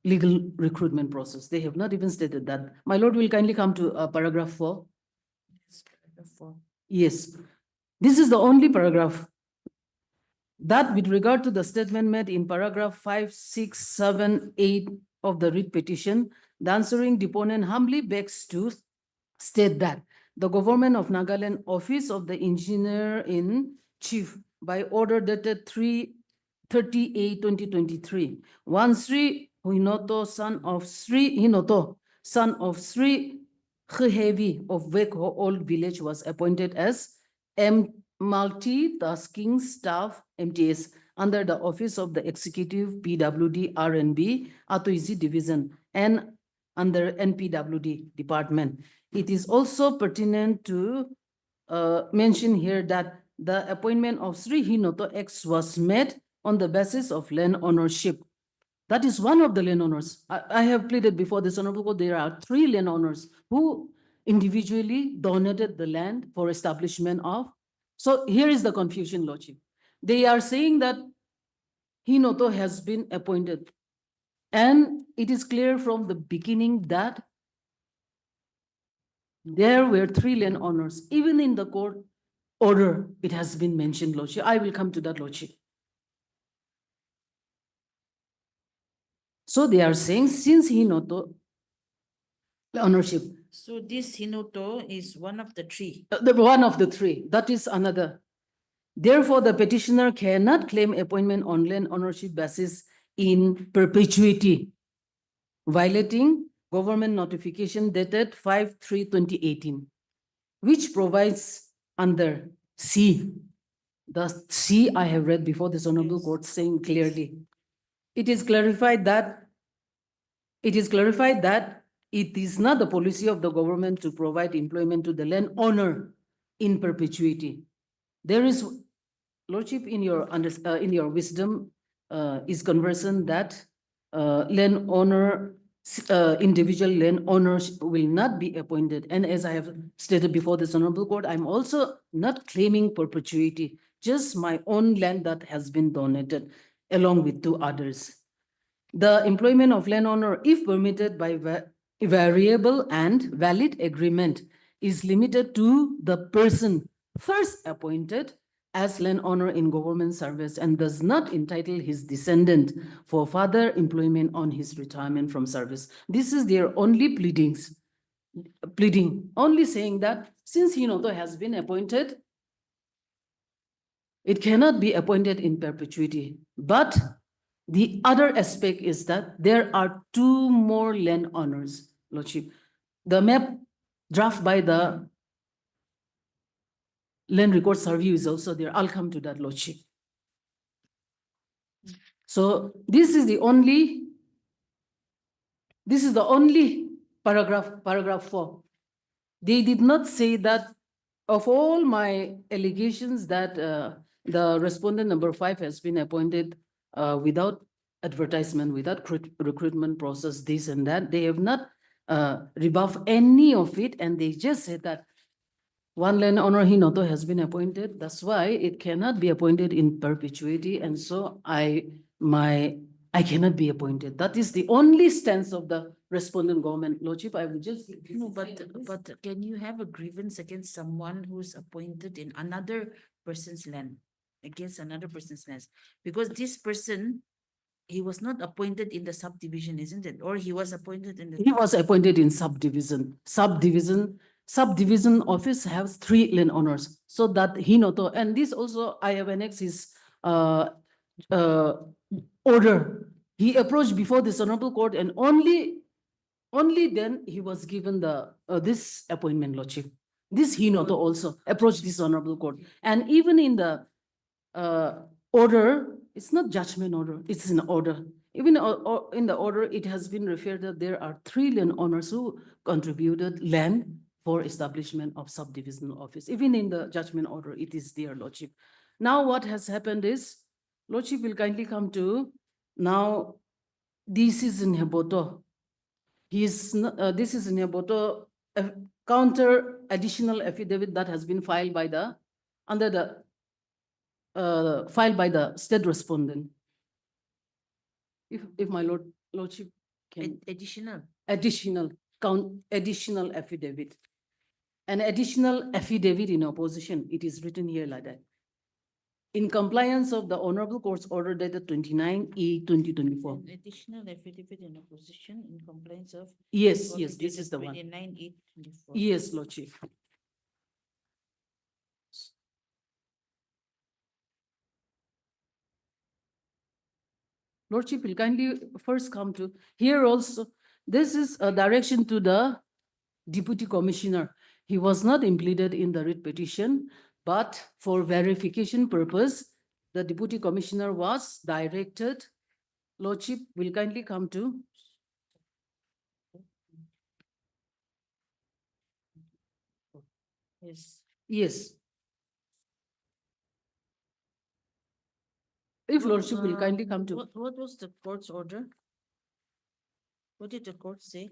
legal recruitment process. They have not even stated that. My lord will kindly come to paragraph 4. Yes, paragraph 4. Yes, this is the only paragraph that with regard to the statement made in paragraph 5, 6, 7, 8 of the writ petition, the answering deponent humbly begs to state that the government of Nagaland Office of the Engineer in Chief by order dated 3/30/2023, one Sri Hinoto, son of Sri Khehevi of Wekho Old Village was appointed as multitasking staff MTS under the office of the executive PWD RNB Atoizi division and under NPWD department. It is also pertinent to mention here that the appointment of Sri Hinoto X was made on the basis of land ownership. That is one of the landowners. I have pleaded before this honorable court, there are 3 landowners who individually donated the land for establishment of. So here is the confusion, Lordship. They are saying that Hinoto has been appointed. And it is clear from the beginning that there were 3 landowners. Even in the court order, it has been mentioned, Lordship. I will come to that, Lordship. So they are saying since Hinoto ownership. So this Hinoto is one of the 3. The one of the 3, that is another. Therefore, the petitioner cannot claim appointment on land ownership basis in perpetuity, violating government notification dated 5/3/2018, which provides under C. The C I have read before this honorable court saying clearly. It is clarified that it is not the policy of the government to provide employment to the landowner in perpetuity. There is, Lordship, in your wisdom, is conversant that individual landowners will not be appointed. And as I have stated before this honorable court, I'm also not claiming perpetuity, just my own land that has been donated along with 2 others. The employment of landowner, if permitted by variable and valid agreement, is limited to the person first appointed as landowner in government service and does not entitle his descendant for further employment on his retirement from service. This is their only pleading, only saying that since Hinoto has been appointed, it cannot be appointed in perpetuity. But the other aspect is that there are 2 more landowners Lordship. The map draft by the Land Record Survey is also there. I'll come to that, Lordship. So this is the only paragraph 4. They did not say that of all my allegations that the respondent number 5 has been appointed without advertisement, without recruitment process, this and that. They have not rebuffed any of it, and they just said that one landowner Hinoto has been appointed. That's why it cannot be appointed in perpetuity, and so I cannot be appointed. That is the only stance of the respondent government. Lordship, I will just. No, but can you have a grievance against someone who's appointed in another person's land, against another person's land? Because this person, he was not appointed in the subdivision, isn't it? Or he was appointed in the. He was appointed in subdivision. Subdivision office has 3 landowners. So that Hinoto, and this also I have annexed his order. He approached before this honorable court, and only then he was given the this appointment, Lordship. This Hinoto also approached this honorable court. And even in the order, it's not judgment order, it's an order. Even in the order, it has been referred that there are 3 landowners who contributed land for establishment of subdivision office. Even in the judgment order, it is there, Lordship. Now what has happened is, Lordship will kindly come to, now this is in Heboto. This is in Heboto, counter additional affidavit that has been filed by the, filed by the state respondent. If my lordship can. Additional. Additional affidavit. An additional affidavit in opposition, it is written here like that. In compliance of the Honorable Court's order dated 29/8/2024. An additional affidavit in opposition in compliance of. Yes, this is the one. 29/8/24. Yes, Lordship. Lordship will kindly first come to, here also, this is a direction to the Deputy Commissioner. He was not included in the writ petition, but for verification purpose, the Deputy Commissioner was directed. Lordship will kindly come to. Yes. Yes. If Lordship will kindly come to. What was the court's order? What did the court say?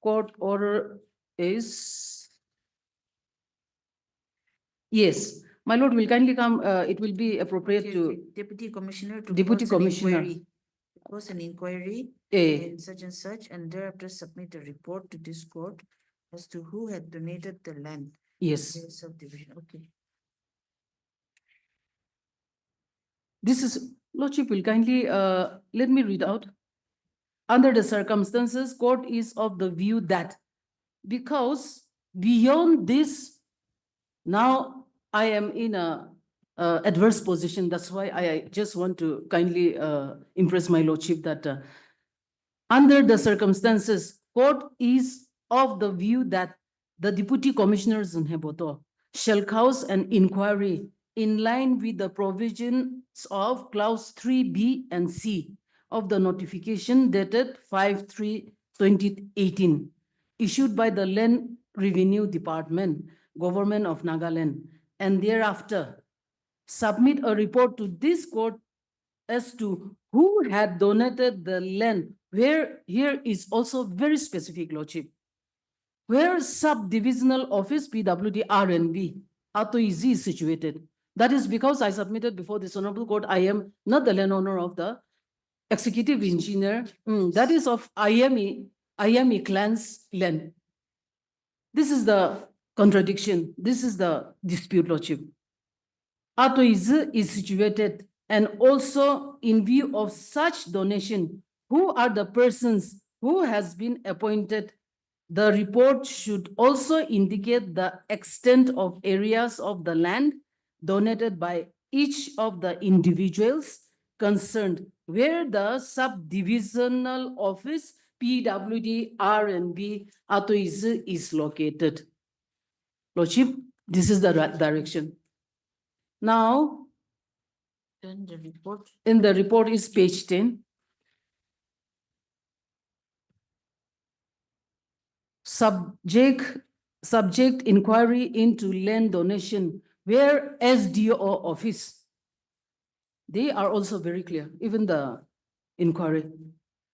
Court order is. Yes, my lord will kindly come, it will be appropriate to. Deputy Commissioner to. Deputy Commissioner. Cause an inquiry Eh. in such and such, and thereafter submit a report to this court as to who had donated the land. Yes. The subdivision, okay. This is, Lordship will kindly, let me read out. Under the circumstances, court is of the view that because beyond this, now I am in a adverse position. That's why I just want to kindly impress my Lordship that under the circumstances, court is of the view that the Deputy Commissioners in Heboto shall cause an inquiry in line with the provisions of clause 3B and C of the notification dated 5/3/2018, issued by the Land Revenue Department, Government of Nagaland, and thereafter submit a report to this court as to who had donated the land, where here is also very specific, Lordship, where subdivisional office PWD RNB Atoizi is situated. That is because I submitted before this honorable court, I am not the landowner of the executive engineer. That is of IME clan's land. This is the contradiction. This is the dispute, Lordship. Atoizi is situated, and also in view of such donation, who are the persons who has been appointed? The report should also indicate the extent of areas of the land donated by each of the individuals concerned, where the subdivisional office PWD R&B Atoizu is located. Lordship, this is the direction. Now, Then the report. in the report is page 10. Subject inquiry into land donation, where SDO office. They are also very clear, even the inquiry.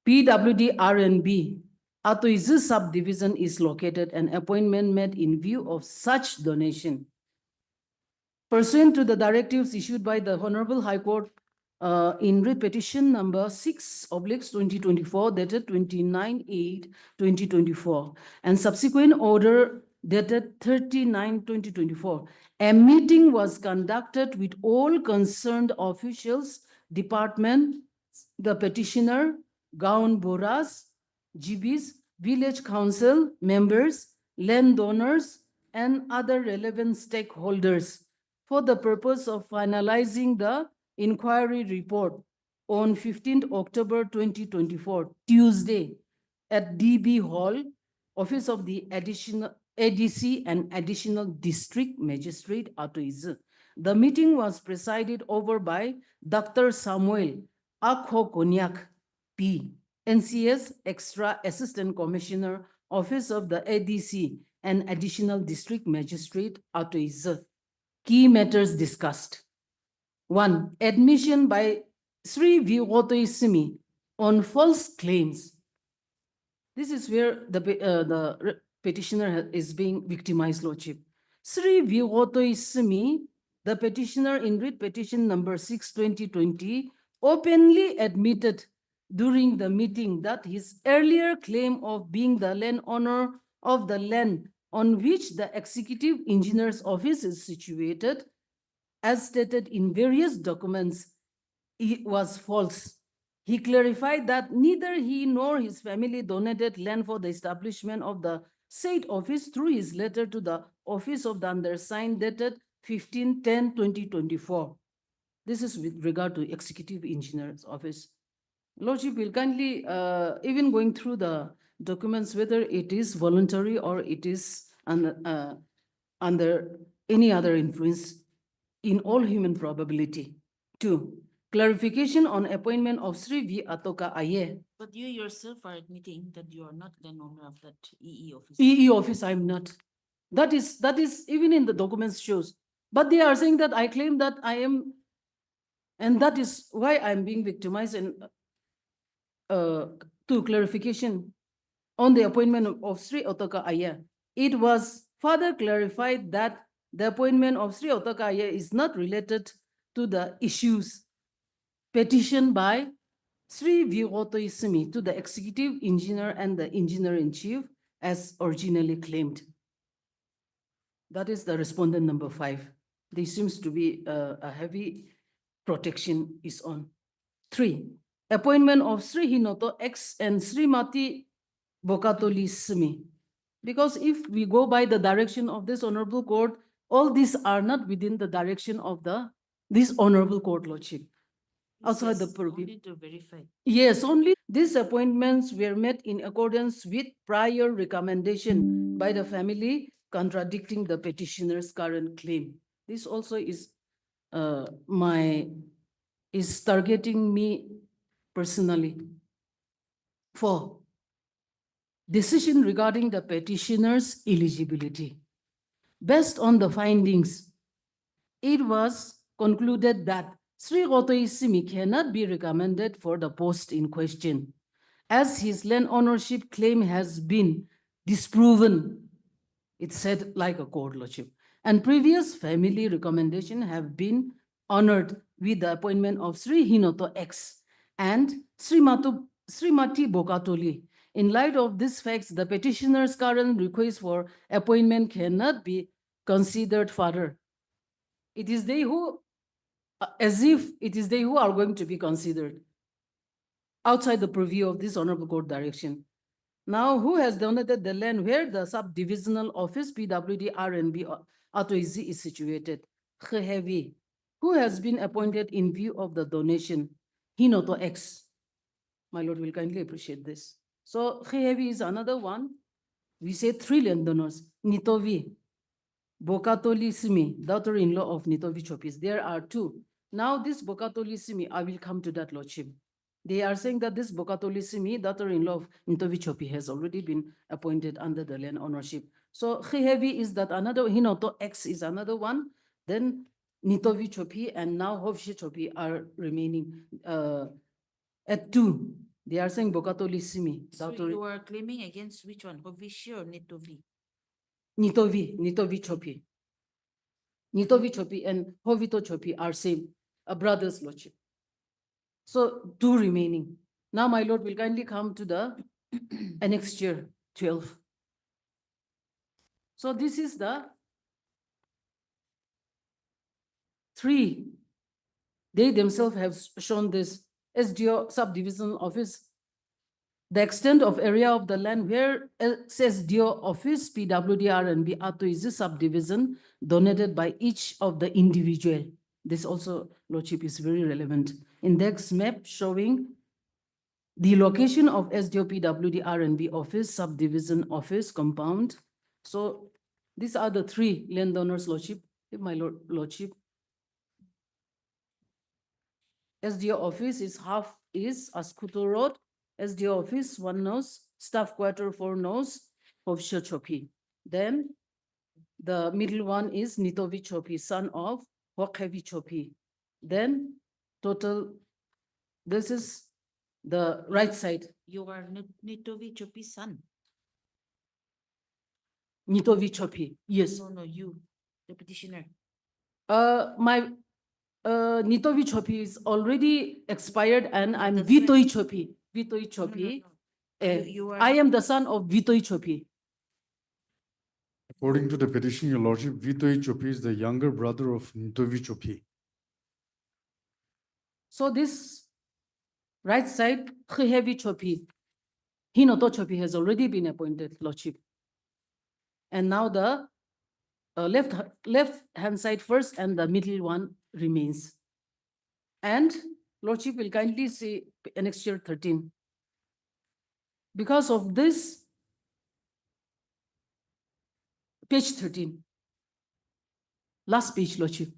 PWD R&B, Atoizu subdivision is located, and appointment made in view of such donation. Pursuant to the directives issued by the Honorable High Court in writ petition number 6/2024 dated 29/8/2024 and subsequent order dated 30/9/2024, a meeting was conducted with all concerned officials, department, the petitioner, Gaon Boras, GBs, village council members, landowners, and other relevant stakeholders for the purpose of finalizing the inquiry report on 15th October 2024, Tuesday, at DB Hall, Office of the Additional ADC and Additional District Magistrate Atoizu. The meeting was presided over by Dr. Samuel Akho Konyak, P, NCS Extra Assistant Commissioner, Office of the ADC and Additional District Magistrate Atoizu. Key matters discussed. 1. Admission by Sri Viwotoisimi on false claims. This is where the petitioner is being victimized, Lordship. Sri Viwotoisimi, the petitioner in writ petition number 6/2020, openly admitted during the meeting that his earlier claim of being the landowner of the land on which the executive engineer's office is situated, as stated in various documents, it was false. He clarified that neither he nor his family donated land for the establishment of the said office through his letter to the office of the undersigned dated 15/10/2024. This is with regard to executive engineer's office. Lordship will kindly, even going through the documents, whether it is voluntary or it is under any other influence, in all human probability. 2. Clarification on appointment of Sri V. Atoka Aye. But you yourself are admitting that you are not the owner of that EE office. EE office, I'm not. That is even in the documents shows. But they are saying that I claim that I am, and that is why I'm being victimized. And to clarification on the appointment of Sri Atoka Aye, it was further clarified that the appointment of Sri Atoka Aye is not related to the issues petitioned by Sri Viwotoisimi to the executive engineer and the engineer-in-chief as originally claimed. That is the respondent number 5. There seems to be a heavy protection is on. 3. Appointment of Sri Hinoto X and Srimati Bokatoli Simi. Because if we go by the direction of this honorable court, all these are not within the direction of this honorable court, Lordship. Outside the purview. Only to verify. Yes, only these appointments were made in accordance with prior recommendation by the family contradicting the petitioner's current claim. This also is targeting me personally. 4. Decision regarding the petitioner's eligibility. Based on the findings, it was concluded that Sri Viwotoisimi cannot be recommended for the post in question, as his land ownership claim has been disproven. It said like a court, Lordship. And previous family recommendations have been honored with the appointment of Sri Hinoto X and Srimati Bokatoli. In light of these facts, the petitioner's current request for appointment cannot be considered further. It is they who, as if it is they who are going to be considered outside the purview of this honorable court direction. Now, who has donated the land where the subdivisional office PWD R&B Atoizu is situated? Khehevi. Who has been appointed in view of the donation? Hinoto X. My lord will kindly appreciate this. So Khihevi is another one. We say three landowners, Nitovi, Bokatoli Simi, daughter-in-law of Nitovi Chopis. There are two. Now this Bokatoli Simi, I will come to that, Lordship. They are saying that this Bokatoli Simi, daughter-in-law of Nitovi Chopi, has already been appointed under the land ownership. So Khihevi is that another, Hinoto X is another one. Then Nitovi Chopi and now Hovshe Chopi are remaining at two. They are saying Bokatoli Simi, So daughter, you are claiming against which one, Hovishi or Nitovi? Nitovi Chopi. Nitovi Chopi and Hovito Chopi are same, a brother's lordship. So two remaining. Now my lord will kindly come to the annexure 12. So this is the three. They themselves have shown this SDO subdivision office. The extent of area of the land where SDO office, PWDR and Ato is a subdivision donated by each of the individual. This also, lordship, is very relevant. Index map showing the location of SDO PWDR and office, subdivision office, compound. So these are the three landowners, lordship, my lordship. SDO office is half is Askuto Road. SDO office 1 nose, staff quarter 4 nose of Chopi. Then the middle one is Nitovi Chopi, son of Hokevi Chopi. Then total, this is the right side. You are Nitovi Chopi's son. Nitovi Chopi, yes. No, you, the petitioner. My Nitovi Chopi is already expired and I'm Vitoi Chopi. Vitoi Chopi. You are I am the son of Vitoi Chopi. According to the petition, your lordship, Vitoi Chopi is the younger brother of Nitovi Chopi. So this right side, Khihevi Chopi, Hinoto Chopi has already been appointed lordship. And now the left hand side first and the middle one remains. And lordship will kindly see annexure 13. Because of this, page 13, last page, lordship,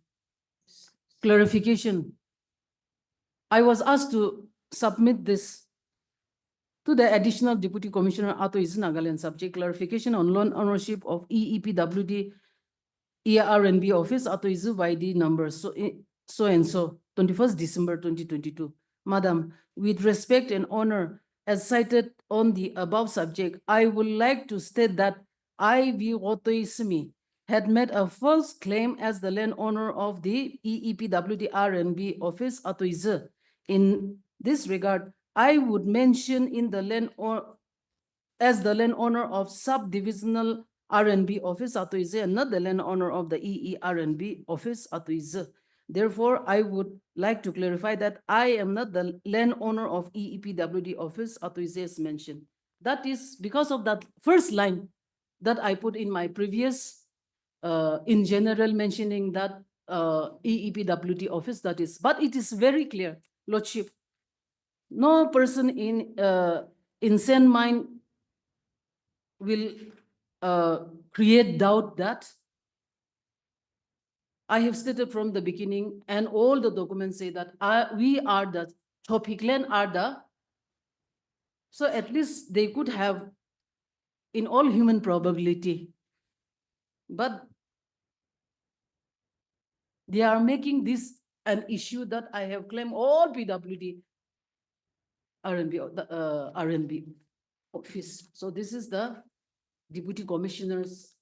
clarification. I was asked to submit this to the additional Deputy Commissioner Ato Nagaland, subject clarification on loan ownership of EEPWD ERNB office Ato Izu YD number so and so 21st December 2022. Madam, with respect and honor, as cited on the above subject, I would like to state that I, V. Otto Ismi, had made a false claim as the landowner of the EEPWD RNB office Ato Izu. In this regard, I would mention in the land or as the landowner of subdivisional RNB office Ato Izu and not the landowner of the EERNB office Ato Izu. Therefore, I would like to clarify that I am not the landowner of EEPWD office Ato Izu as mentioned. That is because of that first line that I put in my previous, in general mentioning that EEPWD office that is, but it is very clear, lordship, no person in sane mind will create doubt that I have stated from the beginning, and all the documents say that we are the Chopi clan are the, so at least they could have in all human probability, but they are making this an issue that I have claimed all PWD RNB office. So this is the Deputy Commissioners.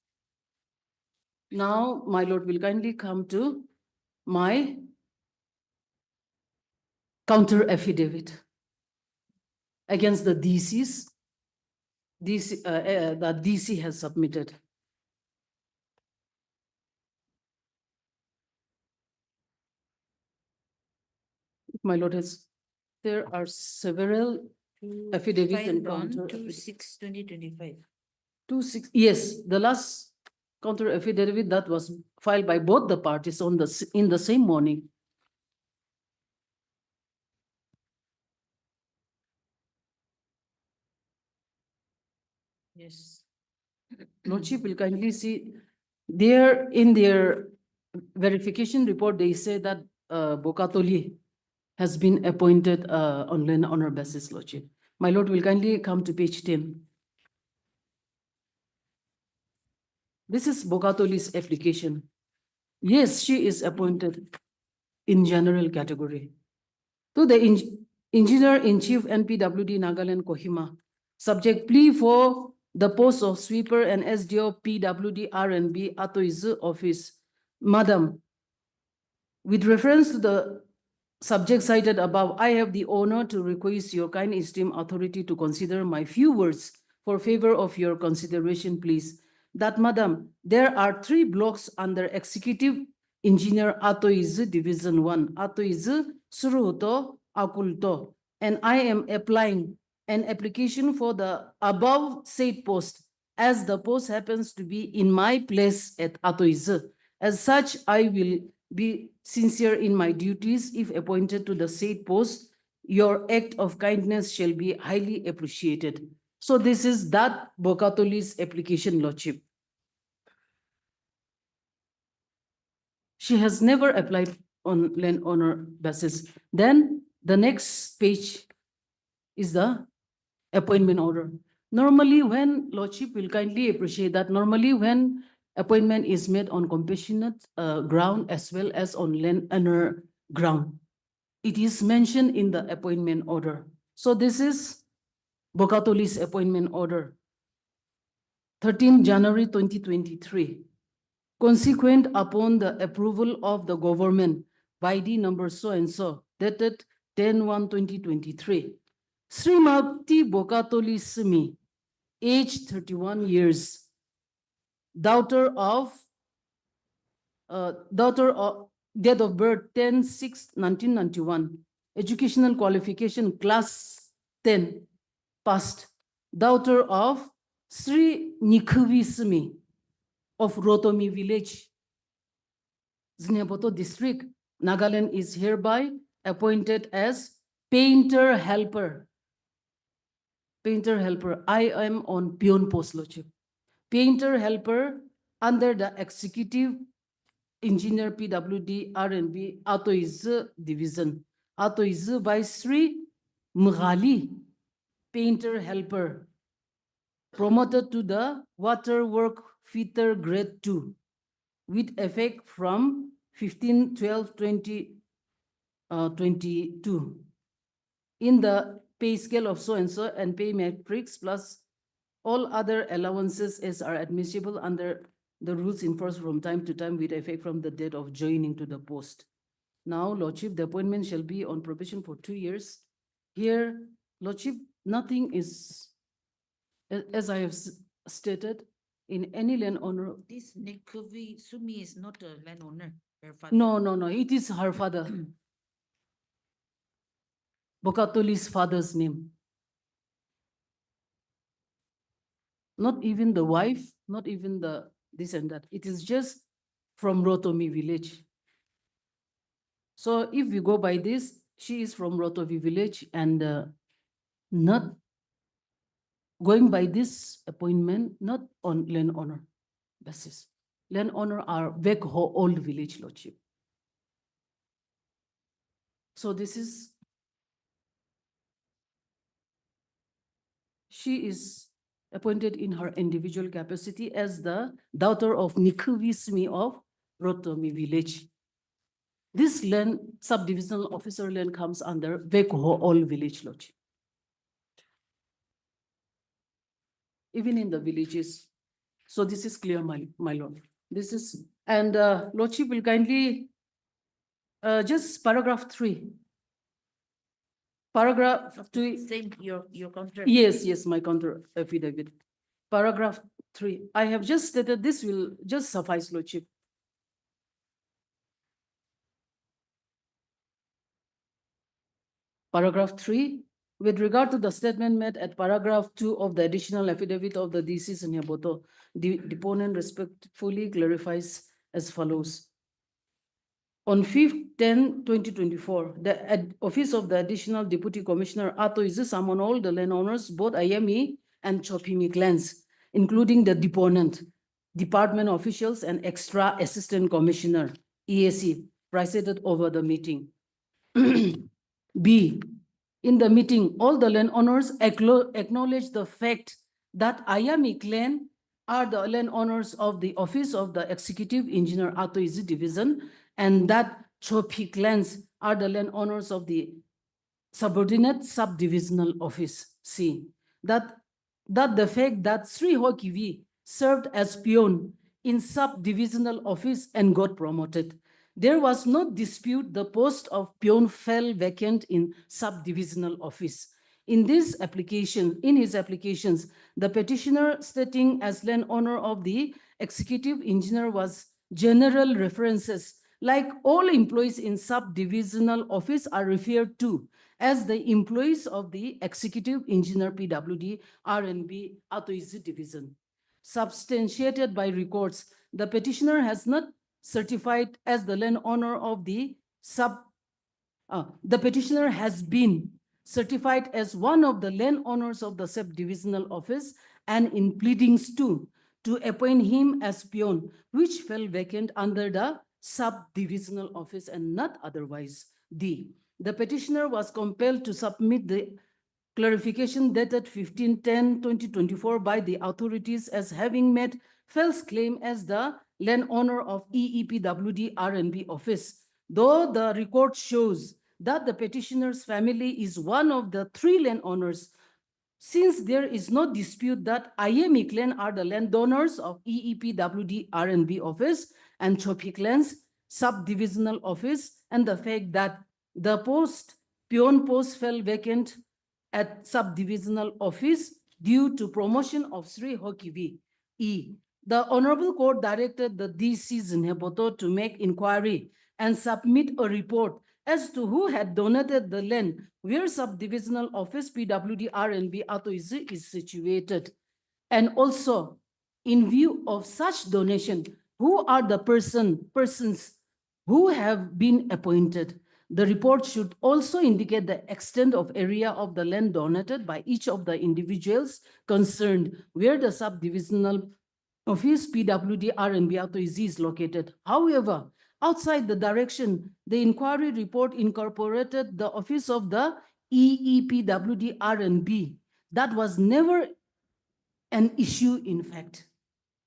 Now, my lord will kindly come to my counter affidavit against the DCs that DC has submitted. My lord has, there are several affidavits and counter. 2/6/2025. 2/6, yes, the last counter affidavit that was filed by both the parties on in the same morning. Yes. Lordship will kindly see, there in their verification report, they say that Bokatoli has been appointed on land honor basis, Lordship. My lord will kindly come to page 10. This is Bokatoli's application. Yes, she is appointed in general category. To the Engineer-in-Chief NPWD Nagaland Kohima, subject plea for the post of sweeper and SDO PWD R&B Atoizu office. Madam, with reference to the subject cited above, I have the honor to request your kind esteemed authority to consider my few words for favor of your consideration, please. That, madam, there are 3 blocks under Executive Engineer Atoizu Division 1, Atoizu Suruto Akulto, and I am applying an application for the above said post, as the post happens to be in my place at Atoizu. As such, I will be sincere in my duties if appointed to the said post. Your act of kindness shall be highly appreciated. So this is that Bokatoli's application, Lordship. She has never applied on land honor basis. Then the next page is the appointment order. Normally, when Lordship will kindly appreciate that, normally when appointment is made on compassionate ground as well as on land honor ground, it is mentioned in the appointment order. So this is Bokatoli's appointment order. 13 January 2023. Consequent upon the approval of the government by the number so and so, dated 10/1/2023. Srimati Bokatoli Simi, age 31 years, daughter of date of birth 10/6/1991, educational qualification class 10, passed, daughter of Sri Nikhuvi Simi of Rotomi village, Zneboto district, Nagaland, is hereby appointed as painter helper. Painter helper. I am on peon post, Lordship. Painter helper under the Executive Engineer PWD R&B Atoizu Division. Atoizu by Sri Mghali, painter helper, promoted to the waterwork fitter grade 2 with effect from 15/12/2022 in the pay scale of so and so and pay matrix plus all other allowances as are admissible under the rules enforced from time to time with effect from the date of joining to the post. Now, Lordship, the appointment shall be on probation for 2 years. Here, Lordship, nothing is, as I have stated, in any land owner. This Nikhuvi Sumi is not a landowner, her father. No, it is her father. Bokatoli's father's name. Not even the wife, not even the this and that. It is just from Rotomi village. So if we go by this, she is from Rotomi village and not going by this appointment, not on land owner basis. Land owner are Vekho old village, Lordship. So this is, she is appointed in her individual capacity as the daughter of Nikhuvismi of Rotomi village. This land, subdivisional officer land, comes under Vekho all village, Lordship. Even in the villages. So this is clear, my lord. This is, and Lordship will kindly just paragraph 3. Paragraph 3. Same, your counter. Yes, my counter affidavit. Paragraph 3. I have just stated this will just suffice, Lordship. Paragraph 3. With regard to the statement made at paragraph 2 of the additional affidavit of the deceased Nyaboto, the deponent respectfully clarifies as follows. On 5/10/2024, the Office of the Additional Deputy Commissioner Atoizu summoned all the landowners, both Ayami and Chopimi clans, including the deponent, department officials, and extra assistant commissioner, EAC, presided over the meeting. B, in the meeting, all the landowners acknowledge the fact that Ayami clan are the landowners of the office of the executive engineer Atoizi division, and that Chopi clans are the landowners of the subordinate subdivisional office. C, that the fact that Sri Hokivi served as peon in subdivisional office and got promoted. There was no dispute the post of peon fell vacant in subdivisional office. In his applications, the petitioner stating as landowner of the executive engineer was general references like all employees in subdivisional office are referred to as the employees of the executive engineer PWD RNB Atoizi division. Substantiated by records, the petitioner has not certified as the landowner of the the petitioner has been certified as one of the landowners of the subdivisional office and in pleadings to appoint him as peon, which fell vacant under the subdivisional office and not otherwise. D, the petitioner was compelled to submit the clarification dated 15/10/2024 by the authorities as having made false claim as the landowner of EEPWD RNB office, though the record shows that the petitioner's family is one of the 3 landowners. Since there is no dispute that IME clan are the landowners of EEPWD RNB office and Chopi clan's subdivisional office, and the fact that the peon post fell vacant at subdivisional office due to promotion of Sri Hokivi. E, the Honorable Court directed the DC Zinheboto to make inquiry and submit a report as to who had donated the land where subdivisional office PWD RNB Atoizi is situated. And also, in view of such donation, who are the persons who have been appointed? The report should also indicate the extent of area of the land donated by each of the individuals concerned where the subdivisional office PWD RNB Atoizi is located. However, outside the direction, the inquiry report incorporated the office of the EEPWD RNB. That was never an issue in fact.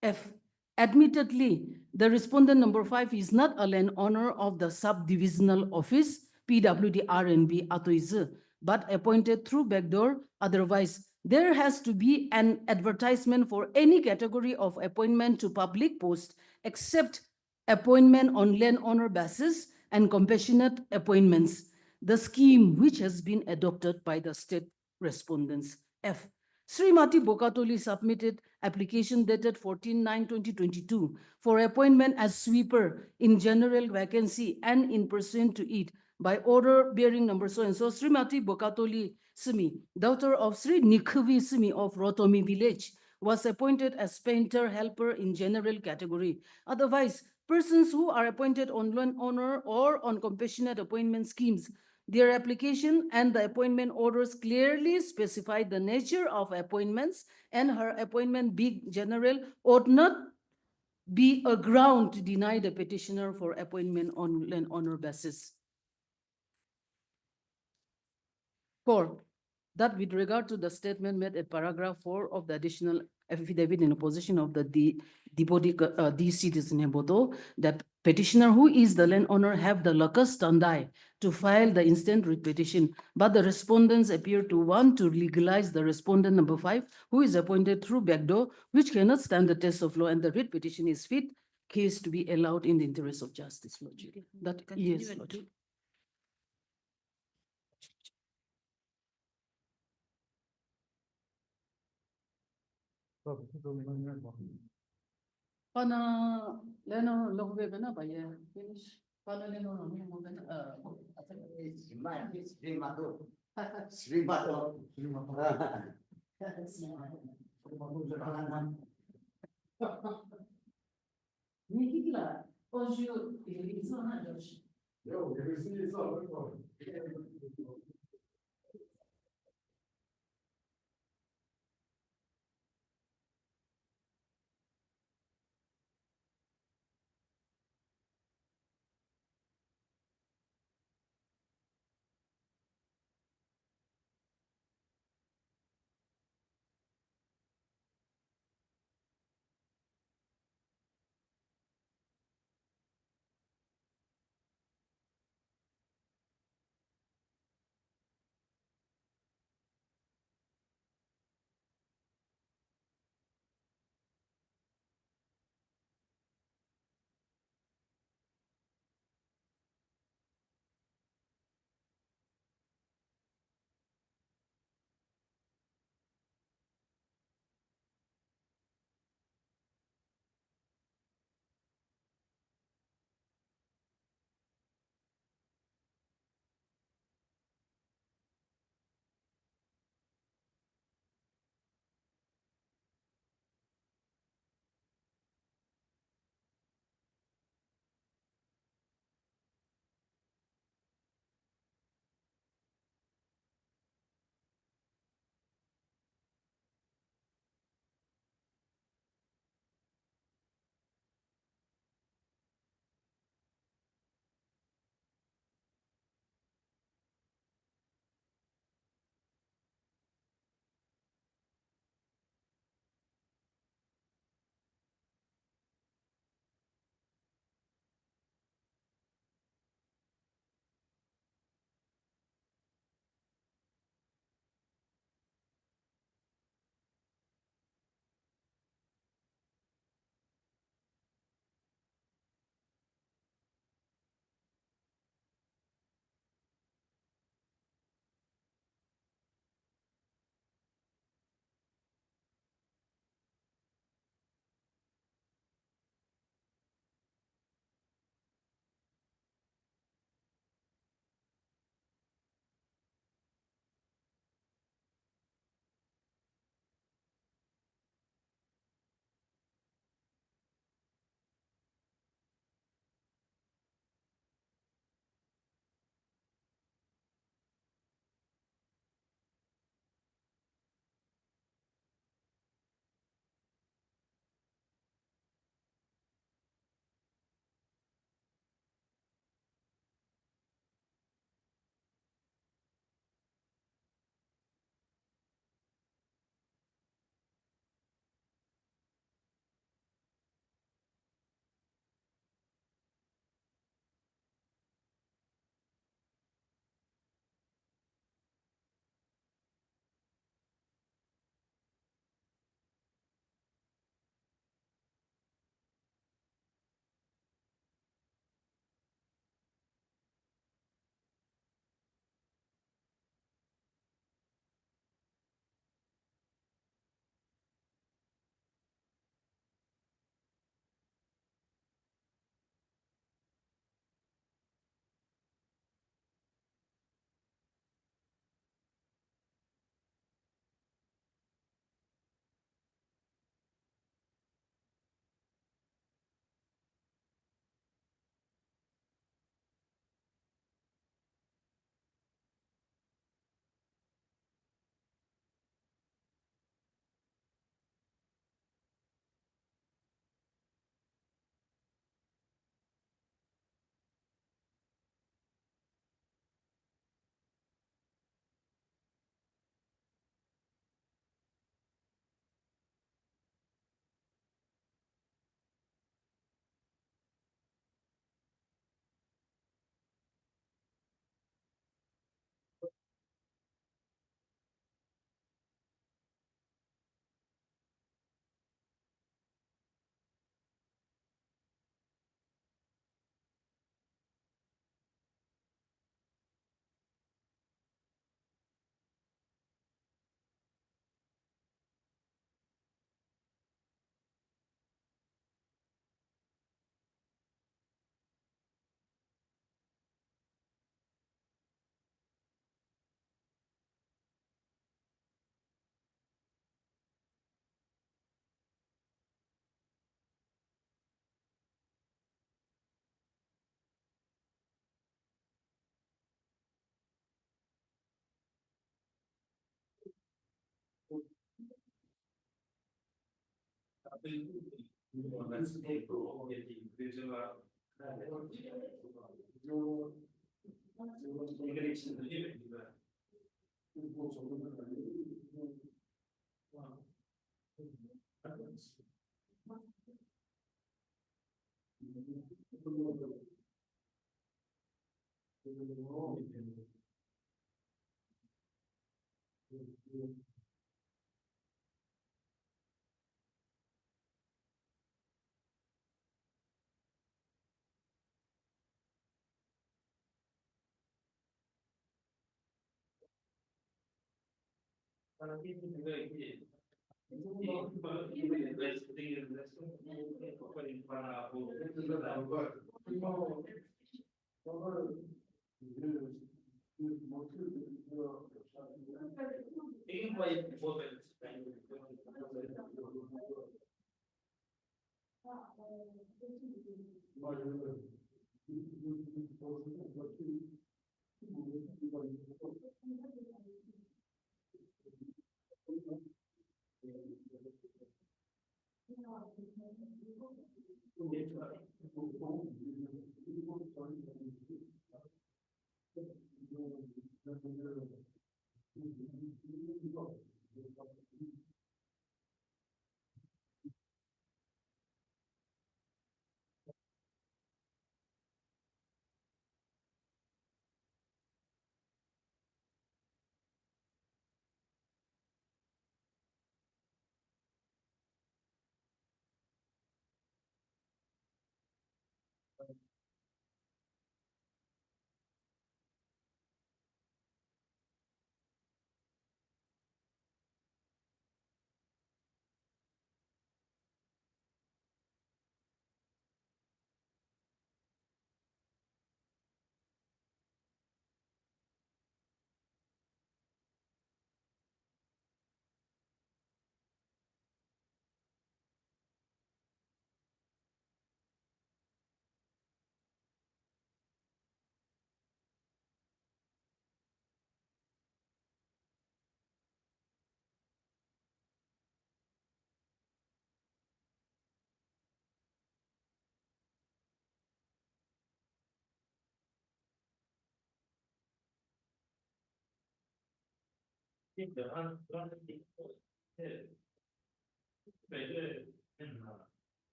F, admittedly, the respondent number 5 is not a landowner of the subdivisional office PWD RNB Atoizi, but appointed through backdoor. Otherwise, there has to be an advertisement for any category of appointment to public post except appointment on landowner basis and compassionate appointments, the scheme which has been adopted by the state respondents. F, Srimati Bokatoli submitted application dated 14/9/2022 for appointment as sweeper in general vacancy and in pursuant to it by order bearing number so and so. Srimati Bokatoli Simi, daughter of Sri Nikhavi Simi of Rotomi village, was appointed as painter helper in general category. Otherwise, persons who are appointed on landowner or on compassionate appointment schemes, their application and the appointment orders clearly specify the nature of appointments, and her appointment being general ought not be a ground to deny the petitioner for appointment on landowner basis. 4, that with regard to the statement made at paragraph 4 of the additional affidavit in opposition of the Deputy DC Zinheboto, that petitioner who is the landowner have the locus standi to file the instant writ petition, but the respondents appear to want to legalize the respondent number 5, who is appointed through backdoor, which cannot stand the test of law, and the writ petition is fit case to be allowed in the interest of justice. Lordship. That yes, Lordship. Pana leno lokbe bena baye finish. Pana leno no mo bena Nikila, hoje ele diz na Josh. Eu recebi só.